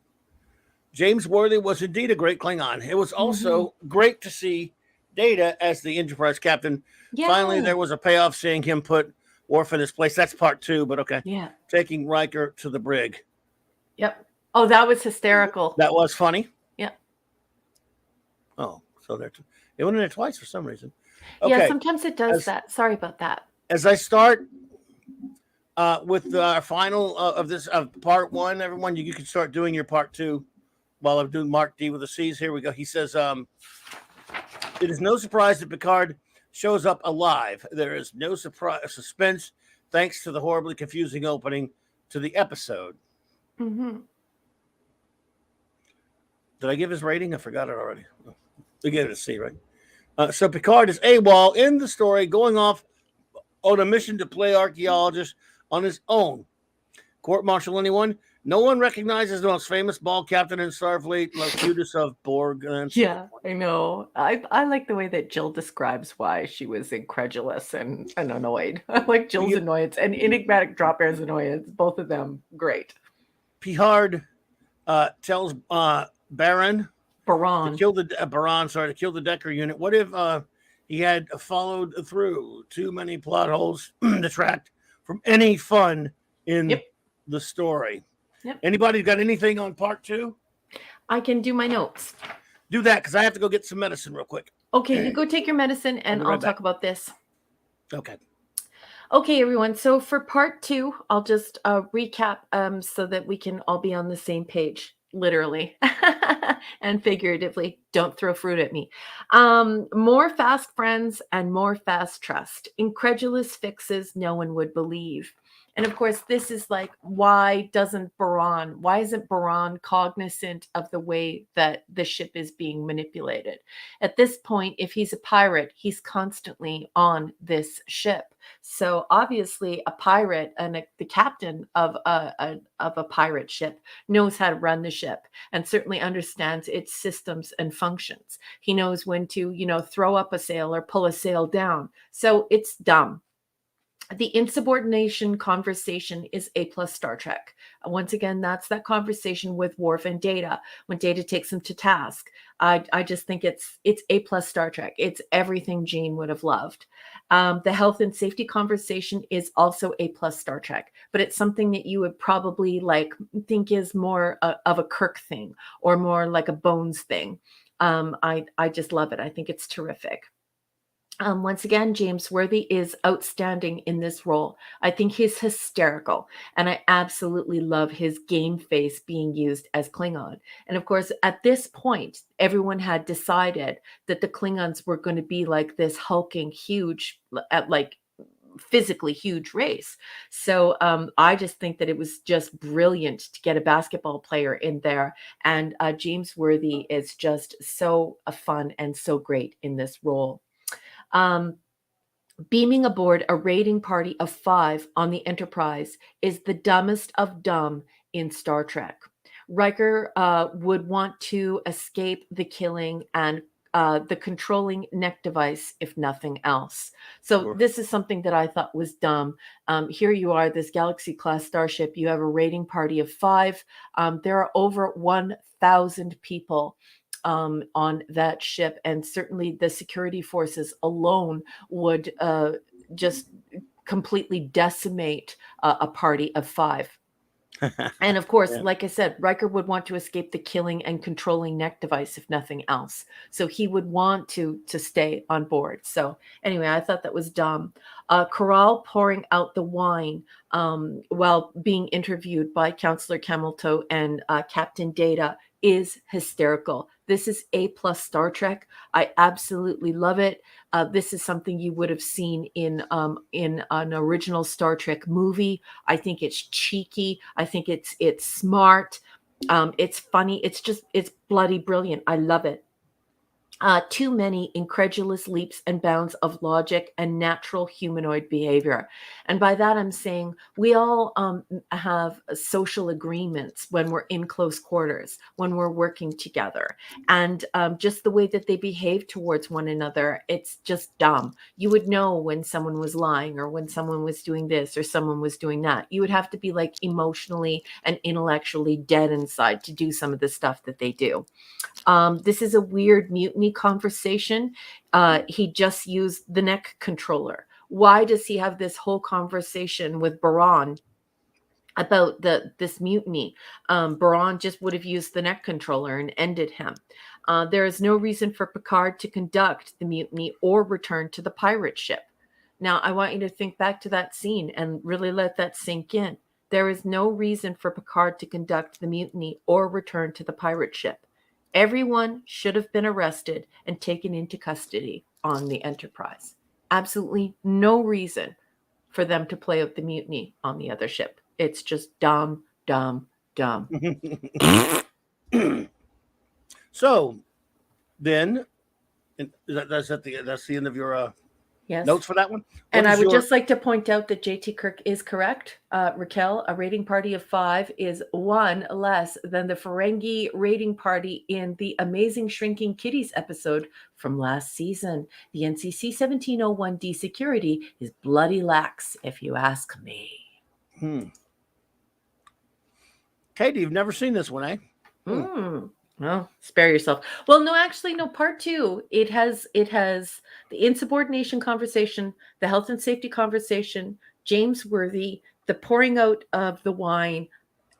James Worthy was indeed a great Klingon. It was also great to see Data as the Enterprise captain. Yeah. Finally, there was a payoff seeing him put Worf in his place. That's part 2, but okay. Yeah. Taking Riker to the brig. Yep. Oh, that was hysterical. That was funny. Yeah. Oh, so it went in there twice for some reason. Okay. Yeah, sometimes it does that. Sorry about that. As I start with our final of part 1, everyone, you can start doing your part 2 while I'm doing Mark D with the C's. Here we go. He says, "It is no surprise that Picard shows up alive. There is no suspense thanks to the horribly confusing opening to the episode." Mm-hmm. Did I give his rating? I forgot it already. We gave it a C, right? So Picard is AWOL in the story, going off on a mission to play archaeologist on his own. Court martial anyone? No one recognizes the most famous bald captain in Starfleet, Locutus of Borg. Yeah, I know. I like the way that Jill describes why she was incredulous and annoyed. I like Jill's annoyance and enigmatic Drop Air's annoyance. Both of them, great. Picard tells Baron to kill the Decker unit. What if he had followed through? Too many plot holes detract from any fun in the story. Yep. Anybody got anything on part 2? I can do my notes. Do that, because I have to go get some medicine real quick. Okay, you go take your medicine, and I'll talk about this. Okay. Okay, everyone. So for part 2, I'll just recap so that we can all be on the same page, literally and figuratively. Don't throw fruit at me. More fast friends and more fast trust. Incredulous fixes no one would believe. And of course, this is like, why isn't Baran cognizant of the way that the ship is being manipulated? At this point, if he's a pirate, he's constantly on this ship. So obviously a pirate and the captain of a pirate ship knows how to run the ship and certainly understands its systems and functions. He knows when to, throw up a sail or pull a sail down. So it's dumb. The insubordination conversation is A+ Star Trek. Once again, that's that conversation with Worf and Data when Data takes him to task. I just think it's A+ Star Trek. It's everything Gene would have loved. The health and safety conversation is also A+ Star Trek, but it's something that you would probably think is more of a Kirk thing or more like a Bones thing. I just love it. I think it's terrific. Once again, James Worthy is outstanding in this role. I think he's hysterical, and I absolutely love his game face being used as Klingon. And of course, at this point, everyone had decided that the Klingons were going to be like this hulking, huge, like physically huge race. So I just think that it was just brilliant to get a basketball player in there. And James Worthy is just so fun and so great in this role. Beaming aboard a raiding party of 5 on the Enterprise is the dumbest of dumb in Star Trek. Riker would want to escape the killing and the controlling neck device, if nothing else. So this is something that I thought was dumb. Here you are, this Galaxy-class starship. You have a raiding party of 5. There are over 1,000 people on that ship, and certainly the security forces alone would just completely decimate a party of 5. And of course, like I said, Riker would want to escape the killing and controlling neck device, if nothing else. So he would want to stay on board. So anyway, I thought that was dumb. Corral pouring out the wine while being interviewed by Counselor Camelto and Captain Data is hysterical. This is A+ Star Trek. I absolutely love it. This is something you would have seen in an original Star Trek movie. I think it's cheeky. I think it's smart. It's funny. It's bloody brilliant. I love it. Too many incredulous leaps and bounds of logic and natural humanoid behavior. And by that, I'm saying we all have social agreements when we're in close quarters, when we're working together. And just the way that they behave towards one another, it's just dumb. You would know when someone was lying or when someone was doing this or someone was doing that. You would have to be like emotionally and intellectually dead inside to do some of the stuff that they do. This is a weird mutiny conversation. He just used the neck controller. Why does he have this whole conversation with Baran about this mutiny? Baran just would have used the neck controller and ended him. There is no reason for Picard to conduct the mutiny or return to the pirate ship. Now, I want you to think back to that scene and really let that sink in. There is no reason for Picard to conduct the mutiny or return to the pirate ship. Everyone should have been arrested and taken into custody on the Enterprise. Absolutely no reason for them to play out the mutiny on the other ship. It's just dumb, dumb, dumb. So then, that's the end of your notes for that one? And I would just like to point out that JT Kirk is correct. Raquel, a raiding party of 5 is 1 less than the Ferengi raiding party in the Amazing Shrinking Kitties episode from last season. The NCC 1701D security is bloody lax, if you ask me. Katie, you've never seen this one, eh? Well, spare yourself. Well, no, actually, no. Part 2, it has the insubordination conversation, the health and safety conversation, James Worthy, the pouring out of the wine,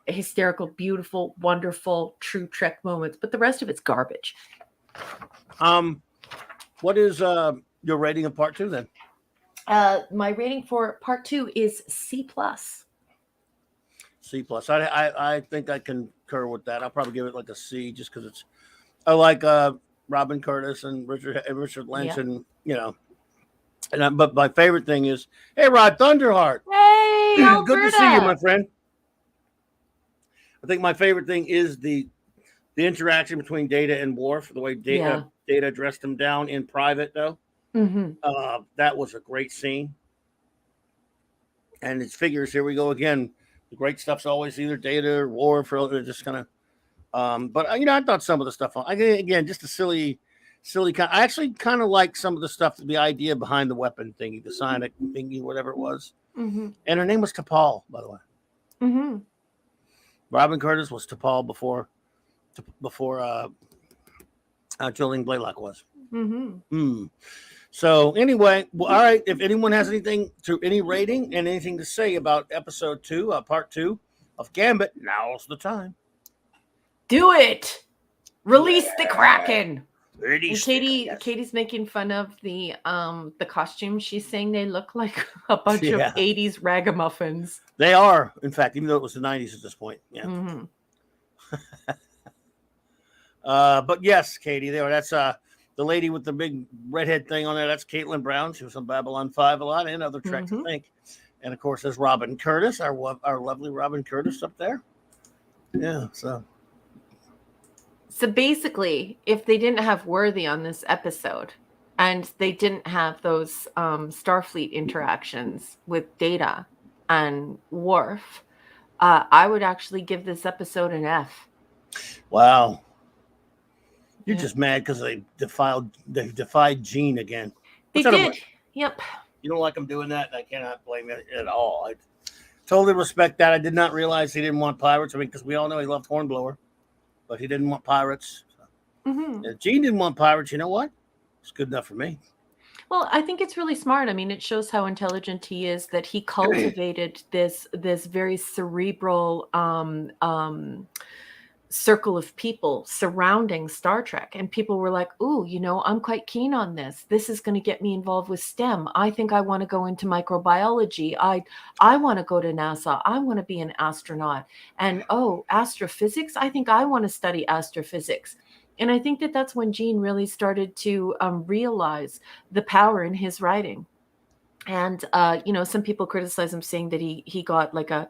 hysterical, beautiful, wonderful, true Trek moments. But the rest of it's garbage. What is your rating of Part 2 then? My rating for Part 2 is C+. C+. I think I concur with that. I'll probably give it like a C just because I like Robin Curtis and Richard Lynch, and but my favorite thing is, hey, Rod Thunderheart. Hey, Alberta. Good to see you, my friend. I think my favorite thing is the interaction between Data and Worf, the way Data dressed him down in private, though. That was a great scene. And its figures, here we go again. The great stuff's always either Data or Worf, or just kind of. But I thought some of the stuff. Again, just a silly kind. I actually kind of like some of the stuff, the idea behind the weapon thingy, the sonic thingy, whatever it was. And her name was T'Pol, by the way. Robin Curtis was T'Pol before Jolene Blaylock was. So anyway, all right. If anyone has any rating and anything to say about episode 2, part 2 of Gambit, now's the time. Do it. Release the Kraken. Pretty And still, yes. Katie's making fun of the costumes. She's saying they look like a bunch of 80s ragamuffins. They are, in fact, even though it was the 90s at this point. Yeah. Mm-hmm. But yes, Katie, there. That's the lady with the big redhead thing on there. That's Caitlin Brown. She was on Babylon 5 a lot and other Trek, I think. And of course, there's Robin Curtis, our lovely Robin Curtis up there. Yeah. So basically, if they didn't have Worthy on this episode, and they didn't have those Starfleet interactions with Data and Worf, I would actually give this episode an F. Wow. You're just mad because they defied Gene again. They did. Yep. You don't like them doing that, and I cannot blame it at all. I totally respect that. I did not realize he didn't want pirates. I mean, because we all know he loved Hornblower, but he didn't want pirates. If Gene didn't want pirates, you know what? It's good enough for me. Well, I think it's really smart. I mean, it shows how intelligent he is, that he cultivated this very cerebral circle of people surrounding Star Trek. And people were like, ooh, you know, I'm quite keen on this. This is going to get me involved with STEM. I think I want to go into microbiology. I want to go to NASA. I want to be an astronaut. And astrophysics. I think I want to study astrophysics. And I think that's when Gene really started to realize the power in his writing. And some people criticize him, saying that he got like a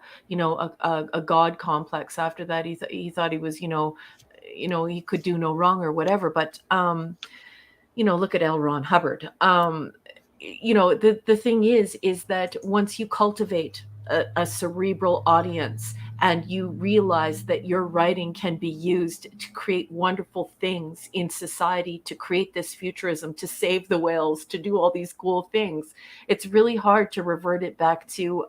god complex after that. He thought he was he could do no wrong or whatever. But look at L. Ron Hubbard. The thing is that once you cultivate a cerebral audience and you realize that your writing can be used to create wonderful things in society, to create this futurism, to save the whales, to do all these cool things, it's really hard to revert it back to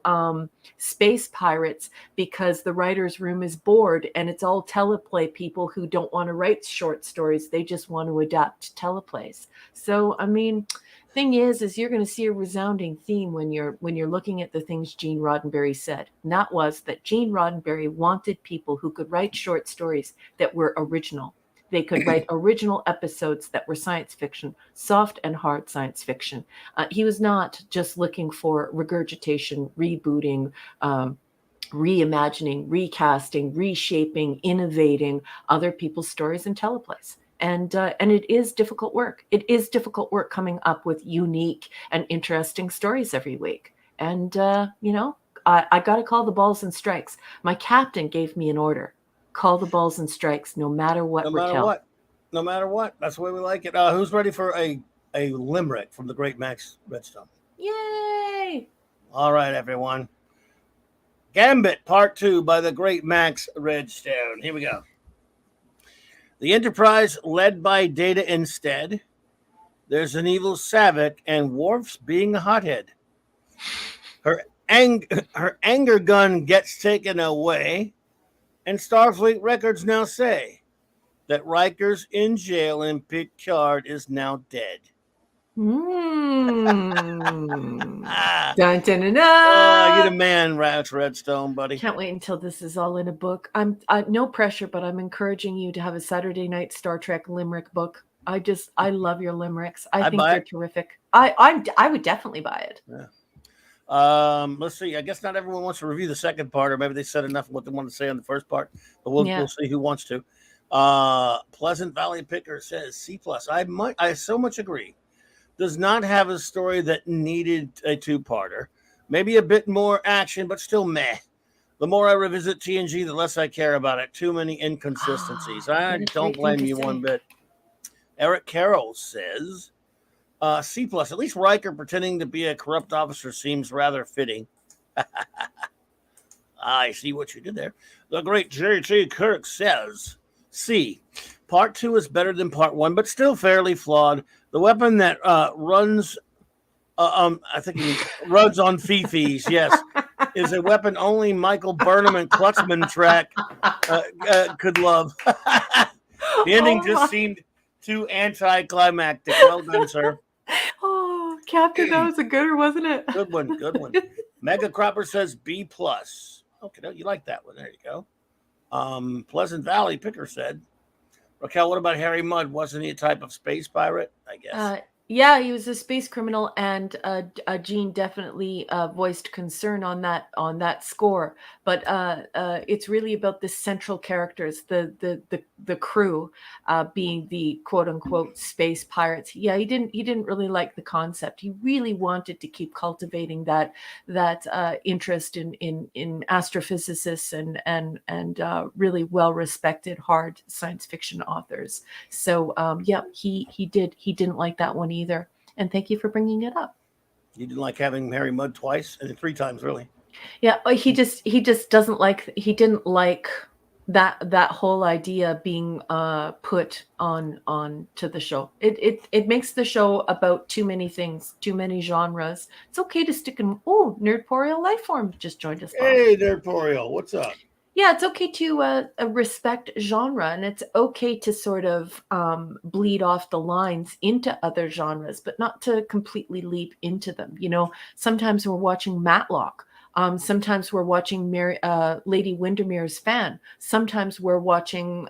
space pirates, because the writer's room is bored and it's all teleplay people who don't want to write short stories. They just want to adapt teleplays. So, I mean, thing is you're going to see a resounding theme when you're looking at the things Gene Roddenberry said. And that was that Gene Roddenberry wanted people who could write short stories that were original. They could write original episodes that were science fiction, soft and hard science fiction. He was not just looking for regurgitation, rebooting, reimagining, recasting, reshaping, innovating other people's stories and teleplays. And it is difficult work. It is difficult work coming up with unique and interesting stories every week. And, I got to call the balls and strikes. My captain gave me an order. Call the balls and strikes no matter what, Raquel. No matter what. That's the way we like it. Who's ready for a limerick from the great Max Redstone? Yay! All right, everyone. Gambit Part 2 by the great Max Redstone. Here we go. The Enterprise led by Data instead. There's an evil Savick, and Worf's being a hothead. Her anger gun gets taken away, and Starfleet records now say that Riker's in jail and Picard is now dead. Dun, dun, dun, dun. You're the man, Redstone, buddy. Can't wait until this is all in a book. I'm no pressure, but I'm encouring you to have a Saturday night Star Trek limerick book. I love your limericks. I think they're terrific. I would definitely buy it. Yeah. Let's see. I guess not everyone wants to review the second part, or maybe they said enough of what they want to say on the first part. But we'll see who wants to. Pleasant Valley Picker says C+. I so much agree. Does not have a story that needed a two-parter. Maybe a bit more action, but still meh. The more I revisit TNG, the less I care about it. Too many inconsistencies. I don't blame you one bit. Eric Carroll says, C+. At least Riker pretending to be a corrupt officer seems rather fitting. I see what you did there. The great J.T. Kirk says, C. Part 2 is better than Part 1, but still fairly flawed. The weapon that runs, I think he runs on Fifi's, yes, is a weapon only Michael Burnham and Klutzman track could love. The ending just seemed too anticlimactic. Well done, sir. Oh, Captain, that was a gooder, wasn't it? Good one, good one. Mega Cropper says B+. Okay, you like that one. There you go. Pleasant Valley Picker said, Raquel, what about Harry Mudd? Wasn't he a type of space pirate? I guess. Yeah, he was a space criminal, and Gene definitely voiced concern on that score. But it's really about the central characters, the crew, being the quote unquote space pirates. Yeah, he didn't really like the concept. He really wanted to keep cultivating that interest in astrophysicists and really well respected hard science fiction authors. So yeah, he didn't like that one either. And thank you for bringing it up. You didn't like having Harry Mudd twice and 3 times, really. Yeah, he just doesn't like he didn't like that whole idea being put on to the show. It makes the show about too many things, too many genres. It's okay to stick in. Oh, Nerdporeal Lifeform just joined us. Bob. Hey there, Porio. What's up? Yeah, it's okay to respect genre, and it's okay to sort of bleed off the lines into other genres, but not to completely leap into them. You know, sometimes we're watching Matlock. Sometimes we're watching Lady Windermere's Fan. Sometimes we're watching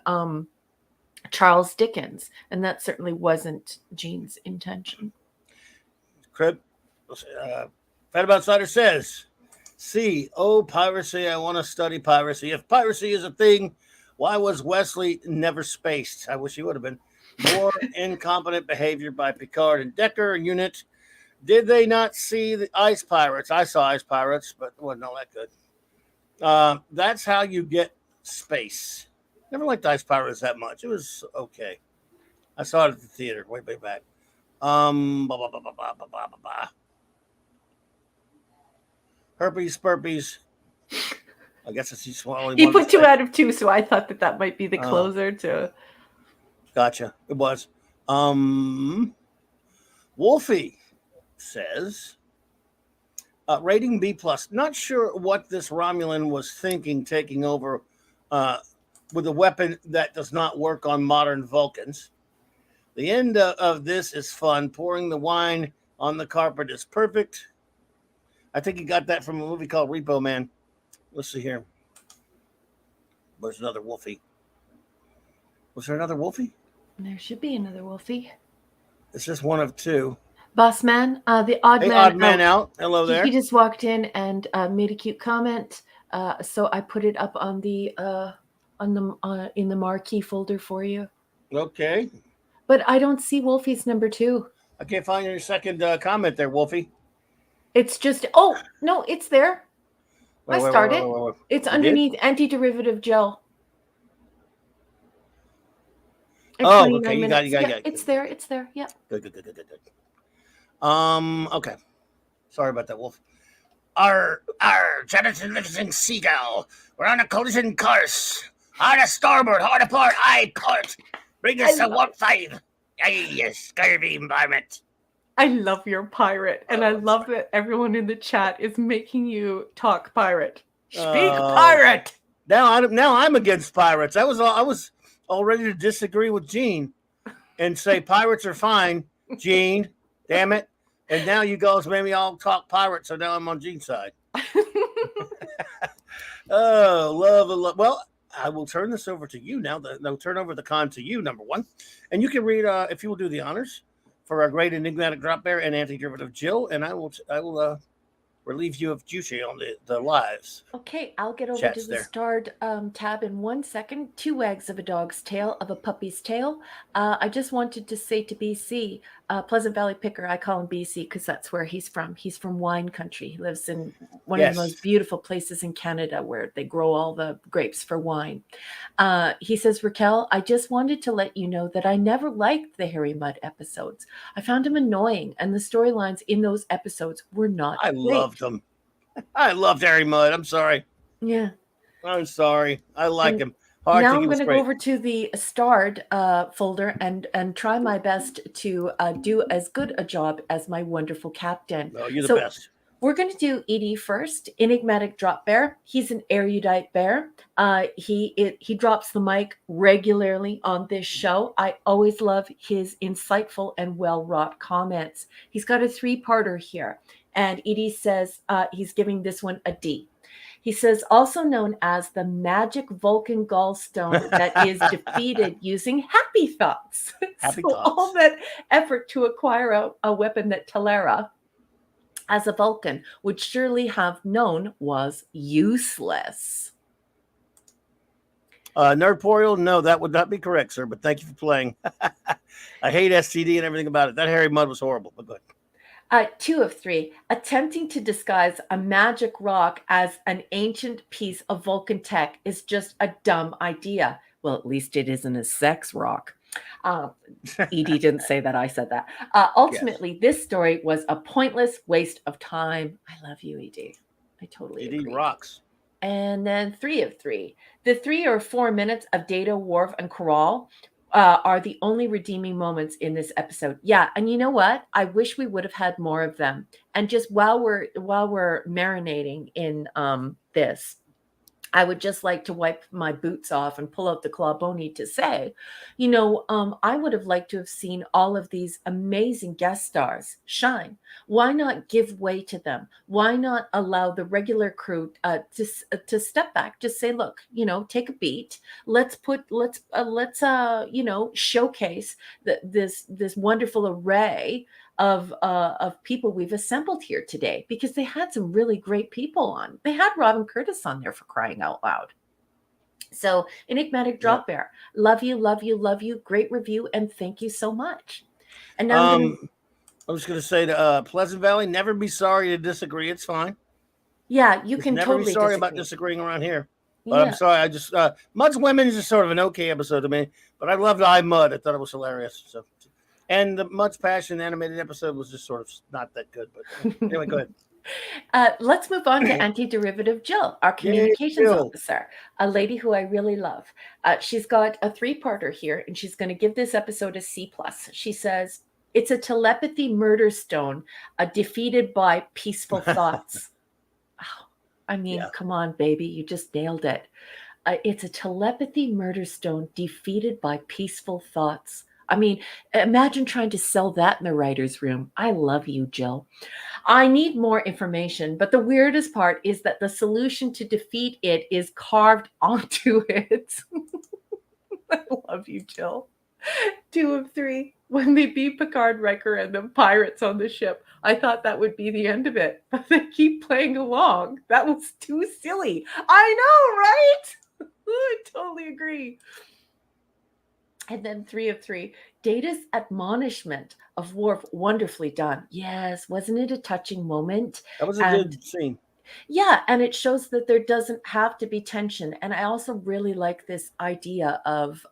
Charles Dickens, and that certainly wasn't Gene's intention. Crib, Fat Outsider says, oh, piracy, I want to study piracy. If piracy is a thing, why was Wesley never spaced? I wish he would have been. More incompetent behavior by Picard and Decker unit. Did they not see the Ice Pirates? I saw Ice Pirates, but it wasn't all that good. That's how you get space. Never liked Ice Pirates that much. It was okay. I saw it at the theater way back. Herpes, burpees. I guess it's he's swallowing. He put 2 out of 2, so I thought that might be the closer to. Gotcha. It was. Wolfie says, rating B+. Not sure what this Romulan was thinking taking over with a weapon that does not work on modern Vulcans. The end of this is fun. Pouring the wine on the carpet is perfect. I think he got that from a movie called Repo Man. Let's see here. There's another Wolfie. Was there another Wolfie? There should be another Wolfie. It's just one of 2. Boss Man, the odd man. Odd man out. Hello there. He just walked in and made a cute comment. So I put it up on the in the marquee folder for you. Okay. But I don't see Wolfie's number 2. I can't find your second comment there, Wolfie. It's just no, it's there. I started. It's underneath antiderivative gel. Okay. You got it. It's there. It's there. Yeah. Good. Okay. Sorry about that, Wolf. Our Jonathan Livingston Seagull. We're on a collision course. Hard to starboard, hard to port, aye, port. Bring us to warp 5. Aye, scurvy environment. I love your pirate, and I love that everyone in the chat is making you talk pirate. Speak pirate. Now I'm against pirates. I was all ready to disagree with Gene and say pirates are fine, Gene. Damn it! And now you guys made me all talk pirates, so now I'm on Gene's side. Oh, love. Well, I will turn this over to you now. I'll turn over the con to you, number 1, and you can read if you will do the honors for our great enigmatic drop bear and antiderivative Jill, and I will relieve you of duty on the lives. Okay, I'll get over to the starred tab in 1 second. 2 wags of a dog's tail of a puppy's tail. I just wanted to say to BC, Pleasant Valley Picker, I call him BC because that's where he's from. He's from wine country. He lives in one of the most beautiful places in Canada where they grow all the grapes for wine. He says, Raquel, I just wanted to let you know that I never liked the Harry Mudd episodes. I found him annoying, and the storylines in those episodes were not great. Loved him. I loved Harry Mudd. I'm sorry. Yeah. I'm sorry. I like him. Now I'm going to go over to the starred folder and try my best to do as good a job as my wonderful captain. No, you're the best. We're going to do Edie first. Enigmatic drop bear. He's an erudite bear. He drops the mic regularly on this show. I always love his insightful and well-wrought comments. He's got a 3-parter here. And Edie says he's giving this one a D. He says, also known as the magic Vulcan gallstone that is defeated using happy thoughts. Happy So thoughts. all that effort to acquire a weapon that Talera, as a Vulcan, would surely have known was useless. Nerdporial, no, that would not be correct, sir, but thank you for playing. I hate STD and everything about it. That Harry Mudd was horrible, but good. 2 of 3, attempting to disguise a magic rock as an ancient piece of Vulcan tech is just a dumb idea. Well, at least it isn't a sex rock. Edie didn't say that. I said that. Ultimately, yes. This story was a pointless waste of time. I love you, Edie. I totally agree. Edie rocks. And then 3 of 3. The 3 or 4 minutes of Data, Worf, and Coral are the only redeeming moments in this episode. Yeah, and you know what? I wish we would have had more of them. And just while we're marinating in this, I would just like to wipe my boots off and pull out the clawbony to say, you know, I would have liked to have seen all of these amazing guest stars shine. Why not give way to them? Why not allow the regular crew to step back? Just say, look, you know, take a beat. Let's showcase this wonderful array of people we've assembled here today, because they had some really great people on. They had Robin Curtis on there, for crying out loud. So Enigmatic Drop Bear, love you, love you, love you. Great review, and thank you so much. And now I was going to say to Pleasant Valley, never be sorry to disagree. It's fine. Yeah, you can never totally be sorry disagree. About disagreeing around here. But I'm sorry. I just Mudd's Women is just sort of an okay episode to me. But I loved I Mudd. I thought it was hilarious. So. And the Mudd's Passion animated episode was just sort of not that good. But anyway, go ahead. Let's move on to Anti-Derivative Jill, our communications officer, a lady who I really love. She's got a 3-parter here, and she's going to give this episode a C+. She says, it's a telepathy murder stone defeated by peaceful thoughts. Oh, I mean, come on, baby. You just nailed it. It's a telepathy murder stone defeated by peaceful thoughts. I mean, imagine trying to sell that in the writer's room. I love you, Jill. I need more information, but the weirdest part is that the solution to defeat it is carved onto it. I love you, Jill. 2 of 3. When they beat Picard, Riker, and the pirates on the ship, I thought that would be the end of it, but they keep playing along. That was too silly. I know, right? I totally agree. And then 3 of 3, Data's admonishment of Worf, wonderfully done. Yes, wasn't it a touching moment? That was a good scene. Yeah, and it shows that there doesn't have to be tension. And I also really like this idea of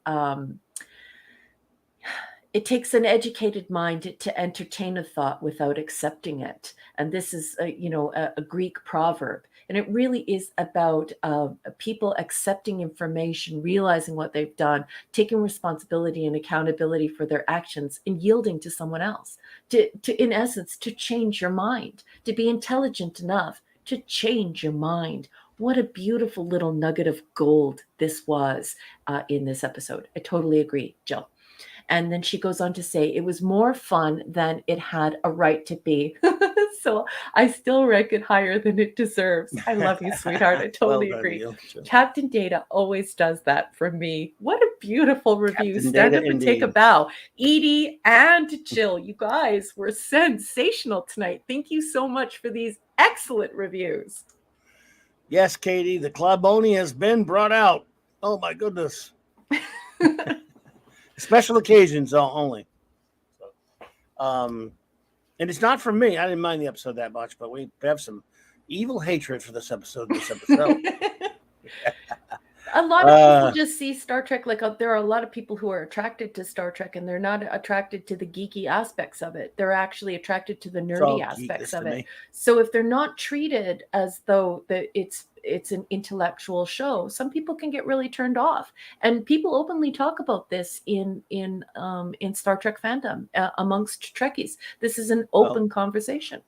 it takes an educated mind to entertain a thought without accepting it. And this is, a Greek proverb. And it really is about people accepting information, realizing what they've done, taking responsibility and accountability for their actions, and yielding to someone else, to in essence, to change your mind, to be intelligent enough to change your mind. What a beautiful little nugget of gold this was in this episode. I totally agree, Jill. And then she goes on to say, it was more fun than it had a right to be. So I still rank it higher than it deserves. I love you, sweetheart. I totally agree. Captain Data always does that for me. What a beautiful review. Captain Stand Data, up and indeed. take a bow. Edie and Jill, you guys were sensational tonight. Thank you so much for these excellent reviews. Yes, Katie, the clawbony has been brought out. Oh, my goodness. Special occasions only. And it's not for me. I didn't mind the episode that much, but we have some evil hatred for this episode. A lot of people just see Star Trek like there are a lot of people who are attracted to Star Trek, and they're not attracted to the geeky aspects of it. They're actually attracted to the nerdy aspects of it. So if they're not treated as though it's an intellectual show, some people can get really turned off. And people openly talk about this in Star Trek fandom amongst Trekkies. This is an open conversation.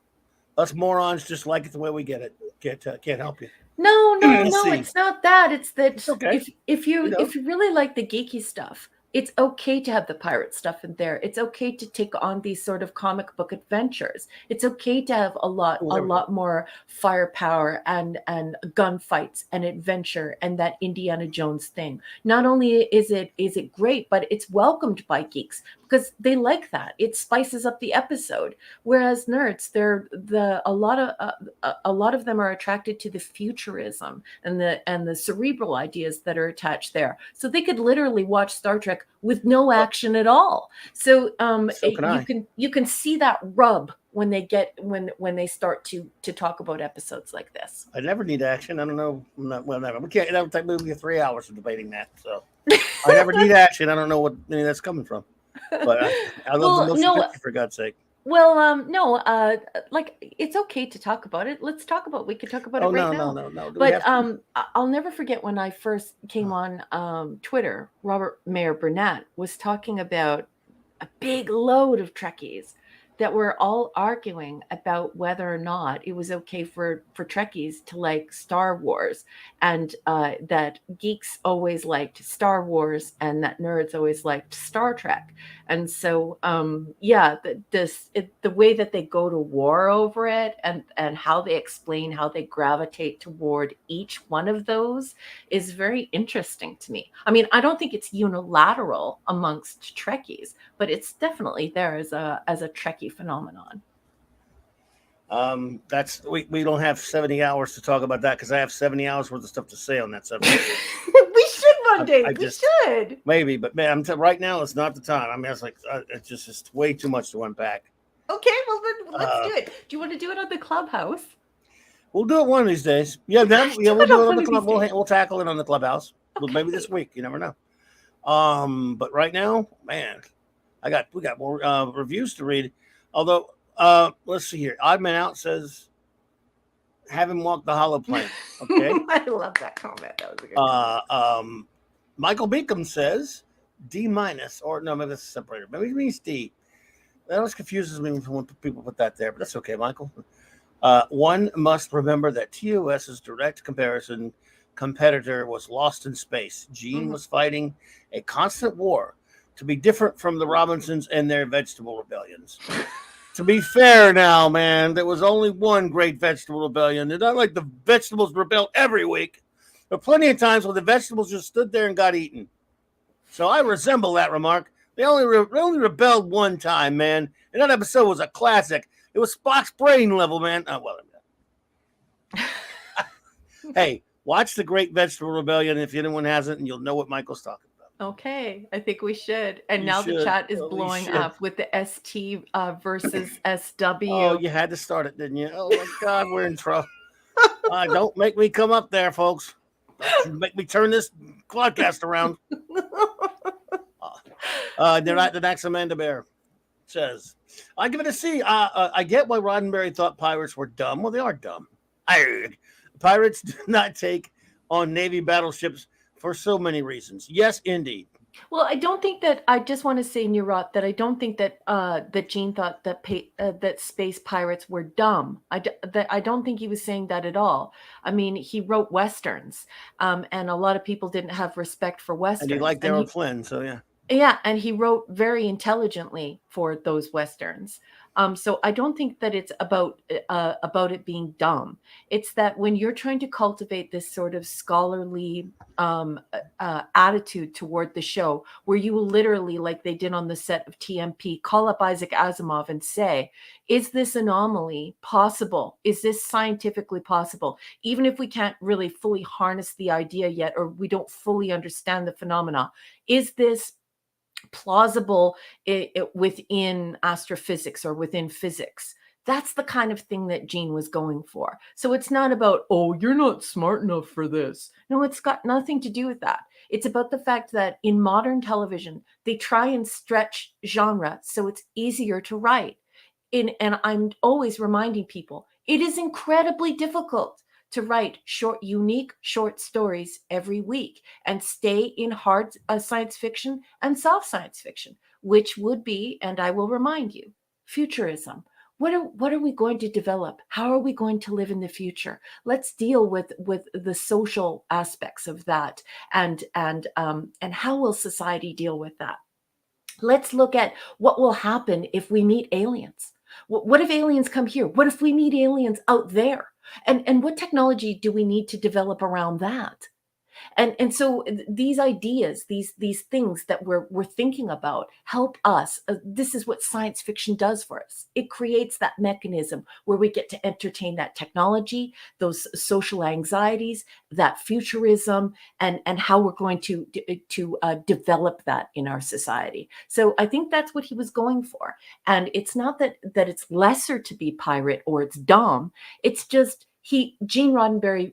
Us morons just like it the way we get it. Can't help you. No, it's not that. It's that it's okay. if you really like the geeky stuff, It's okay to have the pirate stuff in there. It's okay to take on these sort of comic book adventures. It's okay to have a lot more firepower and gunfights and adventure and that Indiana Jones thing. Not only is it great, but it's welcomed by geeks because they like that. It spices up the episode. Whereas nerds, a lot of them are attracted to the futurism and the cerebral ideas that are attached there. So they could literally watch Star Trek with no action at all. So you can see that rub when they start to talk about episodes like this. I never need action. I don't know. Never. We can't. That'll take maybe 3 hours of debating that. So I never need action. I don't know what any of that's coming from. But I love the motion picture, for God's sake. Well, no, like it's okay to talk about it. Let's talk about. We could talk about it right now. No. But I'll never forget when I first came on Twitter. Robert Mayer Burnett was talking about a big load of Trekkies that were all arguing about whether or not it was okay for Trekkies to like Star Wars, and that geeks always liked Star Wars and that nerds always liked Star Trek. And so, the way that they go to war over it and how they explain how they gravitate toward each one of those is very interesting to me. I mean, I don't think it's unilateral amongst Trekkies, but it's definitely there as a Trekkie phenomenon. That's we don't have 70 hours to talk about that because I have 70 hours worth of stuff to say on that subject. We should one day. We should. Maybe, but man, right now it's not the time. I mean, it's like it's just way too much to unpack. Okay, well then let's do it. Do you want to do it on the Clubhouse? We'll do it one of these days. Yeah, we'll do it on the club. We'll tackle it on the Clubhouse. Well, maybe this week. You never know. But right now, man, we got more reviews to read. Although, let's see here. Odd Man Out says, "Have him walk the hollow plane." Okay, I love that comment. That was a good comment. Michael Beacom says D-, or no, maybe that's a separator. Maybe it means D. That always confuses me when people put that there, but that's okay, Michael. One must remember that TOS's direct competitor was Lost in Space. Gene was fighting a constant war to be different from the Robinsons and their vegetable rebellions. To be fair now, man, there was only one great vegetable rebellion. It's not like the vegetables rebelled every week. There were plenty of times when the vegetables just stood there and got eaten. So I resemble that remark. They only rebelled one time, man. And that episode was a classic. It was Spock's brain level, man. Oh, well. Hey, watch The Great Vegetable Rebellion if anyone hasn't, and you'll know what Michael's talking about. Okay, I think we should. And the chat is blowing up with the ST versus SW. Oh, you had to start it, didn't you? Oh, my God, we're in trouble. Don't make me come up there, folks. Don't make me turn this podcast around. The next Amanda Bear says, I give it a C. I get why Roddenberry thought pirates were dumb. Well, they are dumb. Pirates do not take on Navy battleships for so many reasons. Yes, indeed. Well, I don't think that. I just want to say, Nirot, that I don't think that that Gene thought that that space pirates were dumb. I don't think he was saying that at all. I mean, he wrote westerns, and a lot of people didn't have respect for westerns. And he liked Errol Flynn, so yeah. Yeah, and he wrote very intelligently for those westerns. So I don't think that it's about it being dumb. It's that when you're trying to cultivate this sort of scholarly attitude toward the show, where you will literally, like they did on the set of TMP, call up Isaac Asimov and say, is this anomaly possible? Is this scientifically possible? Even if we can't really fully harness the idea yet, or we don't fully understand the phenomena, is this plausible within astrophysics or within physics? That's the kind of thing that Gene was going for. So it's not about, oh, you're not smart enough for this. No, it's got nothing to do with that. It's about the fact that in modern television, they try and stretch genre so it's easier to write. And I'm always reminding people, it is incredibly difficult to write unique short stories every week and stay in hard science fiction and soft science fiction, which would be, and I will remind you, futurism, what are we going to develop? How are we going to live in the future? Let's deal with the social aspects of that, and how will society deal with that? Let's look at what will happen if we meet aliens. What if aliens come here? What if we meet aliens out there? And what technology do we need to develop around that? And so these ideas, these things that we're thinking about help us. This is what science fiction does for us. It creates that mechanism where we get to entertain that technology, those social anxieties, that futurism, and how we're going to develop that in our society. So I think that's what he was going for. And it's not that it's lesser to be pirate or it's dumb. It's just Gene Roddenberry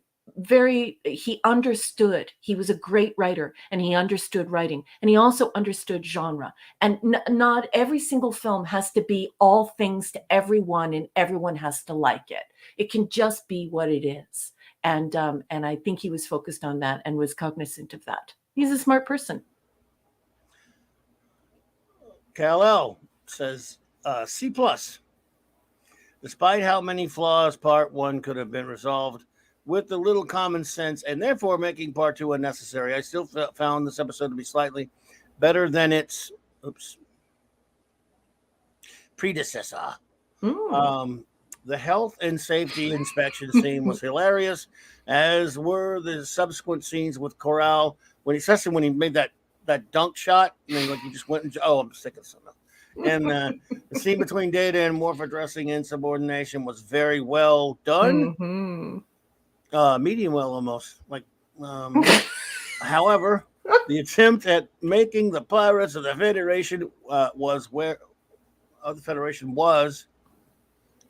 he understood. He was a great writer, and he understood writing, and he also understood genre. And not every single film has to be all things to everyone, and everyone has to like it. It can just be what it is. And I think he was focused on that and was cognizant of that. He's a smart person. Kal-El says C+. Despite how many flaws part 1 could have been resolved with a little common sense, and therefore making part 2 unnecessary, I still found this episode to be slightly better than its predecessor. The health and safety inspection scene was hilarious, as were the subsequent scenes with Corral, especially when he made that dunk shot, and then he just went and I'm sick of something. And the scene between Data and Worf addressing insubordination was very well done. Mm-hmm. Medium well, almost. However, the attempt at making the pirates of the Federation was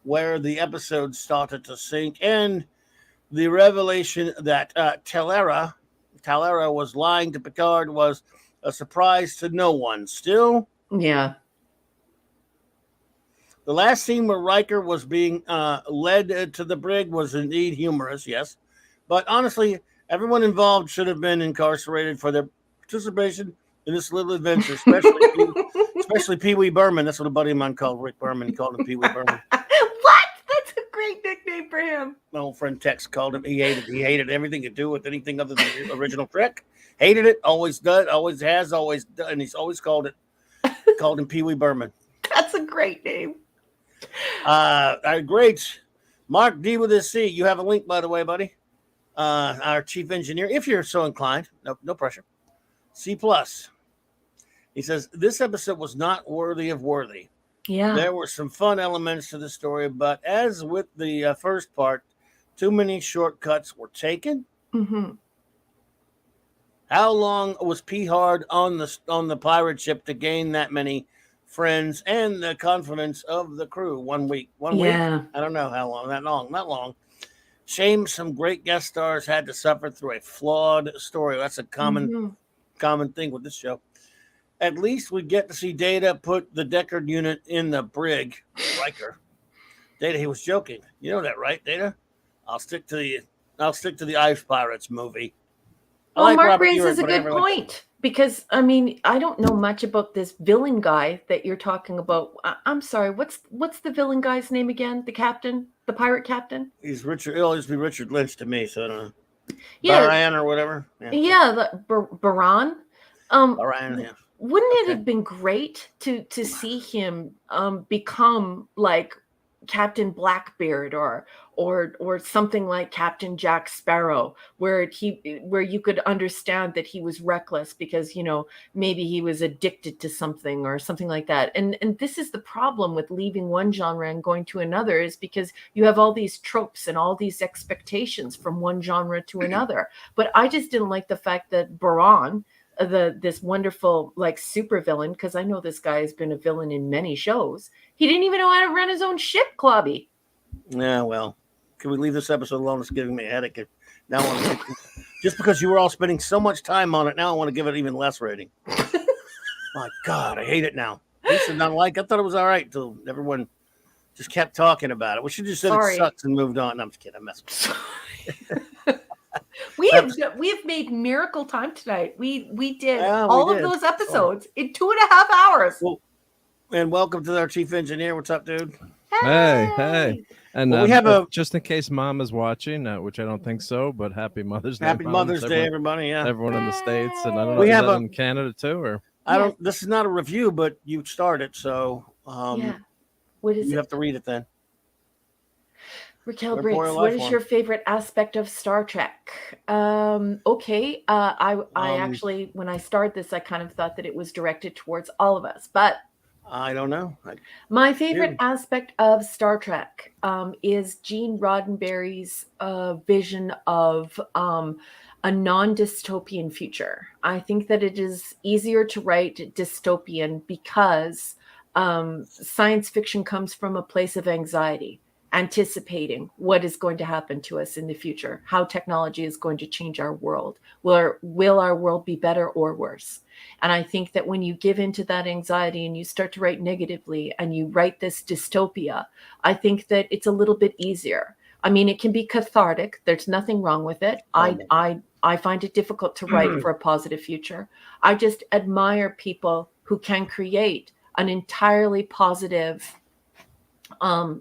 where the episode started to sink, and the revelation that Talera was lying to Picard was a surprise to no one. Still, yeah. The last scene where Riker was being led to the brig was indeed humorous, yes. But honestly, everyone involved should have been incarcerated for their participation in this little adventure, especially Pee Wee Berman. That's what a buddy of mine called Rick Berman. He called him Pee Wee Berman. What? That's a great nickname for him. My old friend Tex called him. He hated everything to do with anything other than the original Trek. Hated it, always does, always has, always done, and he's always called him Pee Wee Berman. That's a great name. Great. Mark D with his C. You have a link, by the way, buddy. Our chief engineer, if you're so inclined. No pressure. C+. He says, this episode was not worthy of worthy. Yeah. There were some fun elements to the story, but as with the first part, too many shortcuts were taken. Mm-hmm. How long was P. Hard on the pirate ship to gain that many friends and the confidence of the crew? 1 week. 1 week? Yeah. I don't know how long. Not long. Shame some great guest stars had to suffer through a flawed story. That's a common thing with this show. At least we get to see Data put the Deckard unit in the brig. Riker. Data, he was joking. You know that, right, Data? I'll stick to the Ice Pirates movie. Well, Mark raises a good point, because I mean, I don't know much about this villain guy that you're talking about. I'm sorry, what's the villain guy's name again? The captain, the pirate captain? He's Richard. It'll always be Richard Lynch to me, so I don't know. Yeah, Baran or whatever. Yeah, Baran. Baran. Yeah. Wouldn't it have been great to see him become like Captain Blackbeard or something like Captain Jack Sparrow, where you could understand that he was reckless because, you know, maybe he was addicted to something or something like that. And this is the problem with leaving one genre and going to another, is because you have all these tropes and all these expectations from one genre to another. But I just didn't like the fact that Baran, this wonderful like super villain, because I know this guy has been a villain in many shows, he didn't even know how to run his own ship, Clobby. Yeah, well, can we leave this episode alone? It's giving me a headache. Now I want to just because you were all spending so much time on it, now I want to give it even less rating. My God, I hate it now. I used to not like. I thought it was all right until everyone just kept talking about it. We should just said it sucks and moved on. No, I'm just kidding. I'm messing with We have made miracle time tonight. We did all of those episodes in 2.5 hours. Well, and welcome to our chief engineer. What's up, dude? Hey, hey. Hey! And Well, we have a just in case Mom is watching, which I don't think so, but happy Mother's Day, happy Mom, Mother's to Day, everyone, everybody. Yeah, everyone in the States. And I don't know, we is have that a. in Canada too, or? I Yes. don't. This is not a review, but you started, so Yeah. What is you have it? to read it then. Raquel Corporeal Briggs, what life is form. your favorite aspect of Star Trek? Okay. I actually, when I started this, I kind of thought that it was directed towards all of us. But I don't know. my favorite You. aspect of Star Trek is Gene Roddenberry's vision of a non-dystopian future. I think that it is easier to write dystopian because science fiction comes from a place of anxiety, anticipating what is going to happen to us in the future, how technology is going to change our world. Will our world be better or worse? And I think that when you give into that anxiety and you start to write negatively and you write this dystopia, I think that it's a little bit easier. I mean, it can be cathartic. There's nothing wrong with it. Oh, I find it difficult to write for a positive future. I just admire people who can create an entirely positive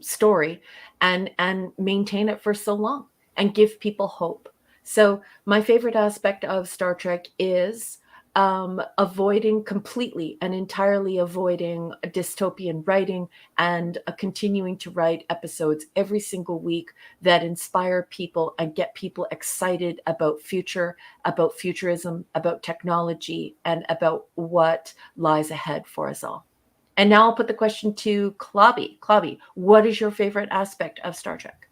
story and maintain it for so long and give people hope. So my favorite aspect of Star Trek is avoiding completely and entirely avoiding dystopian writing and continuing to write episodes every single week that inspire people and get people excited about future, about futurism, about technology, and about what lies ahead for us all. And now I'll put the question to Clobby. Clobby, what is your favorite aspect of Star Trek?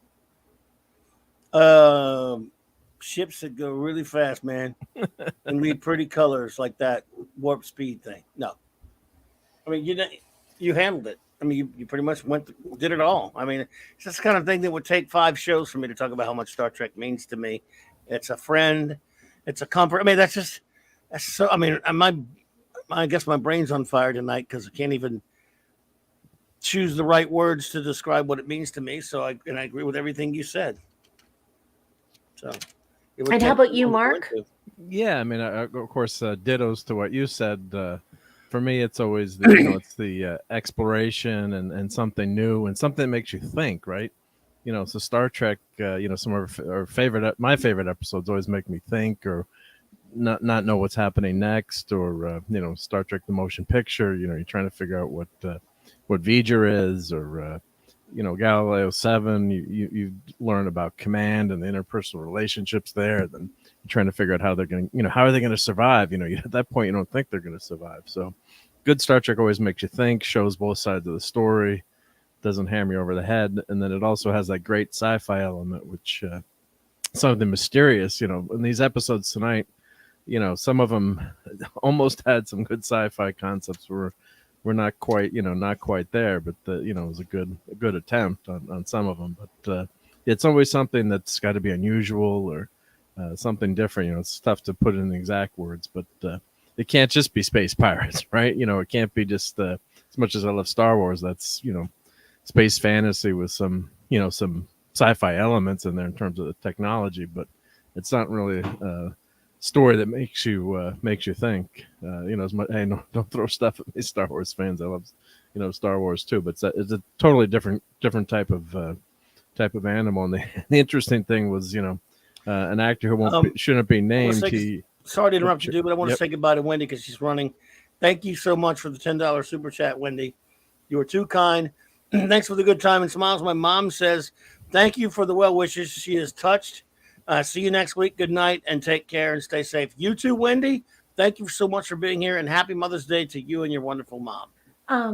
um, ships that go really fast, man, and read pretty colors like that warp speed thing. No, I mean you handled it. I mean you pretty much did it all. I mean it's just the kind of thing that would take 5 shows for me to talk about how much Star Trek means to me. It's a friend. It's a comfort. I mean that's so. I mean I guess my brain's on fire tonight because I can't even choose the right words to describe what it means to me. So I agree with everything you said. So it would And how take about too you, long to go Mark? into. Yeah, I mean, of course, dittos to what you said. For me, it's always it's the exploration and something new and something that makes you think, right? So Star Trek, some of our favorite, my favorite episodes always make me think or not know what's happening next, or Star Trek the motion picture. You're trying to figure out what V'ger is, or Galileo 7. You learn about command and the interpersonal relationships there. Then you're trying to figure out how they're going. How are they going to survive? At that point you don't think they're going to survive. So good Star Trek always makes you think, shows both sides of the story, doesn't hammer you over the head, and then it also has that great sci-fi element, which something mysterious. In these episodes tonight, some of them almost had some good sci-fi concepts. We're not quite, not quite there, but it was a good attempt on some of them. But it's always something that's got to be unusual or something different. It's tough to put in exact words, but it can't just be space pirates, right? It can't be just as much as I love Star Wars. That's space fantasy with some sci-fi elements in there in terms of the technology, but it's not really story that makes you think. As much, hey, no, don't throw stuff at me, Star Wars fans. I love Star Wars too, but it's a totally different type of animal. And the interesting thing was an actor who shouldn't be named. Sorry to interrupt you, dude, but I want to Yep. say goodbye to Wendy because she's running. Thank you so much for the $10 super chat, Wendy. You were too kind. Thanks for the good time and smiles. My mom says, thank you for the well wishes. She is touched. See you next week. Good night and take care and stay safe. You too, Wendy. Thank you so much for being here and happy Mother's Day to you and your wonderful mom.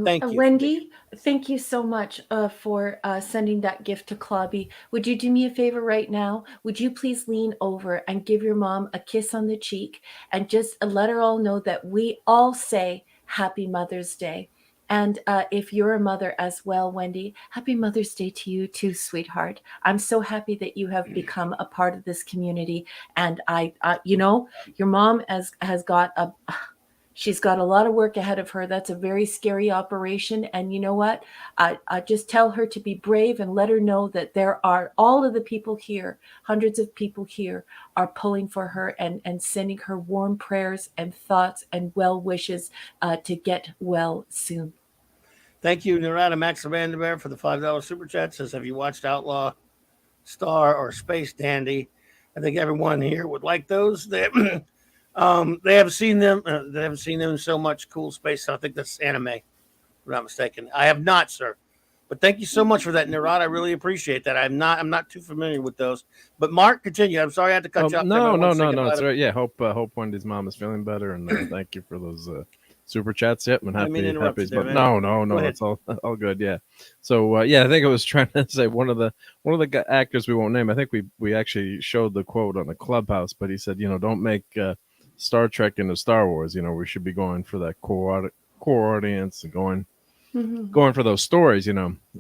Thank you. Wendy, thank you so much for sending that gift to Clobby. Would you do me a favor right now? Would you please lean over and give your mom a kiss on the cheek and just let her all know that we all say Happy Mother's Day? And if you're a mother as well, Wendy, Happy Mother's Day to you too, sweetheart. I'm so happy that you have become a part of this community. And your mom has got she's got a lot of work ahead of her. That's a very scary operation. And you know what? I just tell her to be brave and let her know that there are all of the people here, hundreds of people here, are pulling for her and sending her warm prayers and thoughts and well wishes to get well soon. Thank you, Narada Max Vanderbeer, for the $5 super chat. Says, have you watched Outlaw, Star, or Space Dandy? I think everyone here would like those. They haven't seen them. They haven't seen them in so much cool space. So I think that's anime, if I'm not mistaken. I have not, sir. But thank you so much for that, Narada. I really appreciate that. I'm not too familiar with those. But Mark, continue. I'm sorry I had to cut you off. No. It's right. Yeah, hope Wendy's mom is feeling better, and thank you for those super chats. Yep, and happy. But no, it's all good. Yeah. So I think I was trying to say one of the actors we won't name. I think we actually showed the quote on the Clubhouse, but he said, don't make Star Trek into Star Wars. We should be going for that core audience and going for those stories.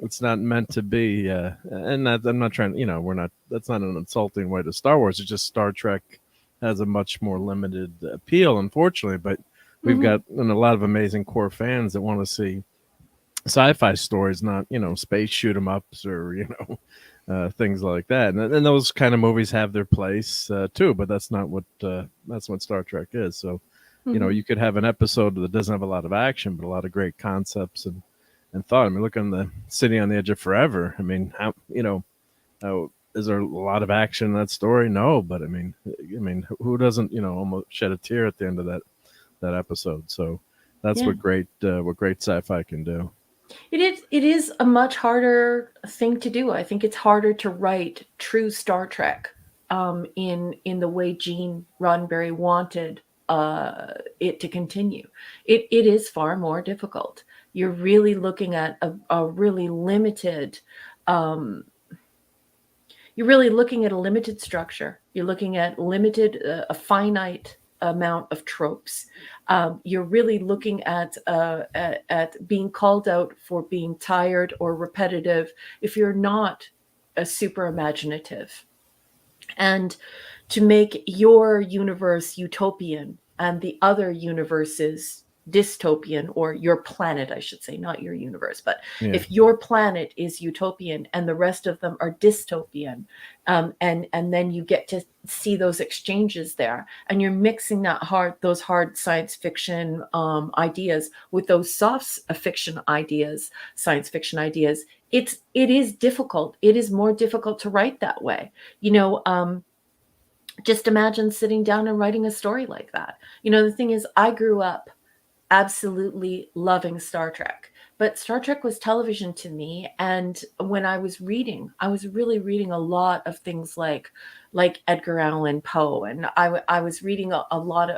It's not meant to be, and that, I'm not trying. We're not. That's not an insulting way to Star Wars. It's just Star Trek has a much more limited appeal, unfortunately. But we've got a lot of amazing core fans that want to see sci-fi stories, not space shoot 'em ups or things like that. And those kind of movies have their place too. But that's not what Star Trek is. So. You could have an episode that doesn't have a lot of action, but a lot of great concepts and thought. I mean, look on the City on the Edge of Forever. I mean, is there a lot of action in that story? No, but I mean, who doesn't almost shed a tear at the end of that episode? So that's what great sci-fi can do. It is a much harder thing to do. I think it's harder to write true Star Trek in the way Gene Roddenberry wanted it to continue. It is far more difficult. You're really looking at a really limited you're really looking at a limited structure. You're looking at a finite amount of tropes. You're really looking at being called out for being tired or repetitive if you're not a super imaginative. And to make your universe utopian and the other universes dystopian, or your planet, I should say, not your universe, but if your planet is utopian and the rest of them are dystopian, and then you get to see those exchanges there, and you're mixing those hard science fiction ideas with those soft fiction ideas, science fiction ideas, it is difficult. It is more difficult to write that way. Just imagine sitting down and writing a story like that. The thing is, I grew up absolutely loving Star Trek, but Star Trek was television to me. And when I was reading, I was really reading a lot of things like Edgar Allan Poe, and I was reading a lot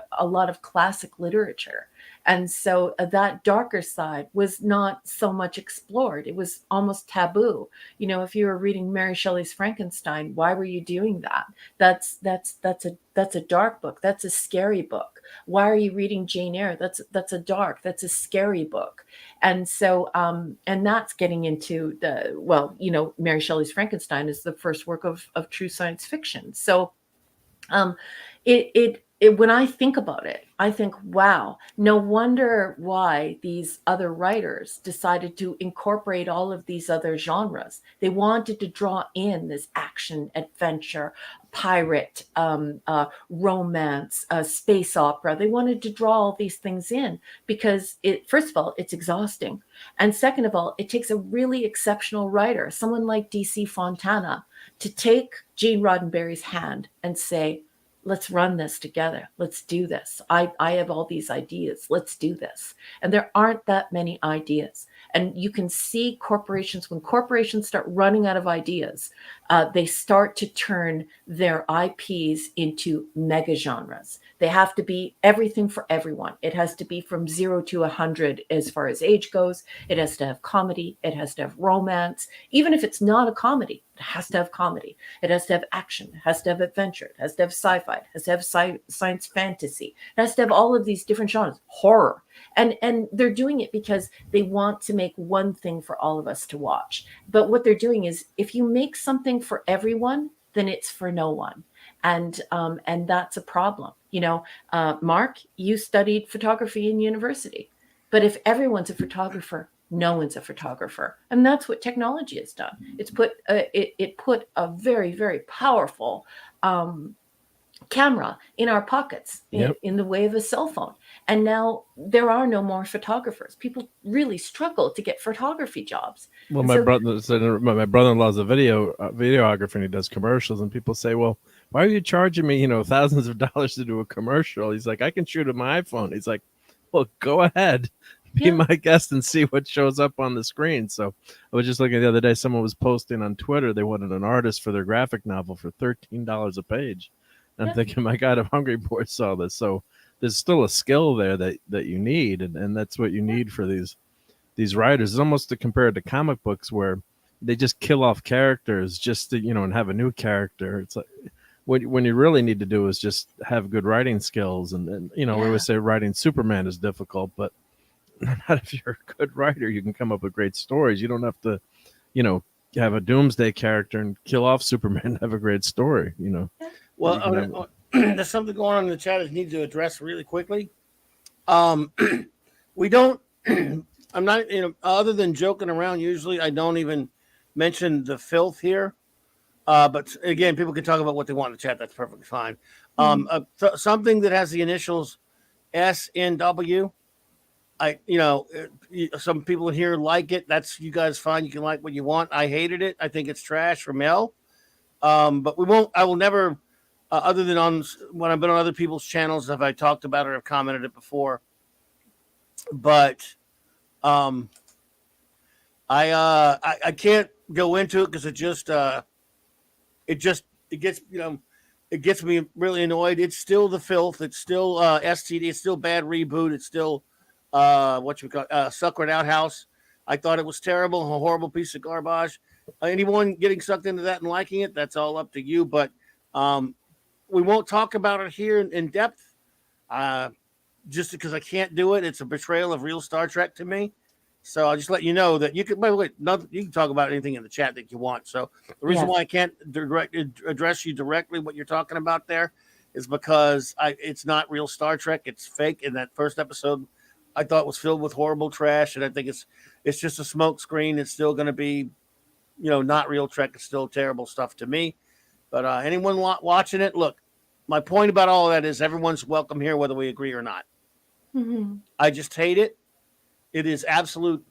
of classic literature. And so that darker side was not so much explored. It was almost taboo. If you were reading Mary Shelley's Frankenstein, why were you doing that? That's a dark book. That's a scary book. Why are you reading Jane Eyre? That's a scary book. And so, and that's getting into Mary Shelley's Frankenstein is the first work of true science fiction. So, when I think about it, I think, wow, no wonder why these other writers decided to incorporate all of these other genres. They wanted to draw in this action, adventure, pirate, romance, space opera. They wanted to draw all these things in because first of all, it's exhausting. And second of all, it takes a really exceptional writer, someone like DC Fontana, to take Gene Roddenberry's hand and say, let's run this together. Let's do this. I have all these ideas. Let's do this. And there aren't that many ideas. And you can see corporations, when corporations start running out of ideas, they start to turn their IPs into mega genres. They have to be everything for everyone. It has to be from 0 to 100 as far as age goes. It has to have comedy. It has to have romance. Even if it's not a comedy, it has to have comedy. It has to have action. It has to have adventure. It has to have sci-fi. It has to have science fantasy. It has to have all of these different genres. Horror. And they're doing it because they want to make one thing for all of us to watch. But what they're doing is, if you make something for everyone, then it's for no one. And that's a problem. Mark, you studied photography in university. But if everyone's a photographer, no one's a photographer. And that's what technology has done. It's put it put a very, very powerful camera in our pockets in the way of a cell phone. And now there are no more photographers. People really struggle to get photography jobs. Well, And my so, brother-in-law's a videographer, and he does commercials, and people say, well, why are you charging me, thousands of dollars to do a commercial? He's like, I can shoot with my iPhone. He's like, well, go ahead, be my guest and see what shows up on the screen. So I was just looking the other day, someone was posting on Twitter, they wanted an artist for their graphic novel for $13 a page. I'm thinking, my God, if Hungry Boy saw this. So there's still a skill there that you need, and that's what you need for these writers. It's almost to compare it to comic books where they just kill off characters just to, and have a new character. It's like when you really need to do is just have good writing skills. And we always say writing Superman is difficult, but not if you're a good writer, you can come up with great stories. You don't have to, have a doomsday character and kill off Superman and have a great story, Well, there's something going on in the chat I need to address really quickly. We don't, I'm not, other than joking around, usually I don't even mention the filth here. But again, people can talk about what they want in the chat. That's perfectly fine. Something that has the initials SNW. Some people here like it. That's you guys fine. You can like what you want. I hated it. I think it's trash from Mel. But I will never, other than when I've been on other people's channels, have I talked about it or have commented it before. But I can't go into it because it gets me really annoyed. It's still the filth. It's still STD. It's still bad reboot. It's still Sucker Outhouse. I thought it was terrible, a horrible piece of garbage. Anyone getting sucked into that and liking it, that's all up to you. But we won't talk about it here in depth, just because I can't do it. It's a betrayal of real Star Trek to me. So I'll just let you know that you can. By the way, you can talk about anything in the chat that you want. So the reason why I can't address you directly what you're talking about there is because it's not real Star Trek. It's fake. In that first episode, I thought was filled with horrible trash, and I think it's just a smoke screen. It's still going to be, not real Trek. It's still terrible stuff to me. But anyone watching it, look, my point about all of that is everyone's welcome here, whether we agree or not. Mm-hmm. I just hate it. It is absolute.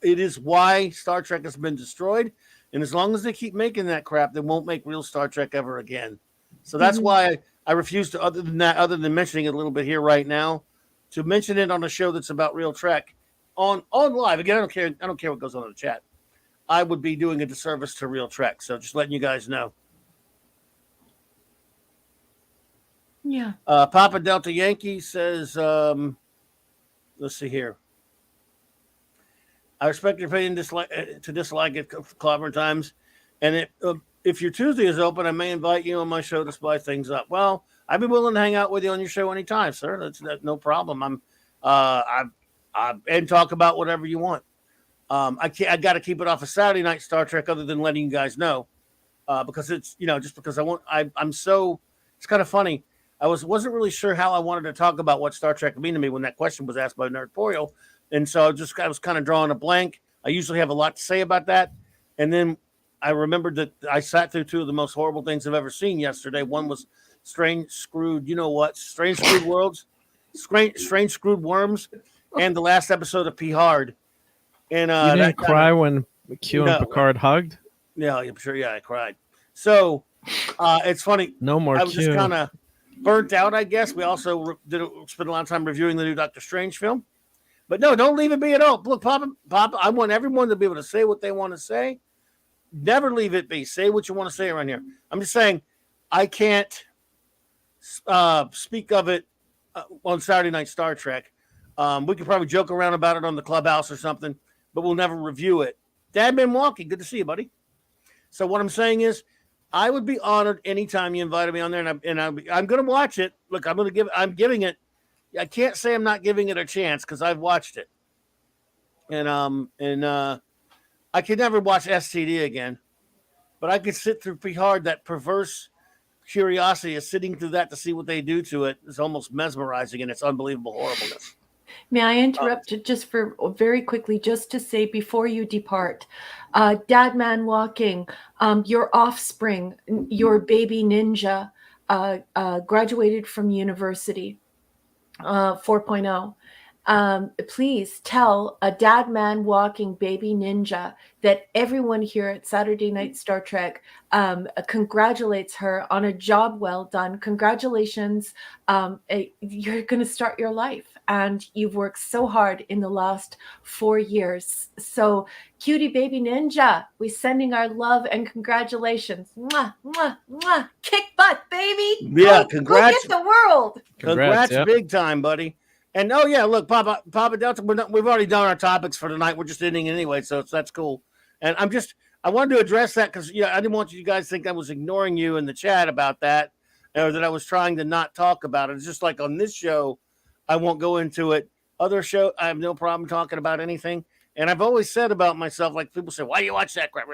It is why Star Trek has been destroyed. And as long as they keep making that crap, they won't make real Star Trek ever again. So that's why I refuse to, other than mentioning it a little bit here right now, to mention it on a show that's about real Trek on live. Again, I don't care what goes on in the chat. I would be doing a disservice to real Trek. So just letting you guys know. Yeah. Papa Delta Yankee says, let's see here. I respect your opinion to dislike it, Clobberin Times. And if your Tuesday is open, I may invite you on my show to spice things up. Well, I'd be willing to hang out with you on your show anytime, sir. That's no problem. And talk about whatever you want. I got to keep it off of Saturday Night Star Trek, other than letting you guys know, because it's just because I'm so. It's kind of funny. I wasn't really sure how I wanted to talk about what Star Trek mean to me when that question was asked by Nerdporio. And so I was kind of drawing a blank. I usually have a lot to say about that. And then I remembered that I sat through two of the most horrible things I've ever seen yesterday. One was Strange Screwed Worlds, Strange Screwed Worms, and the last episode of P Hard. And you didn't cry when Q and Picard hugged? Yeah, I'm sure. Yeah, I cried. So it's funny. No more. I was just kind of burnt out, I guess. We also spent a lot of time reviewing the new Doctor Strange film. But no, don't leave it be at all. Look, Papa, I want everyone to be able to say what they want to say. Never leave it be. Say what you want to say around here. I'm just saying I can't speak of it on Saturday Night Star Trek. We could probably joke around about it on the Clubhouse or something, but we'll never review it. Dad been walking. Good to see you, buddy. So what I'm saying is I would be honored anytime you invited me on there, and I'm going to watch it. Look, I'm giving it. I can't say I'm not giving it a chance because I've watched it, and I could never watch STD again, but I could sit through pretty hard. That perverse curiosity of sitting through that to see what they do to it is almost mesmerizing, and it's unbelievable horribleness. May I interrupt just for very quickly, just to say before you depart, Dad Man Walking, your offspring, your baby ninja, graduated from university, 4.0. Please tell a dad man walking baby ninja that everyone here at Saturday Night Star Trek congratulates her on a job well done. Congratulations. You're going to start your life, and you've worked so hard in the last 4 years. So, cutie baby ninja, we're sending our love and congratulations. Mwah, mwah, mwah. Kick butt, baby. Yeah, go congrats. get the world. Congrats, yep. big time, buddy. And oh yeah, look, Papa Delta, we've already done our topics for tonight. We're just ending anyway, so that's cool. And I wanted to address that because I didn't want you guys to think I was ignoring you in the chat about that, or that I was trying to not talk about it. It's just like on this show, I won't go into it. Other show, I have no problem talking about anything. And I've always said about myself, like people say, why do you watch that crap?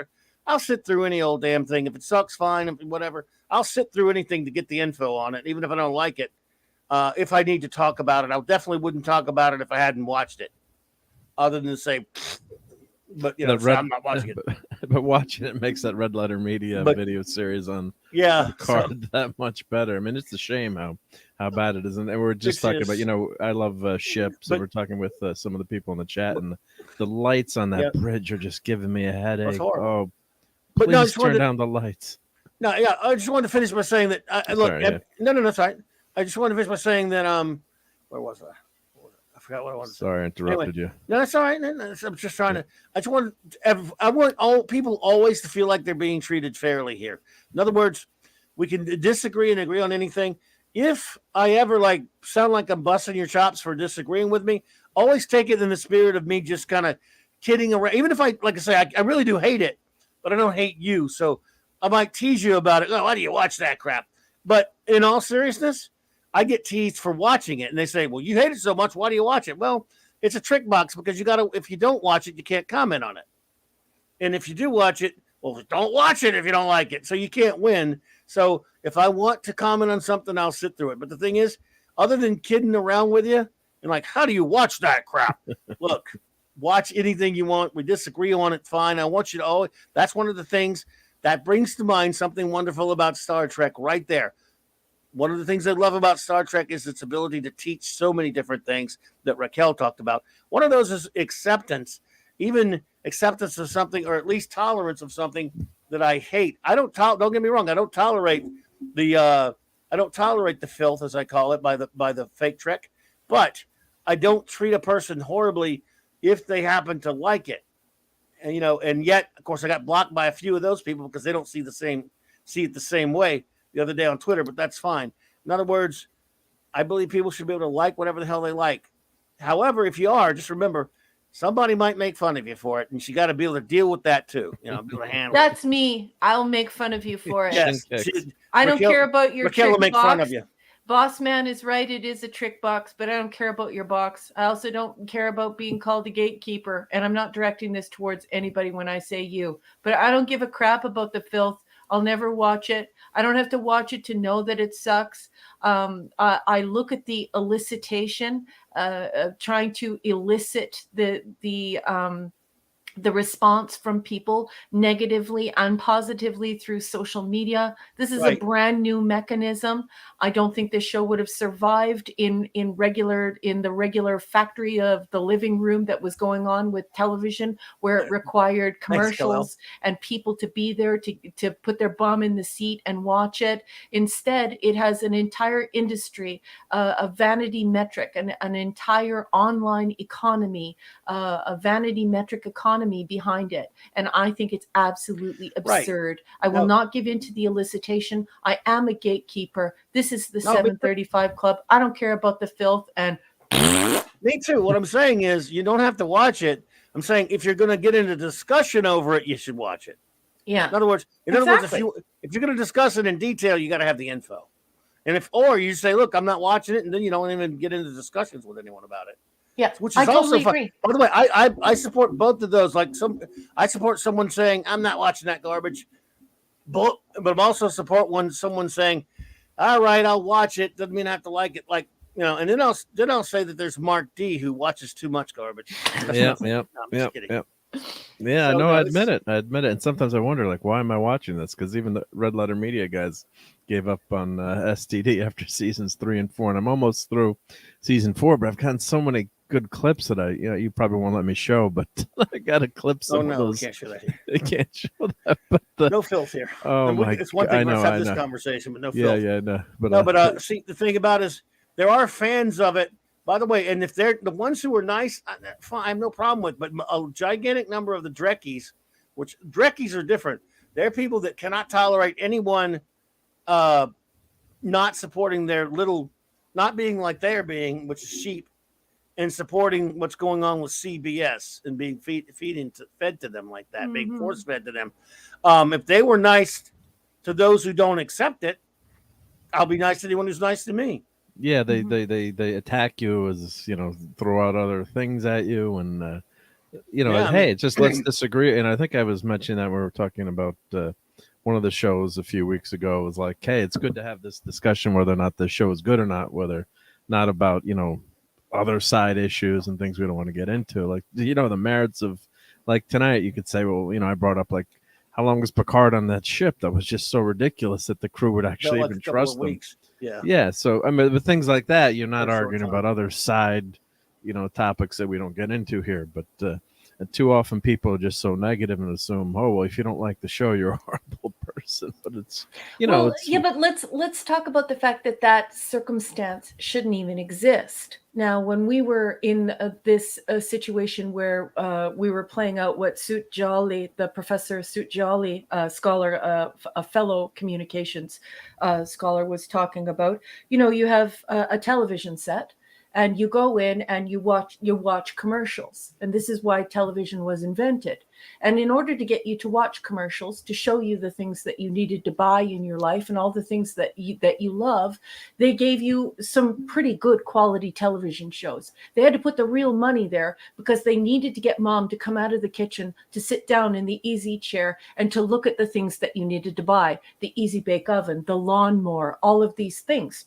I'll sit through any old damn thing. If it sucks, fine. If whatever, I'll sit through anything to get the info on it, even if I don't like it. If I need to talk about it, I definitely wouldn't talk about it if I hadn't watched it, other than to say, but I'm not watching it. But watching it makes that Red Letter Media video series on card that much better. I mean, it's a shame how bad it is. And we're just talking about, I love ships. And we're talking with some of the people in the chat, and the lights on that bridge are just giving me a headache. Oh, please turn down the lights. No, yeah, I just wanted to finish by saying that. No, that's right. I just wanted to finish by saying that. Where was I? I forgot what I wanted to say. Sorry, I interrupted you. No, that's all right. I'm just trying to. I want all people always to feel like they're being treated fairly here. In other words, we can disagree and agree on anything. If I ever sound like I'm busting your chops for disagreeing with me, always take it in the spirit of me just kind of kidding around. Even if I say, I really do hate it, but I don't hate you. So I might tease you about it. Oh, why do you watch that crap? But in all seriousness, I get teased for watching it, and they say, well, you hate it so much, why do you watch it? Well, it's a trick box because if you don't watch it, you can't comment on it. And if you do watch it, well, don't watch it if you don't like it. So you can't win. So if I want to comment on something, I'll sit through it. But the thing is, other than kidding around with you, and how do you watch that crap? Look, watch anything you want. We disagree on it, fine. I want you to always, that's one of the things that brings to mind something wonderful about Star Trek right there. One of the things I love about Star Trek is its ability to teach so many different things that Raquel talked about. One of those is acceptance, even acceptance of something, or at least tolerance of something that I hate. Don't get me wrong. I don't tolerate the filth, as I call it, by the fake Trek, but I don't treat a person horribly if they happen to like it. And and yet, of course, I got blocked by a few of those people because they don't see it the same way the other day on Twitter, but that's fine. In other words, I believe people should be able to like whatever the hell they like. However, if you are, just remember, somebody might make fun of you for it, and you got to be able to deal with that too. Be able to handle That's me. I'll make fun of you for it. Yes. I don't care about your Raquel trick will make box. fun of you. Boss man is right. It is a trick box, but I don't care about your box. I also don't care about being called a gatekeeper, and I'm not directing this towards anybody when I say you, but I don't give a crap about the filth. I'll never watch it. I don't have to watch it to know that it sucks. I look at the elicitation, trying to elicit the response from people negatively and positively through social media. This is a brand new mechanism. I don't think this show would have survived in the regular factory of the living room that was going on with television, where it required commercials and people to be there to put their bum in the seat and watch it. Instead, it has an entire industry, a vanity metric, an entire online economy, a vanity metric economy behind it. And I think it's absolutely absurd. I will not give in to the elicitation. I am a gatekeeper. This is the 735 Club. I don't care about the filth. And me too. What I'm saying is you don't have to watch it. I'm saying if you're going to get into discussion over it, you should watch it. Yeah. In other words, if you're going to discuss it in detail, you got to have the info. And or you say, look, I'm not watching it, and then you don't even get into discussions with anyone about it. Yeah, which is also fun. By the way, I support both of those. I support someone saying I'm not watching that garbage, but I'm also support someone saying, all right, I'll watch it. Doesn't mean I have to like it. And then I'll say that there's Mark D who watches too much garbage. Yeah. Yeah, So, no, no, I admit it. I admit it. And sometimes I wonder, like, why am I watching this? Because even the Red Letter Media guys gave up on STD after seasons 3 and 4, and I'm almost through season 4. But I've gotten so many good clips that you probably won't let me show, but I got a clip some of no, we those. can't show that here. I can't show that. But No filth here. oh my, it's one I thing for us know, to have I this know. conversation, but no Yeah, filth. yeah, no. But No, but see, the thing about it is there are fans of it, by the way, and if they're the ones who are nice, fine, I have no problem with. But a gigantic number of the Dreckies, which Dreckies are different. They're people that cannot tolerate anyone not supporting their little, not being like they're being, which is sheep, and supporting what's going on with CBS and being fed to them like that, being force fed to them. If they were nice to those who don't accept it, I'll be nice to anyone who's nice to me. yeah, they attack you, as throw out other things at you, and hey, just let's disagree. And I think I was mentioning that when we were talking about one of the shows a few weeks ago. It was like, hey, it's good to have this discussion whether or not the show is good or not, whether not about other side issues and things we don't want to get into, like the merits of, like, tonight you could say, well, I brought up, like, how long was Picard on that ship? That was just so ridiculous that the crew would actually even trust them. Yeah. So I mean, with things like that, you're not arguing about other side, topics that we don't get into here. But too often people are just so negative and assume, oh, well, if you don't like the show, you're a horrible person. But it's, but let's talk about the fact that circumstance shouldn't even exist. Now, when we were in this situation where we were playing out what Sut Jolly, the Professor Sut Jolly, scholar, a fellow communications scholar, was talking about, you have a television set, and you go in and you watch commercials. And this is why television was invented. And in order to get you to watch commercials, to show you the things that you needed to buy in your life and all the things that you love, they gave you some pretty good quality television shows. They had to put the real money there because they needed to get mom to come out of the kitchen, to sit down in the easy chair and to look at the things that you needed to buy, the easy bake oven, the lawnmower, all of these things.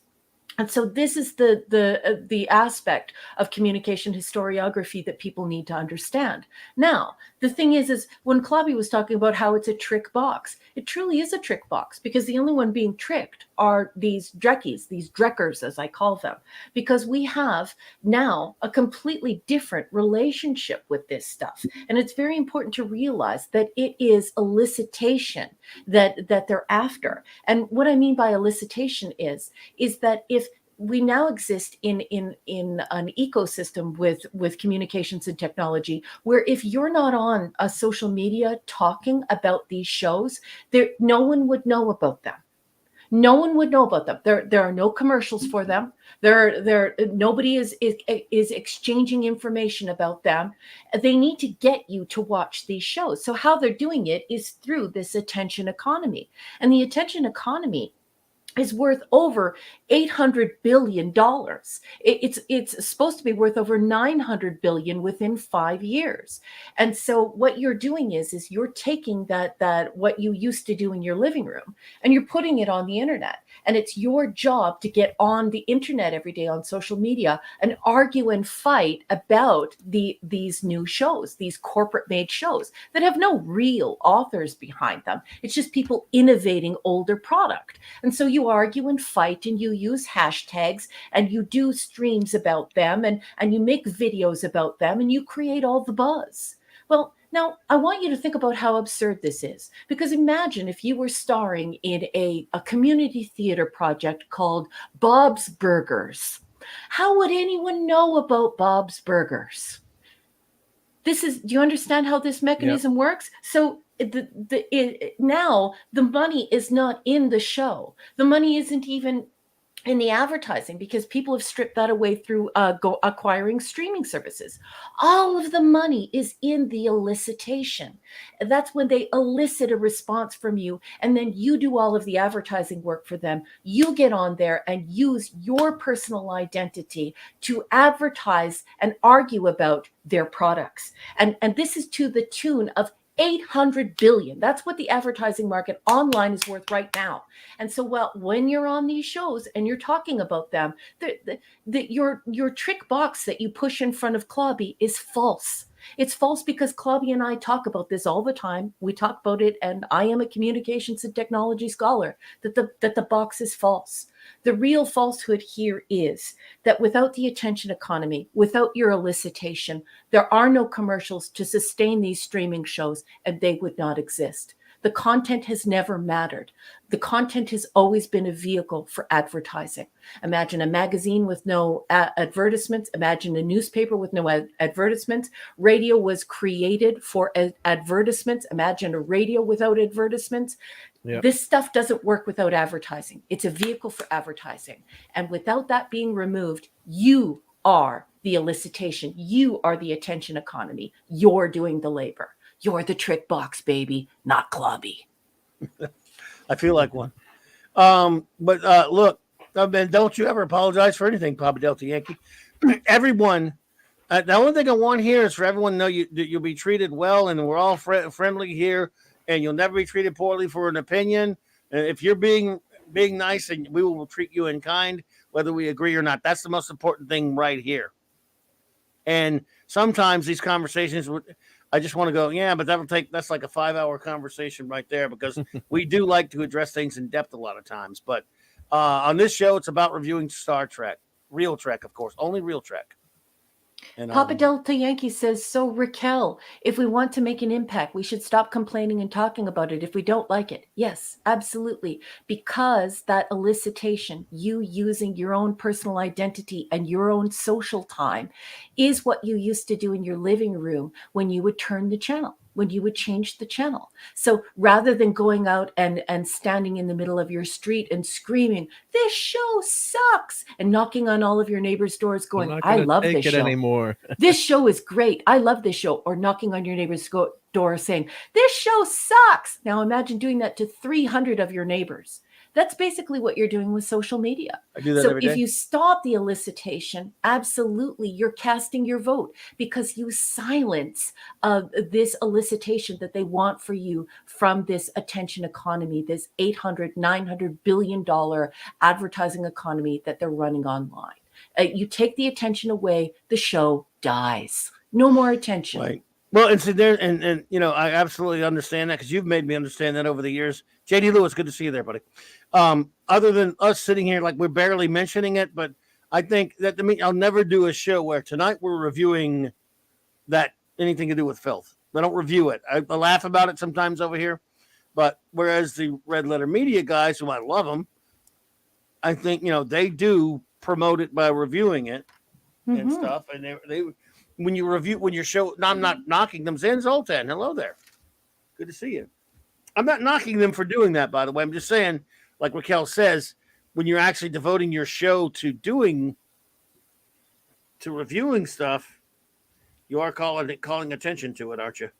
And so this is the aspect of communication historiography that people need to understand. Now, the thing is when Clobby was talking about how it's a trick box, it truly is a trick box, because the only one being tricked are these Dreckies, these Dreckers, as I call them, because we have now a completely different relationship with this stuff. And it's very important to realize that it is elicitation that they're after. And what I mean by elicitation is that if we now exist in an ecosystem with communications and technology, where if you're not on a social media talking about these shows, no one would know about them. No one would know about them. There are no commercials for them. Nobody is exchanging information about them. They need to get you to watch these shows. So how they're doing it is through this attention economy. And the attention economy is worth over $800 billion. It's supposed to be worth over $900 billion within 5 years. And so what you're doing is you're taking that what you used to do in your living room and you're putting it on the internet. And it's your job to get on the internet every day on social media and argue and fight about these new shows, these corporate made shows that have no real authors behind them. It's just people innovating older product. And so you argue and fight and you use hashtags and you do streams about them and you make videos about them and you create all the buzz. Well, now I want you to think about how absurd this is, because imagine if you were starring in a community theater project called Bob's Burgers. How would anyone know about Bob's Burgers? Do you understand how this mechanism works? So now the money is not in the show. The money isn't even in the advertising, because people have stripped that away through acquiring streaming services. All of the money is in the elicitation. That's when they elicit a response from you, and then you do all of the advertising work for them. You get on there and use your personal identity to advertise and argue about their products. And this is to the tune of $800 billion. That's what the advertising market online is worth right now. And so, when you're on these shows and you're talking about them, your trick box that you push in front of Clobby is false. It's false because Clubby and I talk about this all the time. We talk about it, and I am a communications and technology scholar, that the box is false. The real falsehood here is that without the attention economy, without your elicitation, there are no commercials to sustain these streaming shows, and they would not exist. The content has never mattered. The content has always been a vehicle for advertising. Imagine a magazine with no advertisements. Imagine a newspaper with no advertisements. Radio was created for advertisements. Imagine a radio without advertisements. Yep. This stuff doesn't work without advertising. It's a vehicle for advertising. And without that being removed, you are the elicitation. You are the attention economy. You're doing the labor. You're the trick box, baby, not Clubby. I feel like one. But look, man, don't you ever apologize for anything, Papa Delta Yankee. Everyone, the only thing I want here is for everyone to know you'll be treated well, and we're all friendly here, and you'll never be treated poorly for an opinion. If you're being nice, and we will treat you in kind, whether we agree or not. That's the most important thing right here. And sometimes these conversations I just want to go, yeah, but that's like a 5-hour conversation right there, because we do like to address things in depth a lot of times. But on this show, it's about reviewing Star Trek, real Trek, of course, only real Trek. And, Papa Delta Yankee says, so Raquel, if we want to make an impact, we should stop complaining and talking about it if we don't like it. Yes, absolutely. Because that elicitation, you using your own personal identity and your own social time, is what you used to do in your living room when you would turn the channel, when you would change the channel. So rather than going out and standing in the middle of your street and screaming, this show sucks, and knocking on all of your neighbors' doors going, I love this show anymore. This show is great. I love this show. Or knocking on your neighbor's door saying, this show sucks. Now imagine doing that to 300 of your neighbors. That's basically what you're doing with social media. I do that every day. If you stop the elicitation, absolutely, you're casting your vote, because you silence this elicitation that they want for you from this attention economy, this $800, $900 billion advertising economy that they're running online. You take the attention away, the show dies. No more attention. Right. Well, and so there, and you know, I absolutely understand that, because you've made me understand that over the years. JD Lewis, good to see you there, buddy. Other than us sitting here like we're barely mentioning it, but I think that I'll never do a show where tonight we're reviewing that anything to do with filth. I don't review it. I laugh about it sometimes over here, but whereas the Red Letter Media guys, who I love them, I think, you know, they do promote it by reviewing it and stuff, and they when your show, no, I'm not knocking them. Zen Zoltan, hello there. Good to see you. I'm not knocking them for doing that, by the way. I'm just saying, like Raquel says, when you're actually devoting your show to reviewing stuff, you are calling attention to it, aren't you?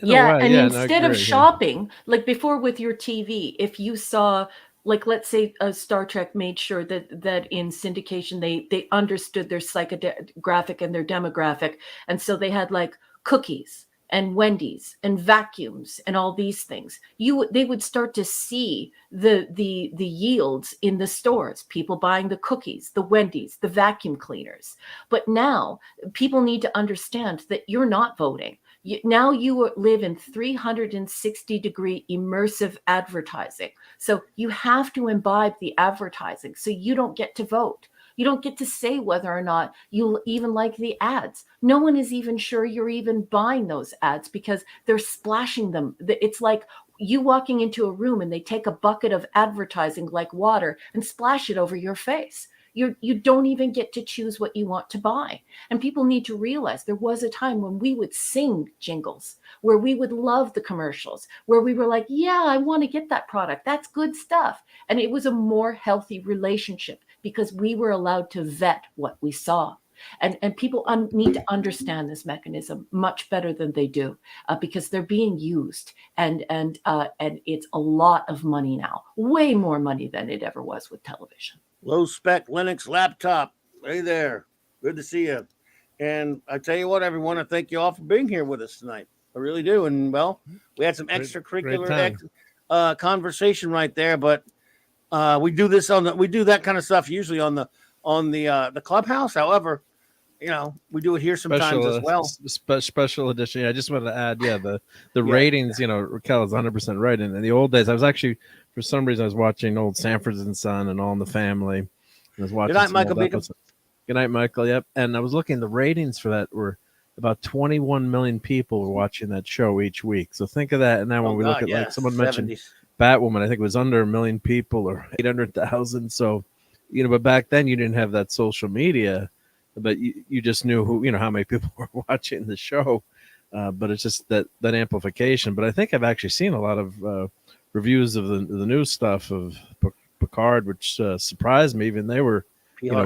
Yeah, and instead of shopping, like before with your TV, if you saw, like, let's say Star Trek made sure that in syndication they understood their psychographic and their demographic, and so they had like cookies and Wendy's and vacuums and all these things. They would start to see the yields in the stores, people buying the cookies, the Wendy's, the vacuum cleaners. But now people need to understand that you're not voting. Now you live in 360-degree immersive advertising. So you have to imbibe the advertising, so you don't get to vote. You don't get to say whether or not you even like the ads. No one is even sure you're even buying those ads, because they're splashing them. It's like you walking into a room and they take a bucket of advertising like water and splash it over your face. You don't even get to choose what you want to buy. And people need to realize there was a time when we would sing jingles, where we would love the commercials, where we were like, yeah, I want to get that product. That's good stuff. And it was a more healthy relationship, because we were allowed to vet what we saw. And people need to understand this mechanism much better than they do, because they're being used. And it's a lot of money now, way more money than it ever was with television. Low spec Linux laptop. Hey there. Good to see you. And I tell you what, everyone, I thank you all for being here with us tonight. I really do. And well, we had some extracurricular conversation right there, but we do that kind of stuff usually on the Clubhouse. However, we do it here sometimes as well. Special edition. Yeah, I just wanted to add, the ratings, Raquel is 100% right. And in the old days, I was actually, for some reason, I was watching old Sanford and Son and All in the Family. And I was watching Good night, some Michael old Beacom. episodes. Good night, Michael. Yep. And I was looking, the ratings for that were about 21 million people were watching that show each week. So think of that. And now when we look at, like someone mentioned 70s. Batwoman, I think it was under 1 million people or 800,000. So, but back then you didn't have that social media, but you just knew who, how many people were watching the show. But it's just that amplification. But I think I've actually seen a lot of reviews of the new stuff of Picard, which surprised me. Even they were,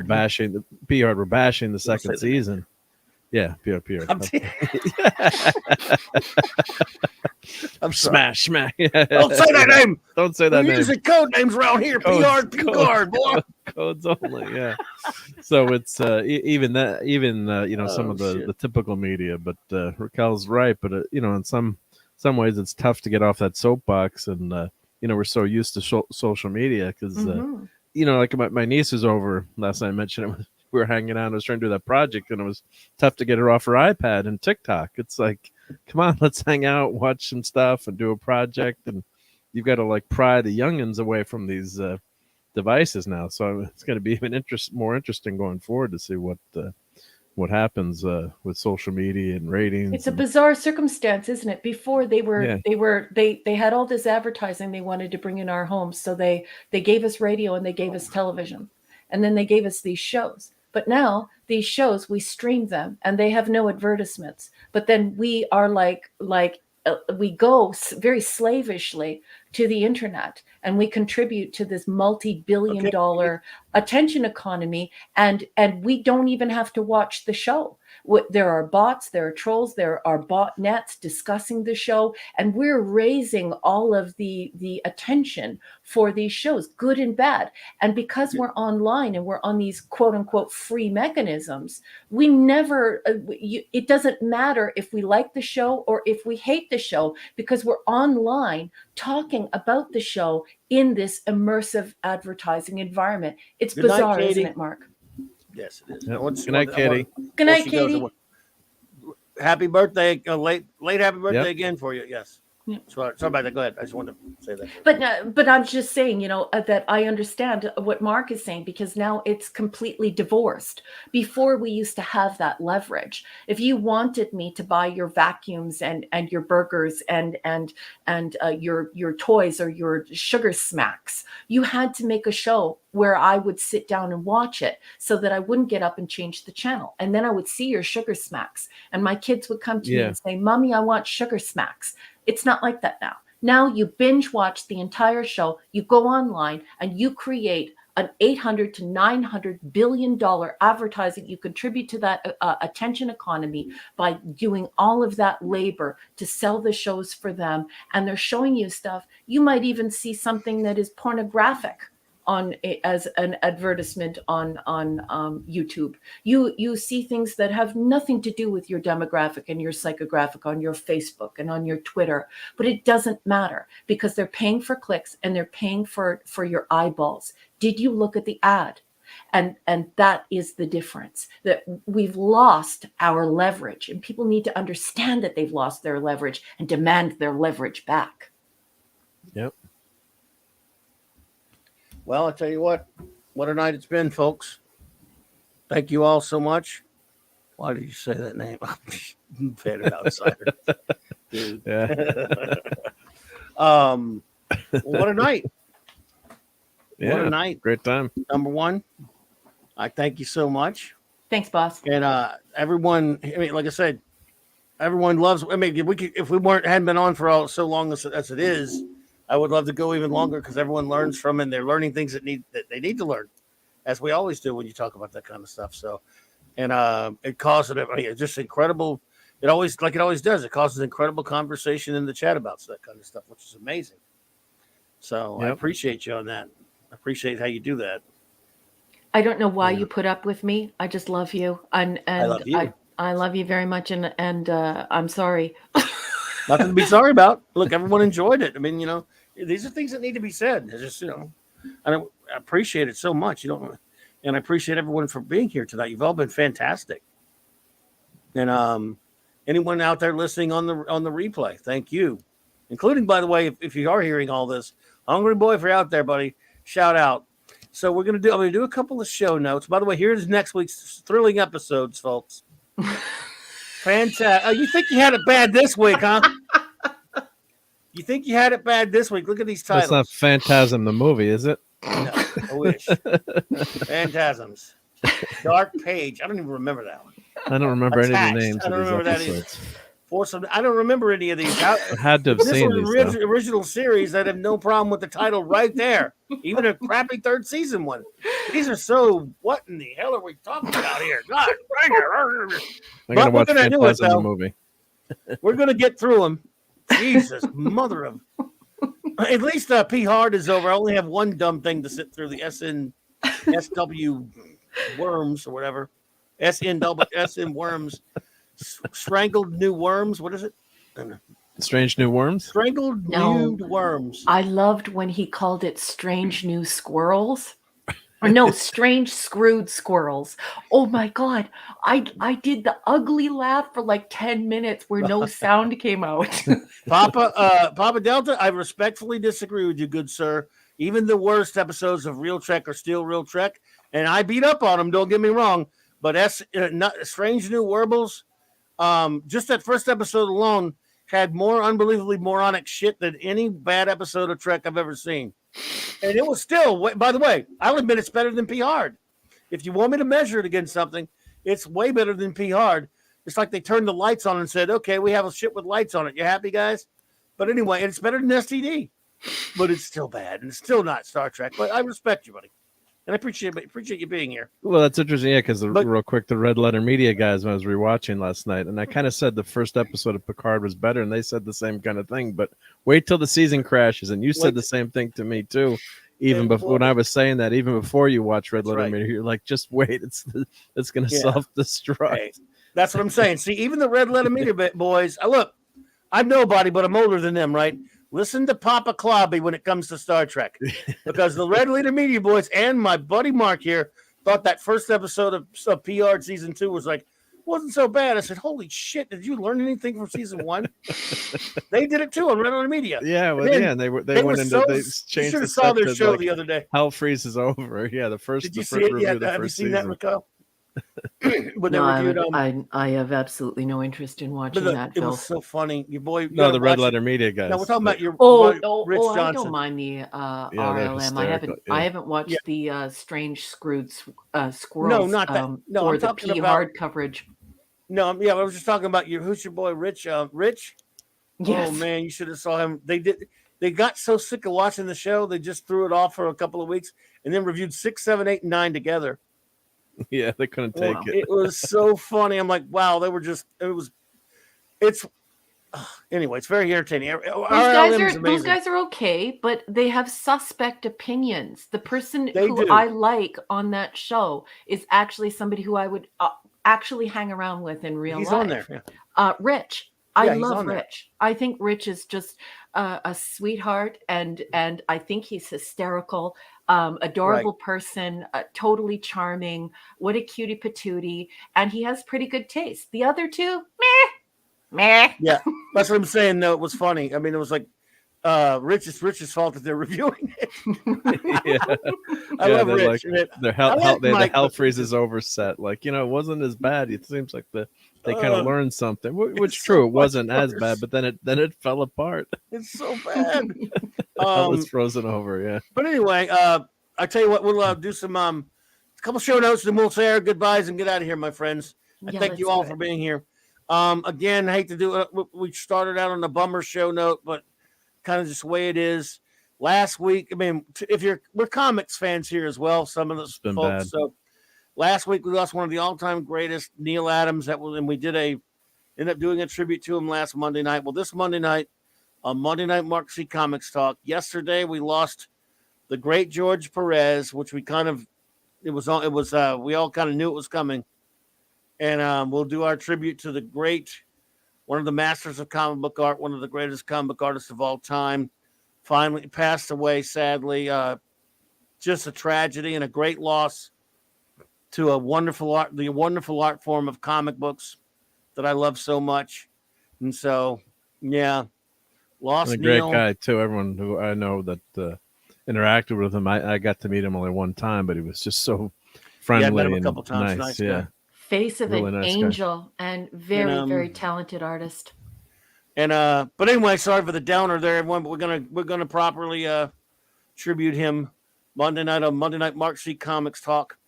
bashing the second season. Yeah, PR. I'm smash. Don't say that name. Don't say that name. We're using code names around here. PR, boy. Codes only. Yeah. So it's even some of the typical media. But Raquel's right. But in some ways, it's tough to get off that soapbox, and we're so used to social media because like my niece was over last night. I mentioned it. We were hanging out. I was trying to do that project, and it was tough to get her off her iPad and TikTok. It's like, come on, let's hang out, watch some stuff, and do a project. And you've got to like pry the youngins away from these devices now. So it's going to be even more interesting going forward to see what happens with social media and ratings. It's a bizarre circumstance, isn't it? Before they had all this advertising they wanted to bring in our homes, so they gave us radio and they gave us television, and then they gave us these shows. But now these shows, we stream them and they have no advertisements. But then we are we go very slavishly to the internet and we contribute to this multi-billion-dollar attention economy, and we don't even have to watch the show. There are bots, there are trolls, there are botnets discussing the show, and we're raising all of the attention for these shows, good and bad. And because we're online and we're on these quote unquote free mechanisms, we never, it doesn't matter if we like the show or if we hate the show, because we're online talking about the show in this immersive advertising environment. It's Good bizarre, night, isn't it, Mark? Yes, it is. Yep. Good night, Katie. Good night, Katie. Happy birthday, late happy birthday Yep. again for you. Yes. Yep. Sorry about that. Go ahead. I just wanted to say that. But I'm just saying, that I understand what Mark is saying, because now it's completely divorced. Before, we used to have that leverage. If you wanted me to buy your vacuums and your burgers and your toys or your sugar smacks, you had to make a show where I would sit down and watch it so that I wouldn't get up and change the channel. And then I would see your sugar smacks, and my kids would come to me and say, "Mommy, I want sugar smacks." It's not like that now. Now you binge watch the entire show, you go online and you create an $800 to $900 billion advertising. You contribute to that attention economy by doing all of that labor to sell the shows for them. And they're showing you stuff. You might even see something that is pornographic as an advertisement on YouTube. You see things that have nothing to do with your demographic and your psychographic on your Facebook and on your Twitter, but it doesn't matter because they're paying for clicks and they're paying for your eyeballs. Did you look at the ad? And that is the difference, that we've lost our leverage, and people need to understand that they've lost their leverage and demand their leverage back. Yep. Well, I'll tell you what a night it's been, folks. Thank you all so much. Why did you say that name? Faded outsider. Dude. Yeah. What a night. Yeah. What a night. Great time. Number one, I thank you so much. Thanks, boss. And everyone, like I said, everyone loves, if we hadn't been on for so long as it is, I would love to go even longer, because everyone learns from, and they're learning things that they need to learn, as we always do when you talk about that kind of stuff. So, and it causes just incredible. It always does. It causes incredible conversation in the chat about that kind of stuff, which is amazing. So I appreciate you on that. I appreciate how you do that. I don't know why you put up with me. I just love you, and I love you. I love you very much, and I'm sorry. Nothing to be sorry about. Look, everyone enjoyed it. I mean, these are things that need to be said. It's just, I appreciate it so much. And I appreciate everyone for being here tonight. You've all been fantastic. And anyone out there listening on the replay, thank you, including, by the way, if you are hearing all this, Hungry Boy, if you're out there, buddy, shout out. So I'm going to do a couple of show notes. By the way, here's next week's thrilling episodes, folks. Fantastic. Oh, you think you had it bad this week, huh? You think you had it bad this week? Look at these titles. That's not Phantasm the movie, is it? No, I wish. Phantasms. Dark Page. I don't even remember that one. I don't remember any of the Attached. names I don't of these remember episodes. I don't remember any of these. I had to have seen these. This was an original series. I'd have no problem with the title right there. Even a crappy third season one. These are so. What in the hell are we talking about here? God, I'm gonna watch Phantasm the movie. We're gonna get through them. Jesus, mother of. At least P Hard is over. I only have one dumb thing to sit through, the SW worms or whatever. SN worms. Strangled New Worms. What is it? Strange New Worms? Strangled New Worms. I loved when he called it Strange New Squirrels. Or no, Strange Screwed Squirrels. Oh my God. I did the ugly laugh for like 10 minutes where no sound came out. Papa Delta, I respectfully disagree with you, good sir. Even the worst episodes of Real Trek are still Real Trek, and I beat up on them, don't get me wrong. But Strange New Worms, just that first episode alone had more unbelievably moronic shit than any bad episode of Trek I've ever seen. And it was still, by the way, I'll admit it's better than P Hard. If you want me to measure it against something, it's way better than P Hard. It's like they turned the lights on and said, okay, we have a shit with lights on it. You happy, guys? But anyway, it's better than STD. But it's still bad, and it's still not Star Trek. But I respect you, buddy. And I appreciate you being here. Well, that's interesting, yeah, because real quick, the Red Letter Media guys, when I was rewatching last night, and I kind of said the first episode of Picard was better, and they said the same kind of thing. But wait till the season crashes, and you said the same thing to me too. Even before, when I was saying that, even before you watch Red Letter Media, you're like, just wait, it's going to self-destruct. Hey, that's what I'm saying. See, even the Red Letter Media boys, look, I'm nobody, but I'm older than them, right? Listen to Papa Clobby when it comes to Star Trek, because the Red Leader Media boys and my buddy Mark here thought that first episode of PR season 2 wasn't so bad. I said, "Holy shit! Did you learn anything from season 1?" They did it too on Red Leader Media. Yeah, well, and they went into they changed. You saw their show the other day. Hell freezes over. Yeah, the first. Did you see it yet? Have you seen that, Raquel? I have absolutely no interest in watching that. It was so funny. Your boy, the Red Letter Media guys. No, we're talking about your Rich Johnson. I don't mind the RLM. I haven't watched the Strange Screwed Squirrels. No, not that. No, or I'm the talking P about Hard coverage. No, I was just talking about who's your boy, Rich? Rich. Yes. Oh man, you should have saw him. They got so sick of watching the show, they just threw it off for a couple of weeks and then reviewed 6, 7, 8, and 9 together. Yeah, they couldn't take it. It was so funny. I'm like, wow, anyway, it's very entertaining. Those guys are okay, but they have suspect opinions. The person I like on that show is actually somebody who I would actually hang around with in real life. He's on there. Yeah. Rich. I love Rich. I think Rich is just a sweetheart, and I think he's hysterical. Adorable person, totally charming. What a cutie patootie. And he has pretty good taste. The other two, meh. Yeah, that's what I'm saying, though. It was funny. I mean, it was like Rich's fault that they're reviewing it. I love Rich. Like, the hell freezes over set. Like, it wasn't as bad. It seems like they kind of learned something, which true. It wasn't as bad, but then it fell apart. It's so bad. Hell was frozen over, yeah. But anyway, I tell you what, we'll do some a couple show notes, and we'll say our goodbyes and get out of here, my friends. I thank you all for being here. Again, I hate to do it. We started out on a bummer show note, but kind of just the way it is. Last week, I mean, we're comics fans here as well, some of us folks. Bad. So last week we lost one of the all-time greatest, Neil Adams, and we ended up doing a tribute to him last Monday night. Well, this Monday night, on Monday Night Mark C Comics Talk. Yesterday we lost the great George Perez, which we all kind of knew it was coming. And we'll do our tribute to one of the masters of comic book art, one of the greatest comic book artists of all time. Finally passed away, sadly. Just a tragedy and a great loss to the wonderful art form of comic books. that I love so much. And so, yeah, lost And a great Neil. guy too. Everyone who I know that interacted with him, I got to meet him only one time, but he was just so friendly Yeah, I met him a and couple times. nice. Nice guy. Face of Really an nice guy. angel and very, very talented artist. And but anyway, sorry for the downer there, everyone. But we're gonna properly tribute him Monday night on Monday Night Mark C Comics Talk.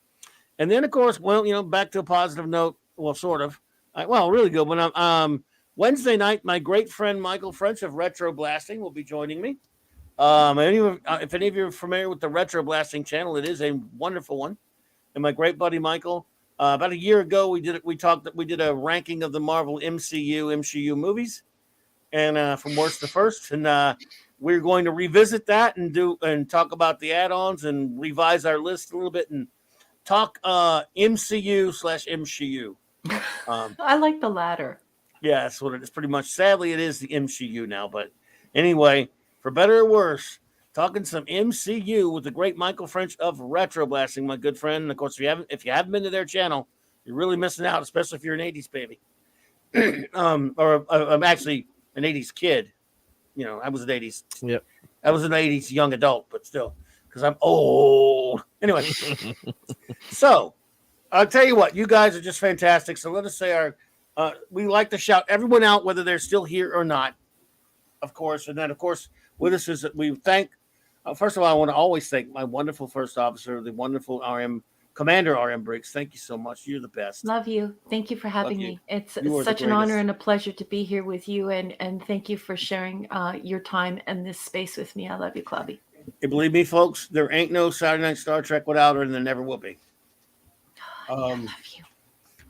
And then, of course, well, back to a positive note. Well, sort of. Really good one. Wednesday night, my great friend Michael French of Retro Blasting will be joining me. If any of you are familiar with the Retro Blasting channel, it is a wonderful one. And my great buddy Michael, about a year ago, we did a ranking of the Marvel MCU movies, and from worst to first, and we're going to revisit that and talk about the add-ons and revise our list a little bit and talk MCU/MCU. I like the latter. Yeah, that's what it is. Pretty much. Sadly, it is the MCU now. But anyway, for better or worse, talking some MCU with the great Michael French of Retro Blasting, my good friend. And of course, if you haven't been to their channel, you're really missing out, especially if you're an '80s baby, or I'm actually an '80s kid. I was an '80s. Yep. I was an '80s young adult, but still, because I'm old. Anyway, so I'll tell you what, you guys are just fantastic. So let us say we like to shout everyone out, whether they're still here or not, of course. And then, of course, with us is that we thank, first of all, I want to always thank my wonderful first officer, the wonderful Commander RM Briggs. Thank you so much. You're the best. Love you. Thank you for having me. It's You are such the an honor greatest. and a pleasure to be here with you. And thank you for sharing your time and this space with me. I love you, Clubby. And believe me, folks, there ain't no Saturday Night Star Trek without her, and there never will be. I love you.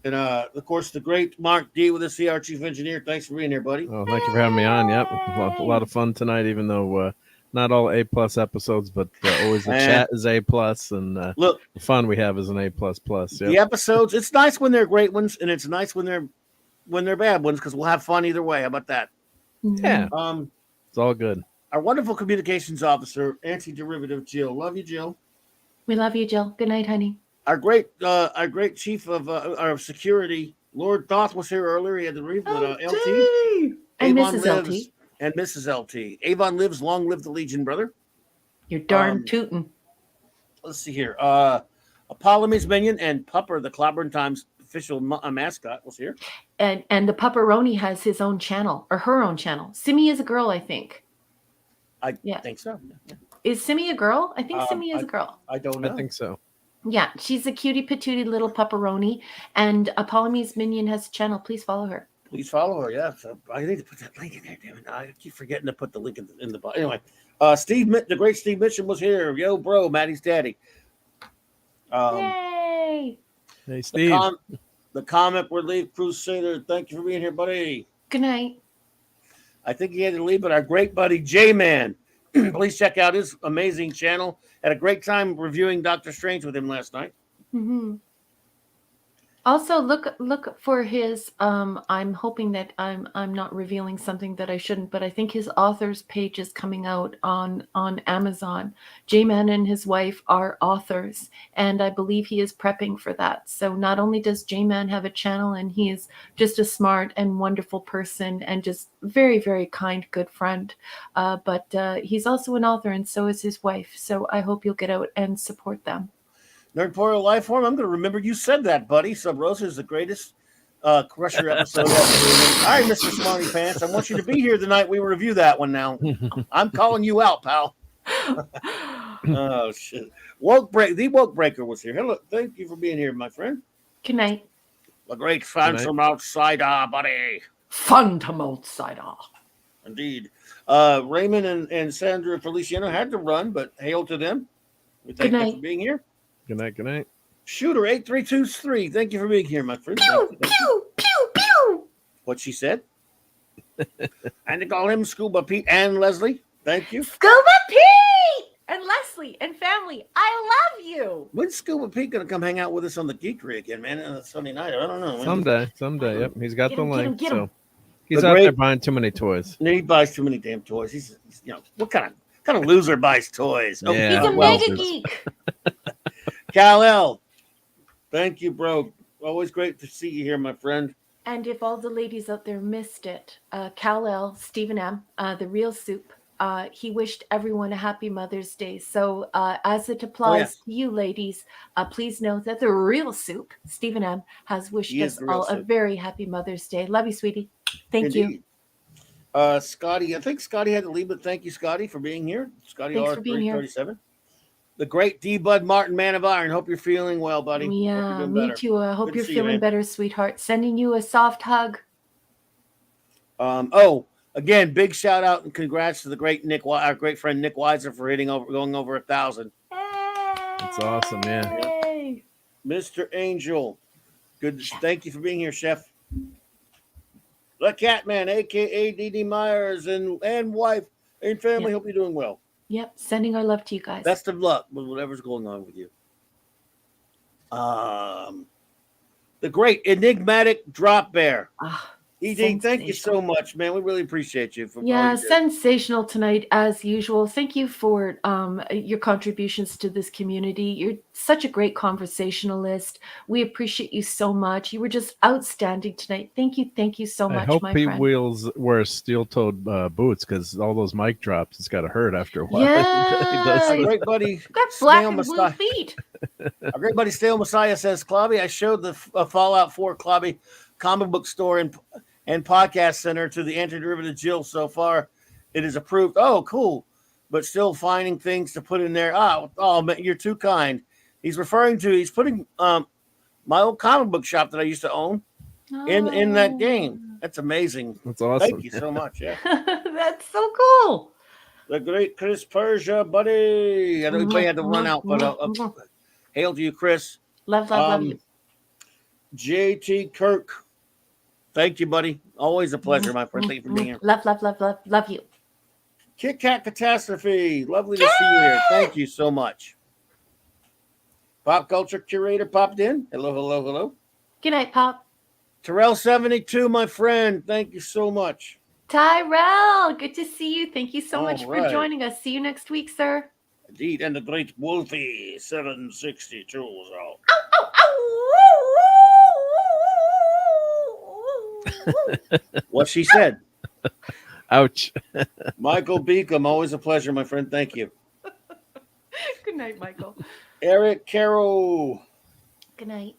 And of course, the great Mark D with us, our chief engineer. Thanks for being here, buddy. Oh, thank you for having me on. Yep, a lot of fun tonight. Even though not all A+ episodes, but always the chat is A+, and look, the fun we have is an A++. Yep. The episodes. It's nice when they're great ones, and it's nice when they're bad ones because we'll have fun either way. How about that? Yeah. It's all good. Our wonderful communications officer, anti-derivative Jill. Love you, Jill. We love you, Jill. Good night, honey. Our great chief of our security, Lord Thoth, was here earlier. He had to leave, but LT And Avon Mrs. lives, LT. and Mrs. LT. Avon lives. Long live the Legion, brother. You're darn tootin'. Let's see here. Apollome's minion and Pupper, the Clobbering Times official mascot, was here. And the Pupperoni has his own channel or her own channel. Simi is a girl, I think. I think so. Yeah. Is Simi a girl? I think Simi is a girl. I don't know. I think so. Yeah, she's a cutie patootie little pupperoni, and Apollome's minion has a channel. Please follow her. Please follow her. Yeah, so I need to put that link in there. Damn it! I keep forgetting to put the link in the. Anyway, the great Steve Mitchell was here. Yo, bro, Maddie's daddy. Yay! Hey, Steve. The Comic Relief Crusader. Thank you for being here, buddy. Good night. I think he had to leave, but our great buddy J-Man. Please check out his amazing channel. Had a great time reviewing Doctor Strange with him last night. Mm-hmm. Also, look for his. I'm hoping that I'm not revealing something that I shouldn't, but I think his author's page is coming out on Amazon. J-Man and his wife are authors, and I believe he is prepping for that. So not only does J-Man have a channel, and he is just a smart and wonderful person, and just very, very kind, good friend, but he's also an author, and so is his wife. So I hope you'll get out and support them. Nerdporial Lifeform, I'm going to remember you said that, buddy. Sub Rosa is the greatest Crusher episode ever. All right, Mr. Smarty Pants, I want you to be here tonight. We review that one now. I'm calling you out, pal. Oh, shit. The Woke Breaker was here. Hello, thank you for being here, my friend. Good night. A great fan from outside, buddy. Fun from outside. Indeed. Raymond and Sandra Feliciano had to run, but hail to them. We thank them for being here. Good night. Good night. Shooter 8323. Thank you for being here, my friend. Pew, pew, pew, pew. What she said. And to call him Scuba Pete and Leslie. Thank you. Scuba Pete and Leslie and family. I love you. When's Scuba Pete gonna come hang out with us on the Geekery again, man? On a Sunday night. I don't know. Someday. Yep. He's got the link. Get him. So he's out there buying too many toys. He buys too many damn toys. He's what kind of loser buys toys? Oh, he's a mega geek. Kal-El, thank you, bro. Always great to see you here, my friend. And if all the ladies out there missed it, Kal-El, Stephen M., the real soup, he wished everyone a happy Mother's Day. So as it applies to you ladies, please know that the real soup, Stephen M., has wished us all a very happy Mother's Day. Love you, sweetie. Thank you. Scotty, I think Scotty had to leave, but thank you, Scotty, for being here. Scotty Thanks for being here. R337. The great D. Bud Martin, Man of Iron. Hope you're feeling well, buddy. Yeah, me too. I hope you're feeling better, sweetheart. Sending you a soft hug. Again, big shout out and congrats to the great our great friend Nick Weiser for going over 1,000. That's awesome, yeah. Yay. Mr. Angel, good. Thank you for being here, Chef. The Catman, aka DD Myers, and wife and family. Yep. Hope you're doing well. Yep, sending our love to you guys. Best of luck with whatever's going on with you. The great enigmatic Drop Bear. ED, thank you so much, man. We really appreciate you. Sensational tonight as usual. Thank you for your contributions to this community. You're such a great conversationalist. We appreciate you so much. You were just outstanding tonight. Thank you so much, my friend. I hope he wears steel-toed boots because all those mic drops, it's got to hurt after a while. Yeah, our great buddy, got black and blue feet. Our great buddy Stale Messiah says, Clobby, I showed the Fallout 4 Clobby comic book store and podcast center to the antiderivative Jill. So far it is approved. Oh, cool. But still finding things to put in there. Oh man, you're too kind. He's putting my old comic book shop that I used to own in that game. That's amazing. That's awesome. Thank you so much. Yeah. That's so cool. The great Chris Persia, buddy. I know he had to run out, but hail to you, Chris. Love you. JT Kirk. Thank you, buddy. Always a pleasure, my friend. Thank you for being here. Love you. Kit Kat Catastrophe. Lovely to see you here. Thank you so much. Pop Culture Curator popped in. Hello. Good night, Pop. Terrell72, my friend. Thank you so much. Tyrell, good to see you. Thank you so much for joining us. See you next week, sir. Indeed. And the great Wolfie 762 was all. What she said. Ouch. Michael Beacom, always a pleasure, my friend. Thank you. Good night, Michael. Eric Caro. Good night.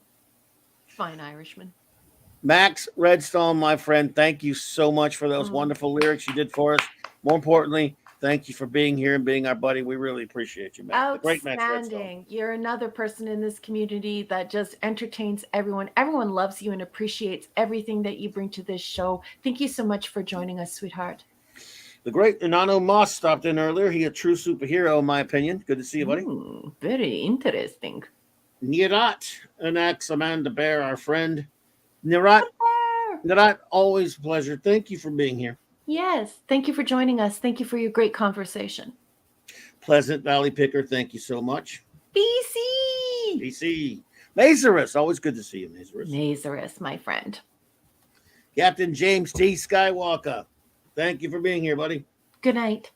Fine Irishman. Max Redstone, my friend. Thank you so much for those wonderful lyrics you did for us. More importantly, thank you for being here and being our buddy. We really appreciate you, man. Outstanding. You're another person in this community that just entertains everyone. Everyone loves you and appreciates everything that you bring to this show. Thank you so much for joining us, sweetheart. The great Inano Moss stopped in earlier. He a true superhero, in my opinion. Good to see you, buddy. Very interesting. Nirat, Anax, Amanda Bear, our friend. Nirat, always a pleasure. Thank you for being here. Yes. Thank you for joining us. Thank you for your great conversation. Pleasant Valley Picker, thank you so much. BC. Mazarus, always good to see you, Mazarus, my friend. Captain James T. Skywalker, thank you for being here, buddy. Good night.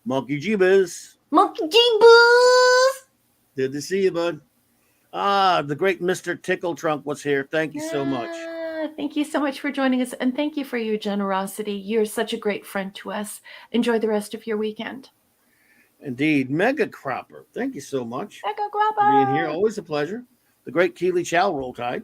Monkey Jeebus. Good to see you, bud. The great Mr. Tickle Trunk was here. Thank you so much. Thank you so much for joining us, and thank you for your generosity. You're such a great friend to us. Enjoy the rest of your weekend. Indeed. Mega Cropper, thank you so much. Mega Cropper. For being here. Always a pleasure. The great Keely Chow, Roll Tide.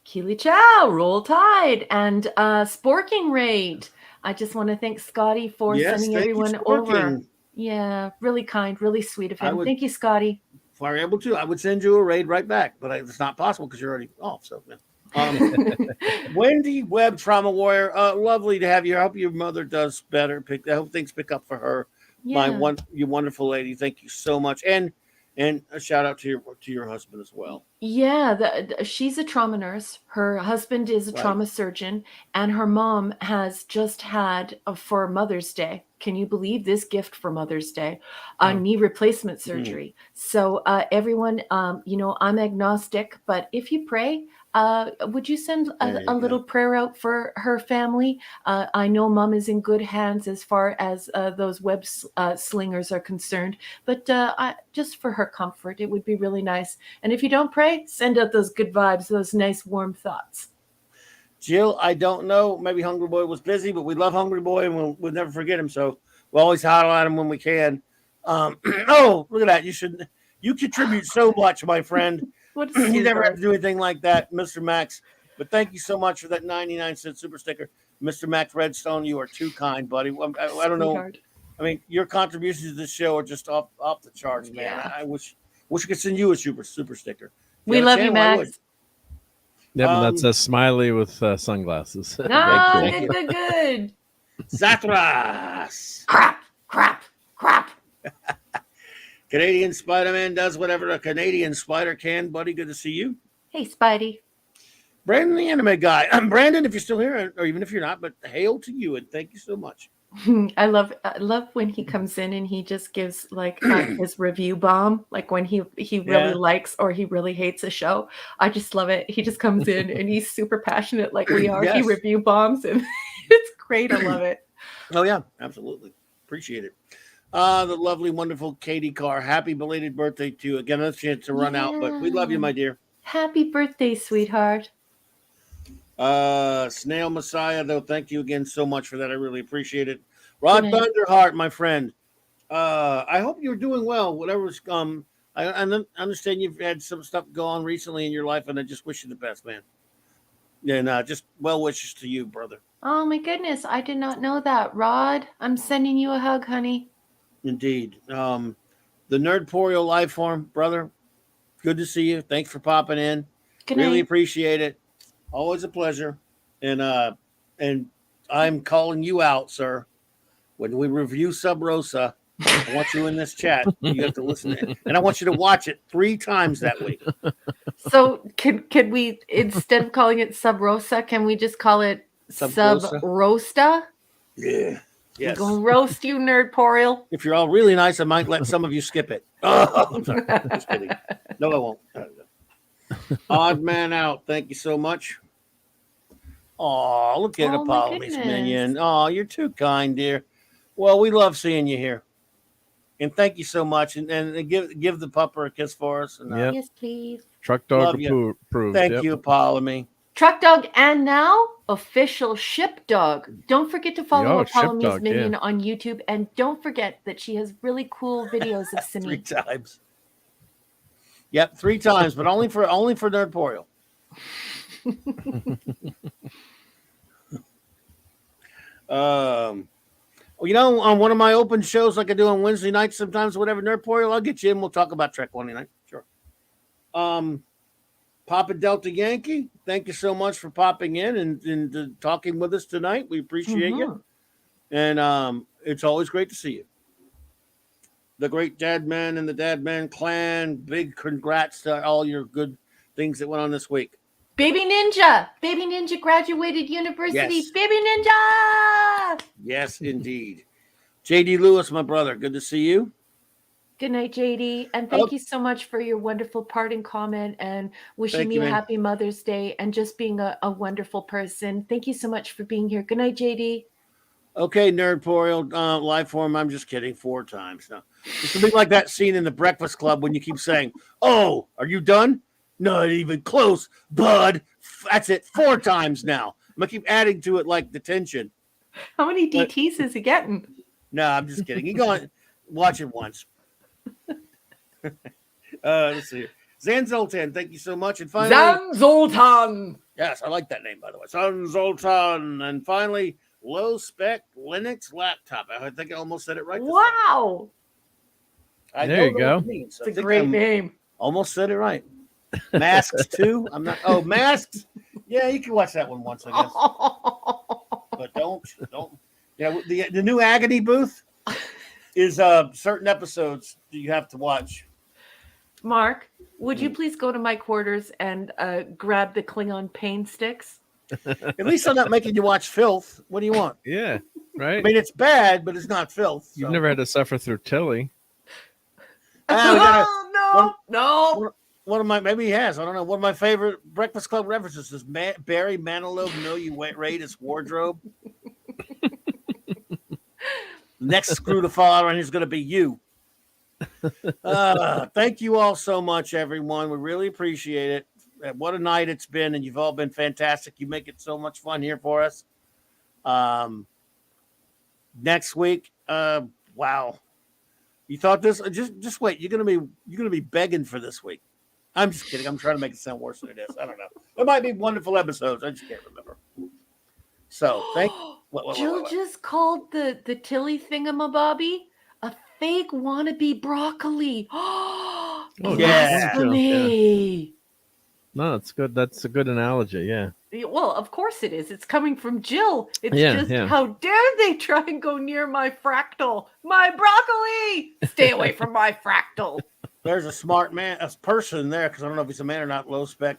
Keely Chow, Roll Tide, and Sporking Raid. I just want to thank Scotty for sending everyone over. Yeah, really kind, really sweet of him. Thank you, Scotty. If I were able to, I would send you a raid right back, but it's not possible because you're already off. So, Wendy Webb, Trauma Warrior, lovely to have you. I hope your mother does better. I hope things pick up for her. Yeah. You wonderful lady. Thank you so much, and a shout out to your husband as well. Yeah, she's a trauma nurse. Her husband is a trauma surgeon, and her mom has just had for Mother's Day. Can you believe this gift for Mother's Day? Knee replacement surgery. So everyone, I'm agnostic, but if you pray, would you send a little prayer out for her family? I know Mom is in good hands as far as those web slingers are concerned, but just for her comfort, it would be really nice. And if you don't pray, send out those good vibes, those nice warm thoughts. Jill, I don't know. Maybe Hungry Boy was busy, but we love Hungry Boy and we'll never forget him. So we'll always highlight him when we can. Oh, look at that. You contribute so much, my friend. You never have to do anything like that, Mr. Max. But thank you so much for that 99-cent super sticker. Mr. Max Redstone, you are too kind, buddy. I don't know. I mean, your contributions to this show are just off the charts, man. Yeah. I wish I could send you a super sticker. We love you, Max. Yeah, but that's a smiley with sunglasses. No, good. Zatras. Crap. Canadian Spider-Man does whatever a Canadian spider can, buddy. Good to see you. Hey, Spidey. Brandon, the anime guy. Brandon, if you're still here, or even if you're not, but hail to you and thank you so much. I love when he comes in and he just gives like his review bomb, like when he really likes or he really hates a show. I just love it. He just comes in and he's super passionate like we are. Yes. He review bombs and it's great. I love it. Oh yeah, absolutely. Appreciate it. The lovely, wonderful Katie Carr. Happy belated birthday to you. Again, another chance to run out, but we love you, my dear. Happy birthday, sweetheart. Snail Messiah, though, thank you again so much for that. I really appreciate it. Rod Thunderheart, my friend. I hope you're doing well. Whatever's I understand you've had some stuff go on recently in your life, and I just wish you the best, man. And just well wishes to you, brother. Oh my goodness, I did not know that, Rod. I'm sending you a hug, honey. Indeed. The Nerdporeal life form, brother. Good to see you. Thanks for popping in. Good really night. Appreciate it. Always a pleasure. And I'm calling you out, sir. When we review Sub Rosa, I want you in this chat. You have to listen to it. And I want you to watch it 3 times that week. So can we, instead of calling it Sub Rosa, can we just call it Sub Roasta? Yeah. Yes. We're going to roast you, Nerdporeal. If you're all really nice, I might let some of you skip it. Oh, I'm sorry. Just kidding. No, I won't. Odd Man Out. Thank you so much. Oh, look at Apollo's minion. Oh, you're too kind, dear. Well, we love seeing you here. And thank you so much. And give the pupper a kiss for us. And, yes, please. Truck Dog approved. Thank you, Apollo. Truck Dog and now official Ship Dog. Don't forget to follow Apollo's minion on YouTube. And don't forget that she has really cool videos of Simi. 3 times. Yep, 3 times, but only for Nerdporeal. On one of my open shows, like I do on Wednesday nights, sometimes whatever, Nerdporeal, I'll get you in. We'll talk about Trek one night. Sure. Papa Delta Yankee, thank you so much for popping in and talking with us tonight. We appreciate you. And it's always great to see you. The great Dadman and the Dadman clan, big congrats to all your good things that went on this week. Baby Ninja graduated university. Yes. Baby Ninja. Yes, indeed. JD Lewis, my brother, good to see you. Good night, JD. And thank you so much for your wonderful parting comment and wishing me a happy Mother's Day and just being a wonderful person. Thank you so much for being here. Good night, JD. Okay, Nerdporeal live form. I'm just kidding. 4 times. No, it's something like that scene in The Breakfast Club when you keep saying, "Oh, are you done? Not even close, bud." That's it. 4 times now. I'm gonna keep adding to it like the tension. How many DTs is he getting? No, I'm just kidding. You go and watch it once. Let's see. Zanzoltan, thank you so much. And finally, Zanzoltan. Yes, I like that name, by the way. Zanzoltan. And finally, Low Spec Linux Laptop. I think I almost said it right. Wow. There you go. It's a great name. Almost said it right. Masks too. I'm not. Oh, Masks. Yeah, you can watch that one once, I guess. But don't. Yeah, the new Agony booth is certain episodes you have to watch. Mark, would you please go to my quarters and grab the Klingon pain sticks? At least I'm not making you watch filth. What do you want? Yeah, right. I mean, it's bad, but it's not filth. You've never had to suffer through Tilly. No. One of my, maybe he has. I don't know. One of my favorite Breakfast Club references is Barry Manilow. No, you raid his wardrobe. Next screw to fall out on is going to be you. Thank you all so much, everyone. We really appreciate it. what a night it's been, and you've all been fantastic. You make it so much fun here for us. Next week, wow. You thought this? Just wait. You're gonna be begging for this week. I'm just kidding. I'm trying to make it sound worse than it is. I don't know. It might be wonderful episodes. I just can't remember. So thank. Jill just called the Tilly thingamabobby a fake wannabe broccoli. Oh, yeah. Blasphemy. No, it's good. That's a good analogy. Yeah. Well, of course it is. It's coming from Jill. It's just yeah. how dare they try and go near my fractal, my broccoli. Stay away from my fractal. There's a smart man, a person there, because I don't know if he's a man or not. Low spec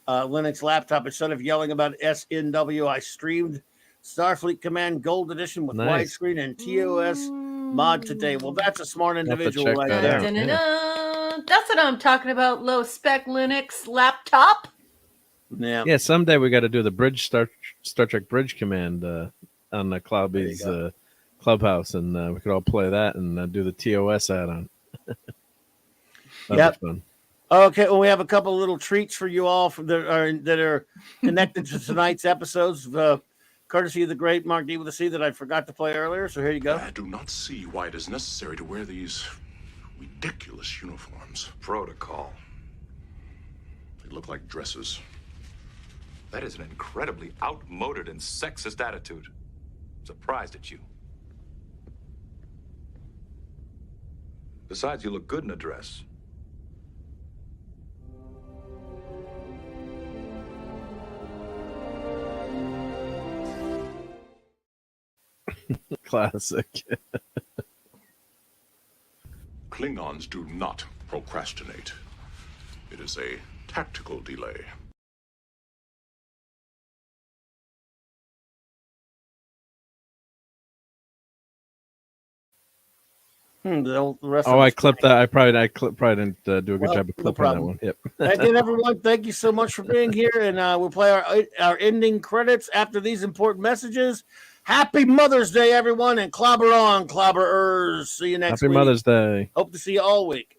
Linux laptop. Instead of yelling about SNW, I streamed Starfleet Command Gold Edition with widescreen and TOS mod today. Well, that's a smart individual right there. Yeah. That's what I'm talking about. Low spec Linux laptop. Yeah. Someday we got to do the bridge Star Trek Bridge Command on the Clobby's Clubhouse, and we could all play that and do the TOS add-on. Yep. Fun. Okay. Well, we have a couple of little treats for you all that are connected to tonight's episodes, courtesy of the great Mark D with a C that I forgot to play earlier. So here you go. I do not see why it is necessary to wear these ridiculous uniforms. Protocol. They look like dresses. That is an incredibly outmoded and sexist attitude. I'm surprised at you. Besides, you look good in a dress. Classic. Klingons do not procrastinate. It is a tactical delay. The rest I clipped that. I probably didn't do a good job of clipping that one. Yep. Again, everyone, thank you so much for being here, and we'll play our ending credits after these important messages. Happy Mother's Day, everyone, and clobber on, clobberers. See you next week. Happy Mother's Day. Hope to see you all week.